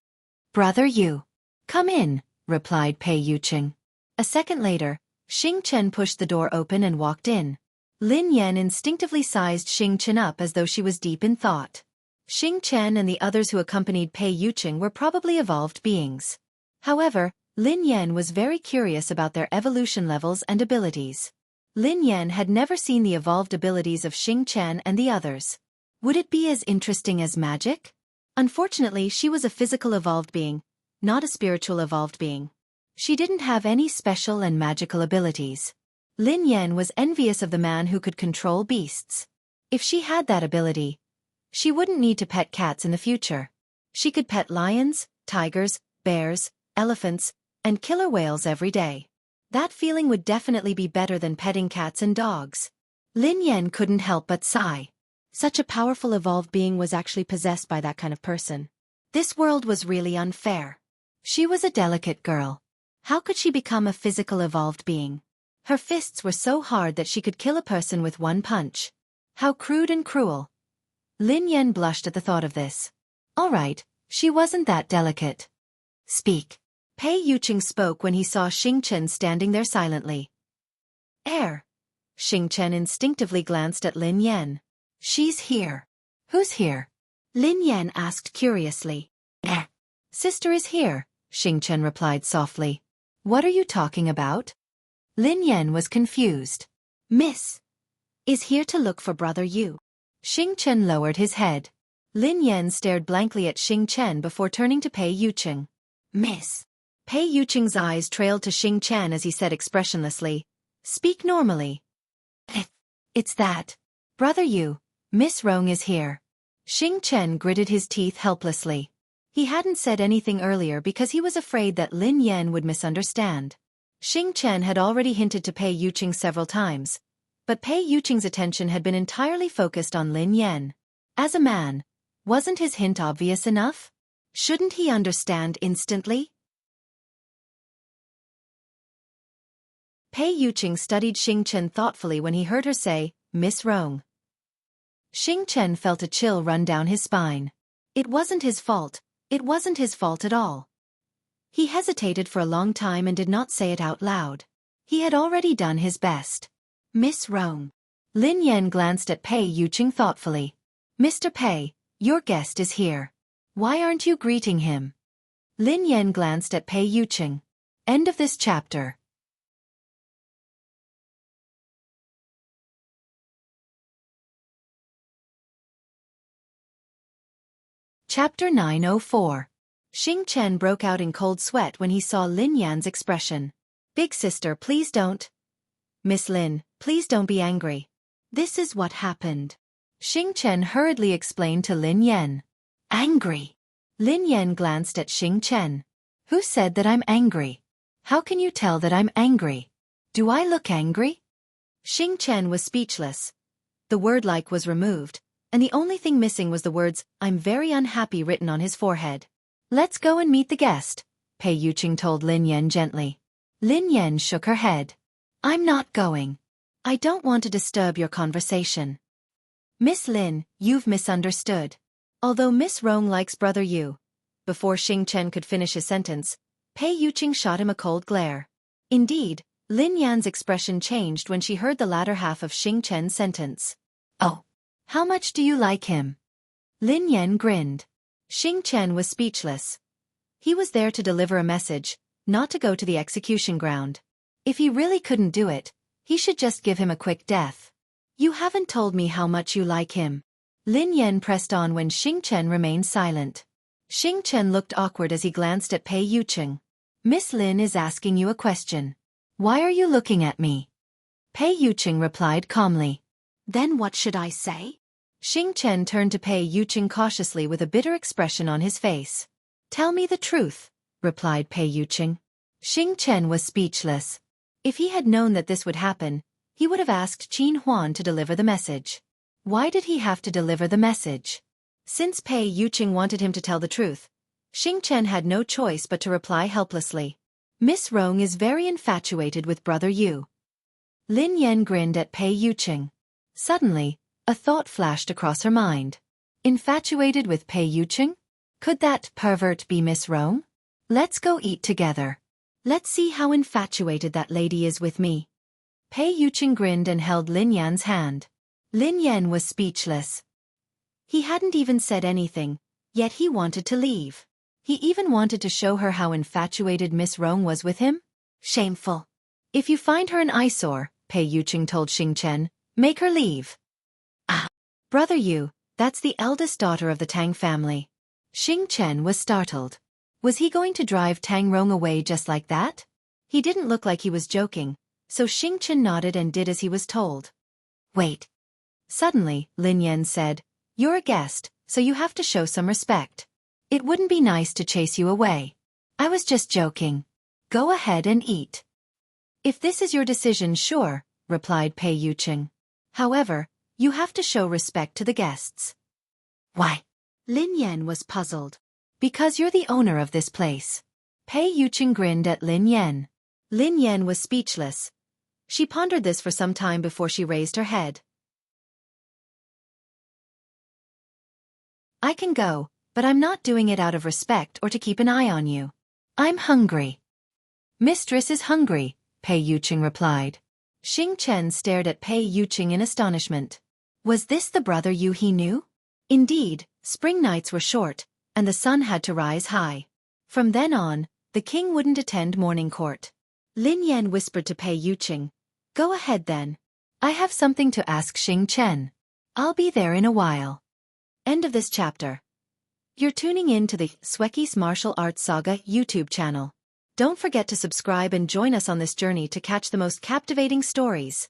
A: Brother Yu. Come in, replied Pei Yuqing. A second later, Xing Chen pushed the door open and walked in. Lin Yan instinctively sized Xing Chen up as though she was deep in thought. Xing Chen and the others who accompanied Pei Yuqing were probably evolved beings. However, Lin Yan was very curious about their evolution levels and abilities. Lin Yan had never seen the evolved abilities of Xing Chen and the others. Would it be as interesting as magic? Unfortunately, she was a physical evolved being, not a spiritual evolved being. She didn't have any special and magical abilities. Lin Yan was envious of the man who could control beasts. If she had that ability, she wouldn't need to pet cats in the future. She could pet lions, tigers, bears, elephants, and killer whales every day. That feeling would definitely be better than petting cats and dogs. Lin Yan couldn't help but sigh. Such a powerful evolved being was actually possessed by that kind of person. This world was really unfair. She was a delicate girl. How could she become a physical evolved being? Her fists were so hard that she could kill a person with one punch. How crude and cruel. Lin Yan blushed at the thought of this. All right, she wasn't that delicate. Speak. Pei Yuqing spoke when he saw Xingchen standing there silently. Air. Xingchen instinctively glanced at Lin Yan. She's here. Who's here? Lin Yan asked curiously. Sister is here, Xingchen replied softly. What are you talking about? Lin Yan was confused. Miss is here to look for brother Yu. Xingchen lowered his head. Lin Yan stared blankly at Xingchen before turning to Pei Yuqing. Miss. Pei Yuqing's eyes trailed to Xingchen as he said expressionlessly, Speak normally. It's that. Brother Yu, Miss Rong is here. Xingchen gritted his teeth helplessly. He hadn't said anything earlier because he was afraid that Lin Yan would misunderstand. Xingchen had already hinted to Pei Yuqing several times, but Pei Yuqing's attention had been entirely focused on Lin Yan. As a man, wasn't his hint obvious enough? Shouldn't he understand instantly? Pei Yuqing studied Xingchen thoughtfully when he heard her say, Miss Rong. Xingchen felt a chill run down his spine. It wasn't his fault. It wasn't his fault at all. He hesitated for a long time and did not say it out loud. He had already done his best. Miss Rong. Lin Yan glanced at Pei Yuqing thoughtfully. Mr. Pei, your guest is here. Why aren't you greeting him? Lin Yan glanced at Pei Yuqing. End of this chapter. Chapter 904. Xingchen broke out in cold sweat when he saw Lin Yan's expression. Big sister, please don't. Miss Lin, please don't be angry. This is what happened. Xingchen hurriedly explained to Lin Yan. Angry? Lin Yan glanced at Xingchen. Who said that I'm angry? How can you tell that I'm angry? Do I look angry? Xingchen was speechless. The word like was removed, and the only thing missing was the words, I'm very unhappy written on his forehead. Let's go and meet the guest, Pei Yuqing told Lin Yan gently. Lin Yan shook her head. I'm not going. I don't want to disturb your conversation. Miss Lin, you've misunderstood. Although Miss Rong likes brother Yu. Before Xingchen could finish his sentence, Pei Yuqing shot him a cold glare. Indeed, Lin Yan's expression changed when she heard the latter half of Xingchen's sentence. Oh. How much do you like him? Lin Yan grinned. Xingchen was speechless. He was there to deliver a message, not to go to the execution ground. If he really couldn't do it, he should just give him a quick death. You haven't told me how much you like him. Lin Yan pressed on when Xingchen remained silent. Xingchen looked awkward as he glanced at Pei Yuqing. Miss Lin is asking you a question. Why are you looking at me? Pei Yuqing replied calmly. Then what should I say? Xingchen turned to Pei Yuqing cautiously with a bitter expression on his face. Tell me the truth, replied Pei Yuqing. Xingchen was speechless. If he had known that this would happen, he would have asked Qin Huan to deliver the message. Why did he have to deliver the message? Since Pei Yuqing wanted him to tell the truth, Xingchen had no choice but to reply helplessly. Miss Rong is very infatuated with brother Yu. Lin Yan grinned at Pei Yuqing. Suddenly, a thought flashed across her mind. Infatuated with Pei Yuqing? Could that pervert be Miss Rong? Let's go eat together. Let's see how infatuated that lady is with me. Pei Yuqing grinned and held Lin Yan's hand. Lin Yan was speechless. He hadn't even said anything, yet he wanted to leave. He even wanted to show her how infatuated Miss Rong was with him. Shameful. If you find her an eyesore, Pei Yuqing told Xingchen, make her leave. Ah, brother Yu, that's the eldest daughter of the Tang family. Xingchen was startled. Was he going to drive Tang Rong away just like that? He didn't look like he was joking, so Xingchen nodded and did as he was told. Wait. Suddenly, Lin Yan said, "You're a guest, so you have to show some respect. It wouldn't be nice to chase you away. I was just joking. Go ahead and eat." "If this is your decision, sure," replied Pei Yuqing. "However, you have to show respect to the guests." "Why?" Lin Yan was puzzled. "Because you're the owner of this place." Pei Yuqing grinned at Lin Yan. Lin Yan was speechless. She pondered this for some time before she raised her head. "I can go, but I'm not doing it out of respect or to keep an eye on you. I'm hungry." "Mistress is hungry," Pei Yuqing replied. Xing Chen stared at Pei Yuqing in astonishment. Was this the brother Yu he knew? Indeed, spring nights were short, and the sun had to rise high. From then on, the king wouldn't attend morning court. Lin Yan whispered to Pei Yuqing, "Go ahead then. I have something to ask Xing Chen. I'll be there in a while." End of this chapter. You're tuning in to the Xueqi's Martial Arts Saga YouTube channel. Don't forget to subscribe and join us on this journey to catch the most captivating stories.